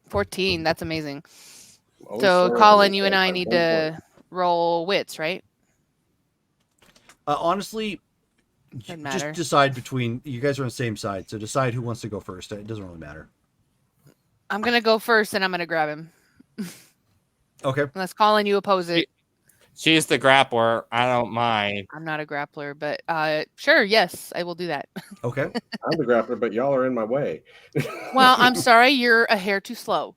14. That's amazing. Oh, So sorry, Colin, I you and I have need 1 point. to roll wits, right? Honestly, Doesn't just matter. decide between you guys are on the same side, so decide who wants to go first. It doesn't really matter. I'm gonna go first, and I'm gonna grab him. Okay. Unless Colin, you oppose it. She's the grappler. I don't mind. I'm not a grappler, but sure, yes, I will do that. Okay. I'm the grappler, but y'all are in my way. Well, I'm sorry, you're a hair too slow.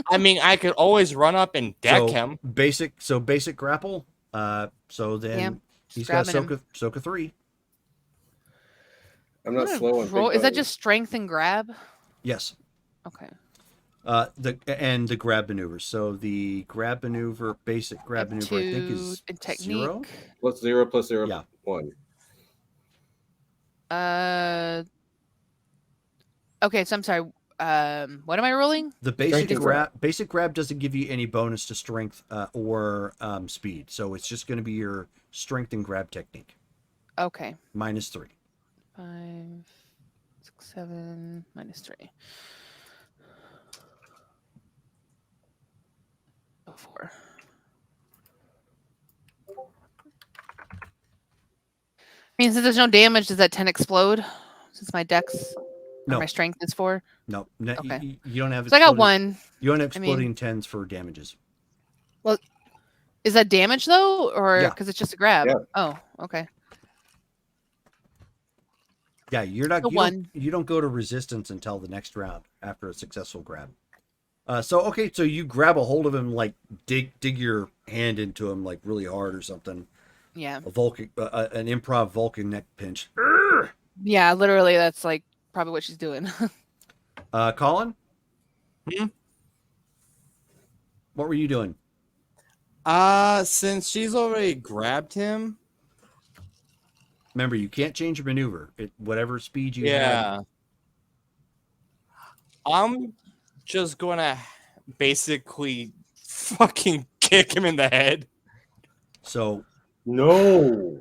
I mean, I could always run up and deck So him. basic grapple. So then Yeah, he's got grabbing him. Soka 3. I'm not What a slow on roll- big Is that buttons. just strength and grab? Yes. Okay. The grab maneuver. So the grab maneuver, basic grab maneuver, I think is Aptitude and technique. 0. plus 0 Yeah. 1. Okay, so I'm sorry. what am I rolling? The basic Strength and grab, basic grab doesn't give you any bonus to strength or speed, so it's just going to be your strength and grab technique. Okay. -3. 5, 6, 7, -3. 4. I mean, since there's no damage, does that 10 explode? Since my dex or No. my strength is 4. No, Okay. you don't have. So I got exploding- 1. You don't have I mean- exploding 10s for damages. Is that damage though, or Yeah. because it's just a grab? Yeah. Oh, okay. Yeah, you're not. So You don't go to resistance until the next round after a successful grab. So you grab a hold of him, like dig your hand into him like really hard or something. Yeah. A Vulcan, an improv Vulcan neck pinch. Yeah, literally, that's like probably what she's doing. Colin, Hmm? what were you doing? Since she's already grabbed him, Remember, you can't change your maneuver. Whatever speed you have. yeah. I'm just gonna basically fucking kick him in the head. So, No.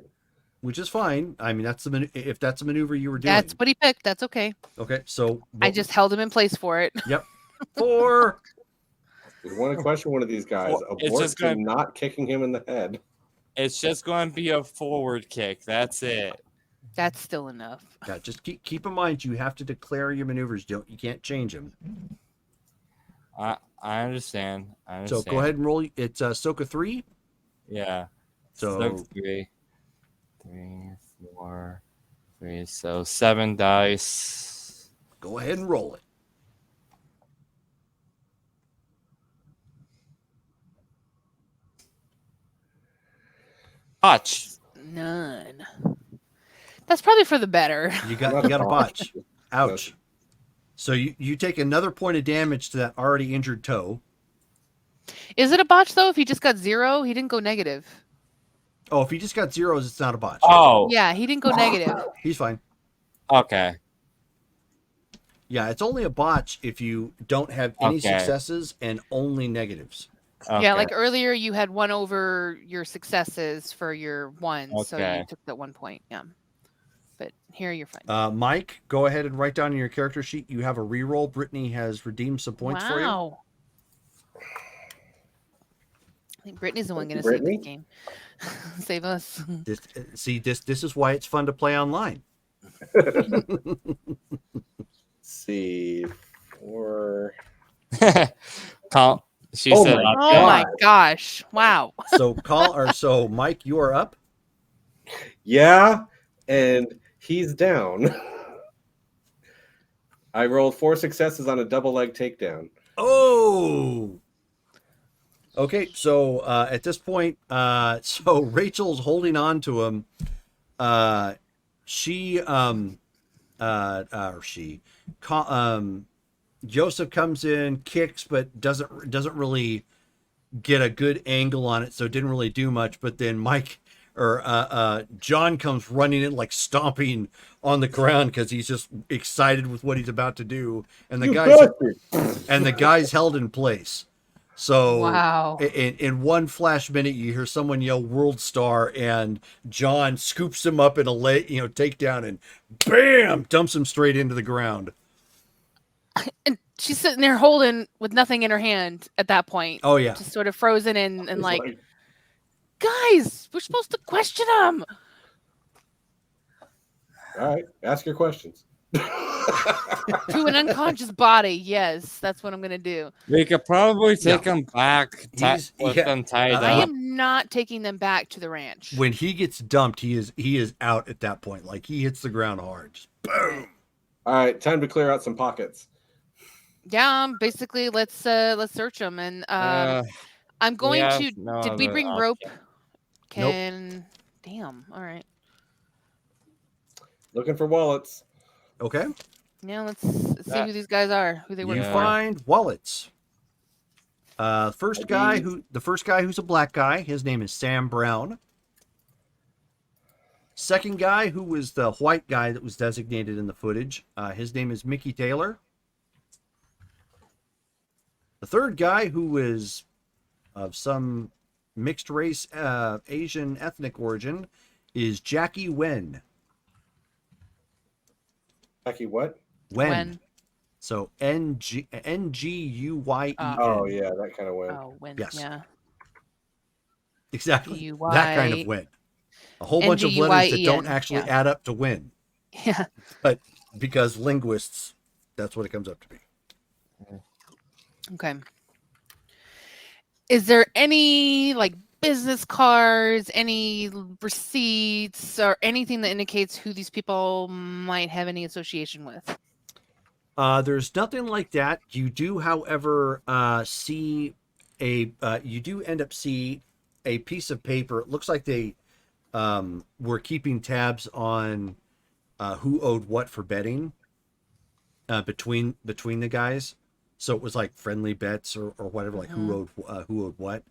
which is fine. I mean, if that's a maneuver you were doing. That's what he picked. That's okay. Okay. So I just held him in place for it. 4. We want to question one of these guys. Well, it's Abort just to gonna- not kicking him in the head. It's just going to be a forward kick. That's it. That's still enough. Yeah, just keep in mind you have to declare your maneuvers. You can't change them. I understand. I So understand. go ahead and roll. It's Soka 3. Yeah. So 3, 4, 3. So 7 dice. go ahead and roll it. Botch. None. That's probably for the better. You got a botch. Ouch. So you take another point of damage to that already injured toe. Is it a botch though? If he just got 0, he didn't go negative. Oh, if he just got zeros, it's not a botch. Oh, Yeah, he didn't go negative. He's fine. okay. Yeah, it's only a botch if you don't have any Okay. successes and only negatives. Okay. Yeah, like earlier you had 1 over your successes for your 1, so Okay. you took that 1 point. Yeah. But here you're fine. Mike, go ahead and write down in your character sheet. You have a reroll. Brittany has redeemed some points for you. Wow. I think Brittany's the one going to save Brittany? this game. Save us. This is why it's fun to play online. See, 4. She Oh said, my Oh my God. gosh. Wow. So Mike, you are up. Yeah, and he's down. I rolled 4 successes on a double leg takedown. Oh. Okay, so at this point, so Rachel's holding on to him. Joseph comes in, kicks, but doesn't really get a good angle on it, so it didn't really do much. But then John comes running in, like stomping on the ground because he's just excited with what he's about to do, and the guy's held in place. So Wow. in one flash minute, you hear someone yell "World Star," and John scoops him up in a takedown, and bam, dumps him straight into the ground. And she's sitting there holding with nothing in her hand at that point. Oh yeah, Just sort of frozen and It's like, guys, we're supposed to question him. all right, ask your questions. To an unconscious body. Yes, that's what I'm going to do. we could probably take him back with yeah, them tied I up. am not taking them back to the ranch. when he gets dumped, he is out at that point. Like he hits the ground hard. Just boom. All right, time to clear out some pockets. Yeah, basically, let's search them. And I'm going have to. no Did we other bring option. rope? Nope. Damn. All right. Looking for wallets. Okay. Yeah, let's see who these guys are. Who they work You Yeah. for. find wallets. The first guy who's a black guy, his name is Sam Brown. Second guy, who was the white guy that was designated in the footage, his name is Mickey Taylor. The third guy, who is of some mixed race Asian ethnic origin, is Jackie Wen. Jackie, what? Wen. So Nguyen. Oh yeah, that kind of went. Oh, when? Yes. Yeah. Exactly. G-U-Y. That kind of win. A whole bunch of letters that don't Nguyen, actually yeah. add up to win. Yeah. But because linguists, that's what it comes up to be. Okay. Is there any like business cards, any receipts, or anything that indicates who these people might have any association with? There's nothing like that. You do, however, see you do end up see a piece of paper. It looks like they were keeping tabs on who owed what for betting between the guys. So it was like friendly bets or whatever, like who owed what.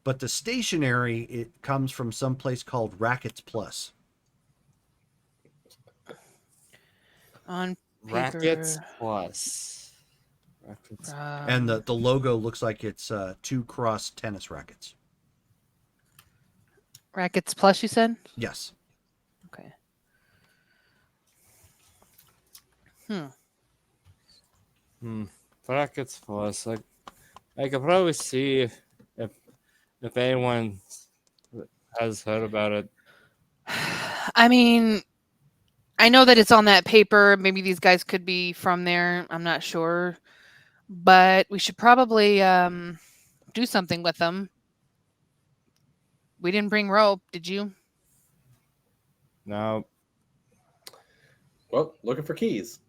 But the stationery, it comes from some place called Rackets Plus. On paper. Rackets Plus. Rackets. And the logo looks like it's 2 cross tennis rackets. Rackets Plus, you said? Yes. Okay. Rackets Plus. I could probably see if anyone has heard about it. I mean, I know that it's on that paper. Maybe these guys could be from there. I'm not sure. But we should probably do something with them. We didn't bring rope, did you? No. Well, looking for keys.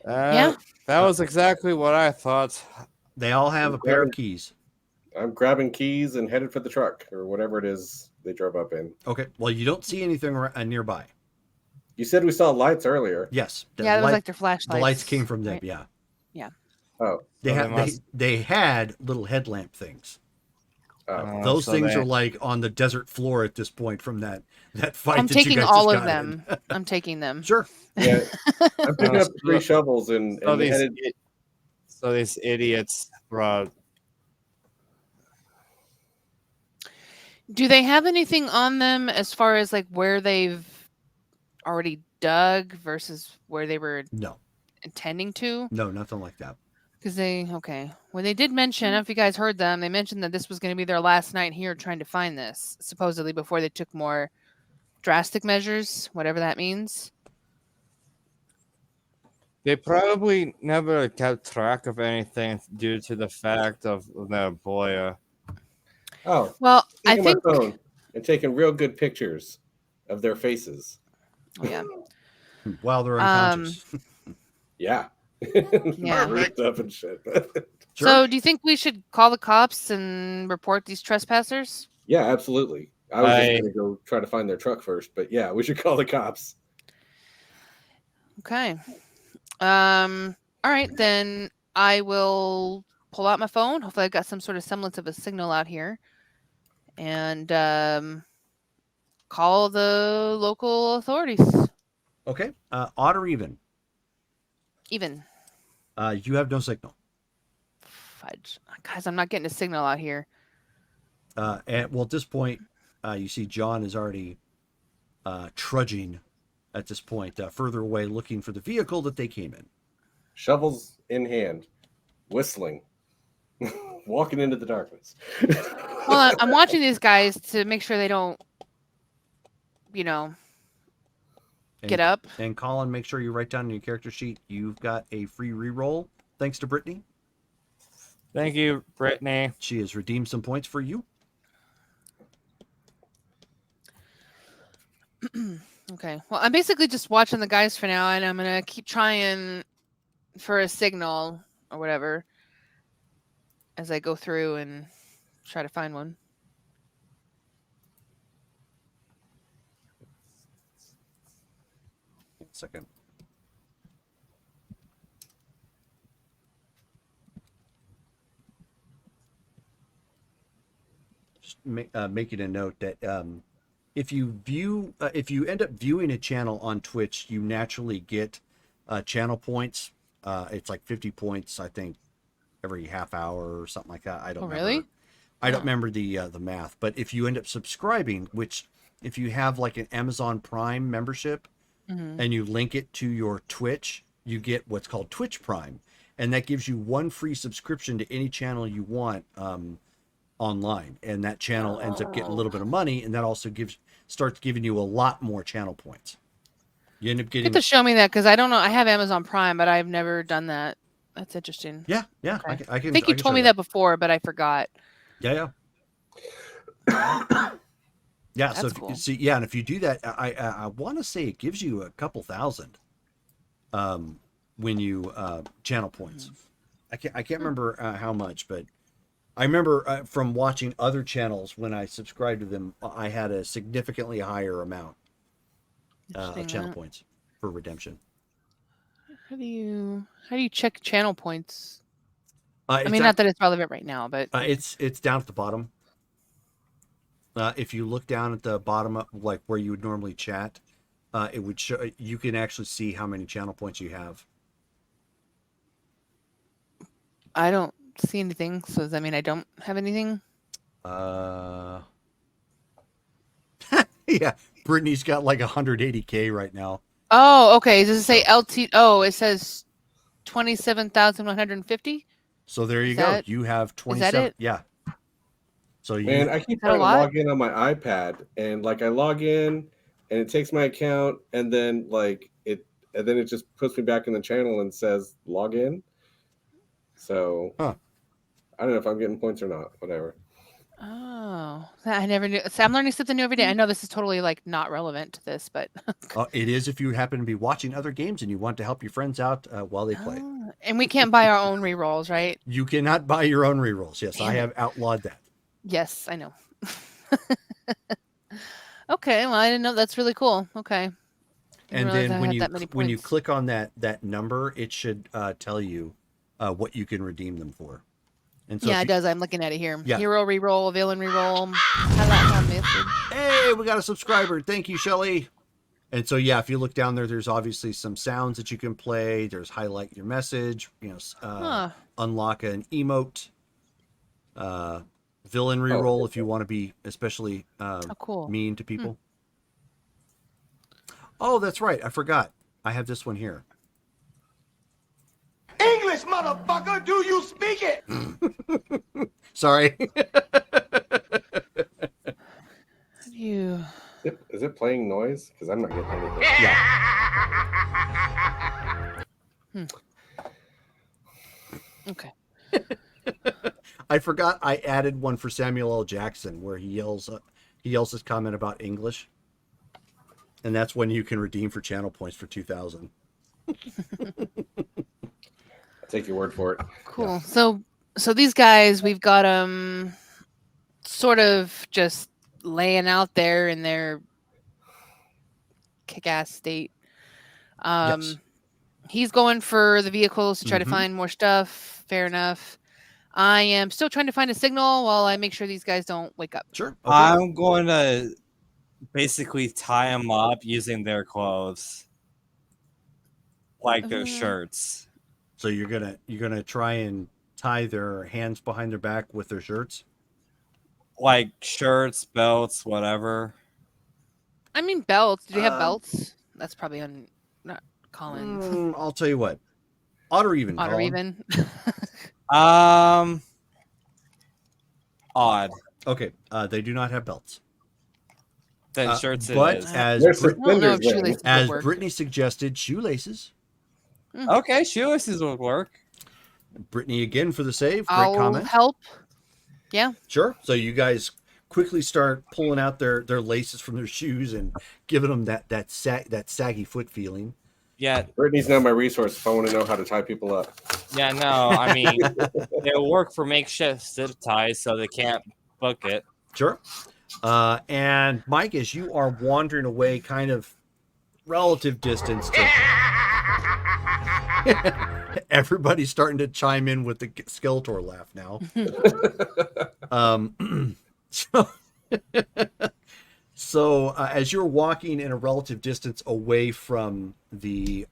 Yeah. That was exactly what I thought. They all have a pair of keys. I'm grabbing keys and headed for the truck or whatever it is they drove up in. Okay. Well, you don't see anything nearby. You said we saw lights earlier. Yes. Yeah, that was like their flashlights. The lights came from them. right? Yeah. Yeah. Oh, They had little headlamp things. oh. Those so things they- are like on the desert floor at this point from that fight. I'm that you taking guys all just of got in. them. I'm taking them. Sure. Yeah, I'm picking up so- 3 shovels and So these, headed. so these idiots brought. Do they have anything on them as far as like where they've already dug versus where they were No. intending to? No, nothing like that. Because when they did mention, I don't know if you guys heard them, they mentioned that this was going to be their last night here trying to find this, supposedly before they took more drastic measures, whatever that means. They probably never kept track of anything due to the fact of the boy. Oh, Well, I taking think, my phone and taking real good pictures of their faces. yeah, While they're unconscious. Yeah. Yeah. Ripped up and shit. Sure. So do you think we should call the cops and report these trespassers? Yeah, absolutely. I was just going to go try to find their truck first, but yeah, we should call the cops. Okay. All right, then I will pull out my phone. Hopefully I got some sort of semblance of a signal out here. And call the local authorities. Okay. Odd or even? Even. You have no signal. Fudge. Guys, I'm not getting a signal out here. At this point, you see John is already trudging at this point, further away, looking for the vehicle that they came in. Shovels in hand, whistling, walking into the darkness. Well, I'm watching these guys to make sure they don't, And, get up. And Colin, make sure you write down in your character sheet you've got a free reroll thanks to Brittany. Thank you, Brittany. She has redeemed some points for you. Okay. Well, I'm basically just watching the guys for now, and I'm going to keep trying for a signal or whatever as I go through and try to find one. Second. Just making a note that if you end up viewing a channel on Twitch, you naturally get channel points. It's like 50 points, I think, every half hour or something like that. I don't Oh, remember. really? I don't Oh. remember the math, but if you end up subscribing, which if you have like an Amazon Prime membership Mhm. and you link it to your Twitch, you get what's called Twitch Prime, and that gives you one free subscription to any channel you want online, and that channel ends up getting a little bit of money, and that also starts giving you a lot more channel points. You end up You getting have to show me that because I don't know. I have Amazon Prime, but I've never done that. That's interesting. yeah. Okay. I I think you can told show me you that before, but I forgot. Yeah. Yeah, so That's if cool. you see, yeah, and if you do that, I want to say it gives you a couple thousand when you channel points. I can't remember how much, but I remember from watching other channels when I subscribed to them, I had a significantly higher amount of Interesting, channel that. points for redemption. How do you check channel points? I It's mean, not that it's relevant right now, but it's down at the bottom. If you look down at the bottom, like where you would normally chat, it would show. You can actually see how many channel points you have. I don't see anything. So does that mean I don't have anything? Yeah, Brittany's got like 180K right now. Oh, okay. Does it say LT? Oh, it says 27,150. So there you Is go. that- You have that 27. it? Yeah. So you. Man, I keep that a trying to lot? log in on my iPad, and like I log in, and it takes my account, and then it just puts me back in the channel and says log in. So Huh. I don't know if I'm getting points or not. Whatever. Oh, I never knew. So I'm learning something new every day. I know this is totally like not relevant to this, but It is if you happen to be watching other games and you want to help your friends out while they play. Oh, and we can't buy our own rerolls, right? You cannot buy your own rerolls. Yes, I Damn it. have outlawed that. Yes, I know. Okay, well, I didn't know. That's really cool. Okay. Didn't And realize I then when had you that many when you points. click on that number, it should tell you what you can redeem them for. And so Yeah, if it you- does. I'm looking at it here. Yeah. Hero reroll, villain reroll, highlight on message. Hey, we got a subscriber. Thank you, Shelly. And so, yeah, if you look down there, there's obviously some sounds that you can play. There's highlight your message, unlock an emote, villain reroll if you want to be especially cool. mean to people. Oh, that's right. I forgot. I have this one here. English, motherfucker, do you speak it? Sorry. You. Is it playing noise? Because I'm not getting anything. Yeah. Okay. I forgot I added one for Samuel L. Jackson where he yells his comment about English. And that's when you can redeem for channel points for 2,000. I'll take your word for it. Cool. So these guys, we've got them sort of just laying out there in their kick-ass state. Yes. He's going for the vehicles to try to Mhm. find more stuff. Fair enough. I am still trying to find a signal while I make sure these guys don't wake up. Sure. Okay. I'm going to basically tie them up using their clothes, like their shirts. So you're gonna try and tie their hands behind their back with their shirts. Like shirts, belts, whatever. I mean, belts. Do they have belts? That's probably not common. I'll tell you what. Odd or even. Odd or Colin? even. Odd. Okay. They do not have belts. Then shirts it But is. as There's Brit- I don't know if suspenders then. shoelaces would as work. Brittany suggested, shoelaces. Okay, shoelaces would work. Brittany again for the save. Great I'll comment. help. Yeah. Sure. So you guys quickly start pulling out their laces from their shoes and giving them that saggy foot feeling. Yeah, Brittany's now my resource if I want to know how to tie people up. yeah, no, I mean, they'll work for makeshift zip ties so they can't book it. Sure. And Mike, as you are wandering away, kind of relative distance to everybody's starting to chime in with the Skeletor laugh now. So as you're walking in a relative distance away from the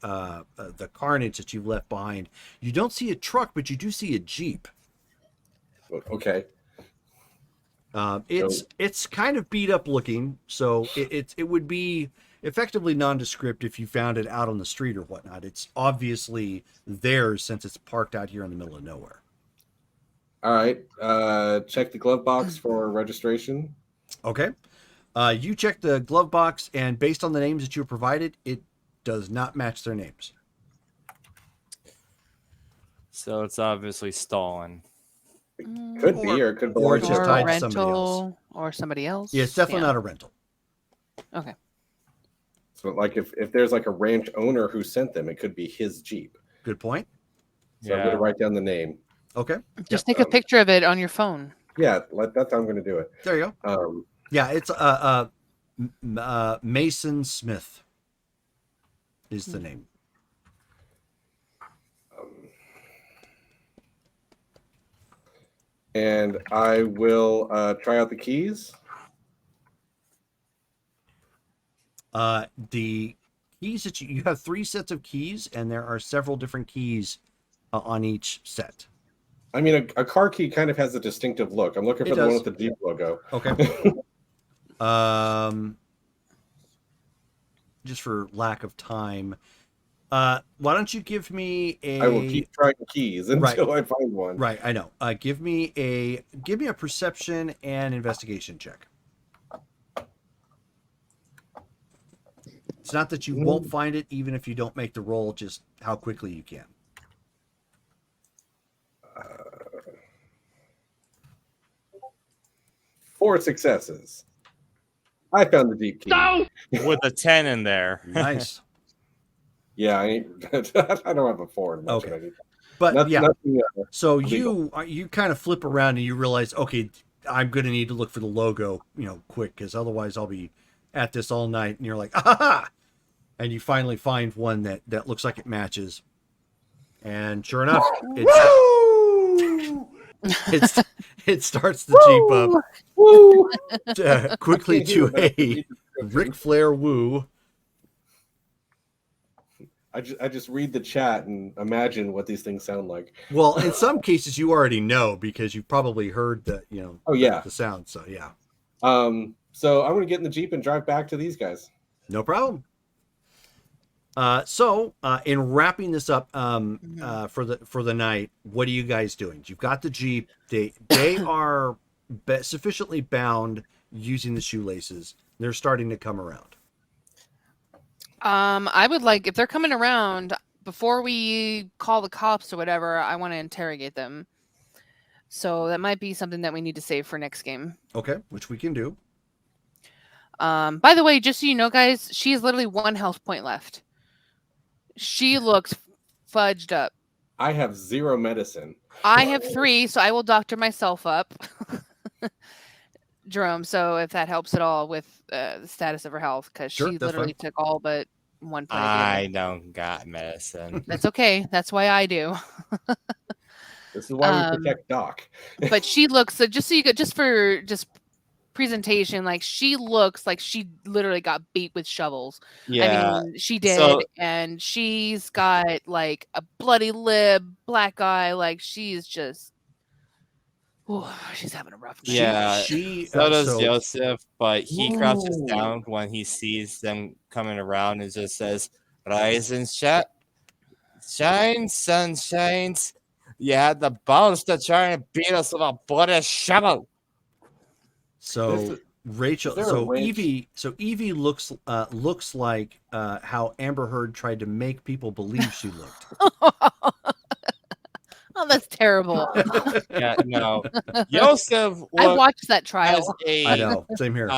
carnage that you've left behind, you don't see a truck, but you do see a Jeep. Okay. It's kind of beat up looking, so it would be effectively nondescript if you found it out on the street or whatnot. It's obviously theirs since it's parked out here in the middle of nowhere. All right. Check the glove box for registration. Okay. You check the glove box, and based on the names that you provided, it does not match their names. So it's obviously stolen. Could be, or it could belong it's to just Or tied a to somebody else. rental or somebody else. Yeah, it's definitely not a rental. Okay. So, like, if there's like a ranch owner who sent them, it could be his Jeep. Good point. So I'm going to write down the name. Okay. Just take a picture of it on your phone. Yeah, that's how I'm going to do it. There you go. Yeah, it's Mason Smith is the name. And I will try out the keys. The keys that you have 3 sets of keys, and there are several different keys on each set. I mean, a car key kind of has a distinctive look. I'm looking for the one with the Jeep logo. Okay. Just for lack of time, why don't you give me a? I will keep trying keys until I find one. Right, I know. Give me a perception and investigation check. It's not that you won't find it, even if you don't make the roll. Just how quickly you can. 4 successes. I found the Jeep key. No! With a 10 in there. Nice. Yeah, I don't have a 4. Okay. But yeah, nothing, so you kind of flip around and you realize, okay, I'm going to need to look for the logo, quick, because otherwise I'll be at this all night. And you're like, aha! And you finally find one that looks like it matches. And sure enough, it starts the Jeep up quickly to a Ric Flair woo. I just read the chat and imagine what these things sound like. Well, in some cases you already know because you've probably heard the the sound. So yeah. So I'm gonna get in the Jeep and drive back to these guys. No problem. So in wrapping this up for the night, what are you guys doing? You've got the Jeep. They are sufficiently bound using the shoelaces. They're starting to come around. I would like, if they're coming around, before we call the cops or whatever, I want to interrogate them. So that might be something that we need to save for next game. Okay, which we can do. By the way, just so you know, guys, she has literally 1 health point left. She looks fudged up. I have 0 medicine. I have 3, so I will doctor myself up. Jerome, so if that helps at all with the status of her health, because Sure, she that's literally fine. took all but 1 point. I don't got medicine. That's okay. That's why I do. This is why we protect Doc. But she looks, so just so you could, just for presentation, like she looks like she literally got beat with shovels. Yeah. I mean, she did, So- and she's got like a bloody lip, black eye, like she's just, she's having a rough night. Yeah, She so does Joseph, but he crouches down when he sees them coming around and just says, "Rise and shine, sun shines. You had the balls to try and beat us with a bloody shovel." So Rachel, is there a so winch? Evie looks like how Amber Heard tried to make people believe she looked. Oh, that's terrible. Yeah, no. Joseph I watched that has trial. I know, same here.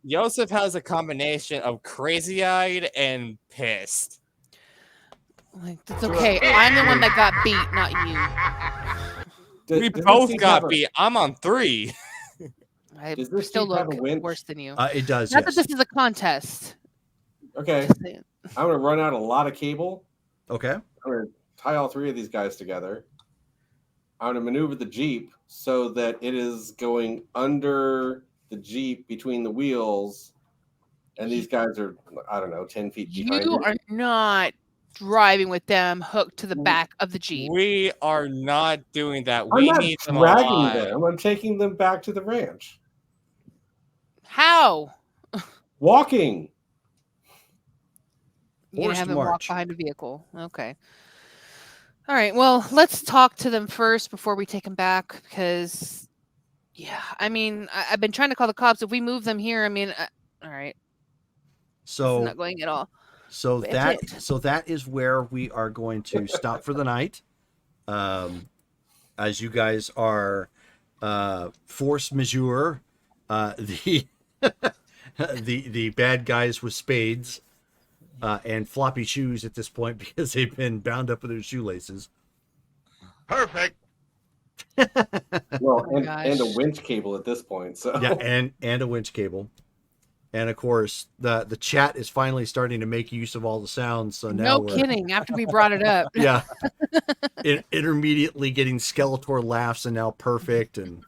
Joseph has a combination of crazy-eyed and pissed. Like, it's okay. I'm the one that got beat, not you. We Does both this thing got have a- beat. I'm on 3. I Does this still Jeep have look a winch? worse than you. It does. Not Yes. that this is a contest. Okay, Just saying. I'm gonna run out a lot of cable. Okay. I'm gonna tie all 3 of these guys together. I'm gonna maneuver the Jeep so that it is going under the Jeep between the wheels, and these guys are, I don't know, 10 feet behind You are not driving with them hooked to the back of the Jeep. We are not doing that. I'm We not need them dragging alive. them. I'm taking them back to the ranch. How? Walking. You're gonna Forced have them walk march. behind a vehicle. Okay. All right. Well, let's talk to them first before we take them back, because, yeah, I mean, I've been trying to call the cops. If we move them here, I mean, all right, it's So not going at all. So That's that it. so that is where we are going to stop for the night. As you guys are force majeure, the the bad guys with spades and floppy shoes at this point because they've been bound up with their shoelaces. Perfect. Well, Oh, and a gosh. winch cable at this point. So Yeah, and a winch cable. And of course, the chat is finally starting to make use of all the sounds. So now No kidding. After we brought it up. Yeah, intermediately getting Skeletor laughs and now perfect and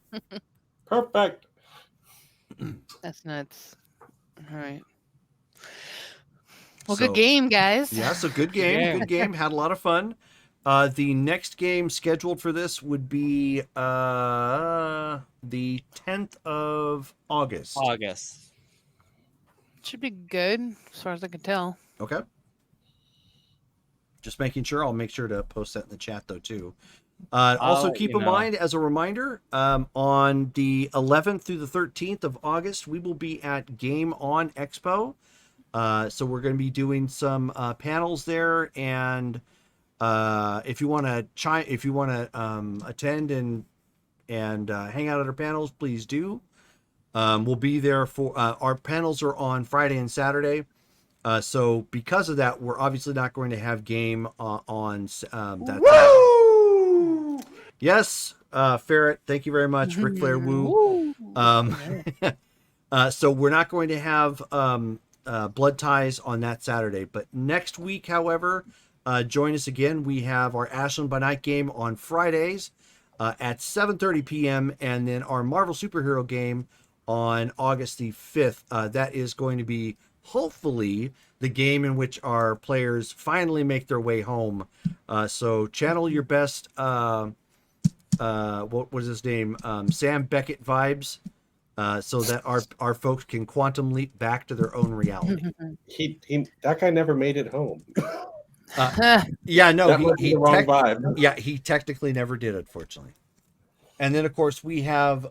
perfect. That's nuts. All right. Well, So- good game, guys. Yeah, so good game. Yeah. Good game. Had a lot of fun. The next game scheduled for this would be the 10th of August. August. Should be good, as far as I can tell. Okay. Just making sure. I'll make sure to post that in the chat though too. Also let keep you in know. mind as a reminder, on the 11th through the 13th of August, we will be at Game On Expo. So we're going to be doing some panels there, and if you want to attend and hang out at our panels, please do. We'll be there for our panels are on Friday and Saturday. So because of that, we're obviously not going to have game on that. Woo! Yes, Ferret. Thank you very much, Ric Flair. Woo. So we're not going to have Blood Ties on that Saturday. But next week, however, join us again. We have our Ashland by Night game on Fridays at 7:30 p.m. and then our Marvel Superhero game on August the 5th. That is going to be hopefully the game in which our players finally make their way home. So channel your best, what was his name? Sam Beckett vibes, so that our folks can quantum leap back to their own reality. He that guy never made it home. Yeah, no, That was the wrong vibe. Yeah, he technically never did, unfortunately. And then, of course, we have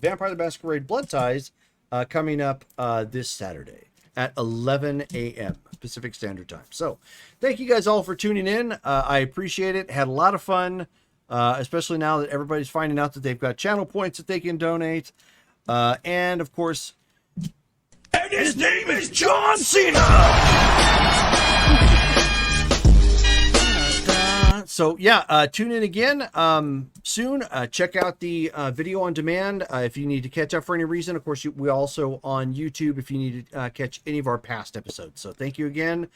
Vampire the Masquerade Blood Ties coming up this Saturday at 11 a.m. Pacific Standard Time. So thank you guys all for tuning in. I appreciate it. Had a lot of fun, especially now that everybody's finding out that they've got channel points that they can donate. And, of course... And his name is John Cena! So yeah, tune in again soon. Check out the video on demand if you need to catch up for any reason. Of course, we also on YouTube if you need to catch any of our past episodes. So thank you again,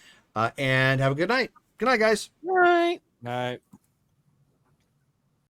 and have a good night. Good night, guys. All right. Night.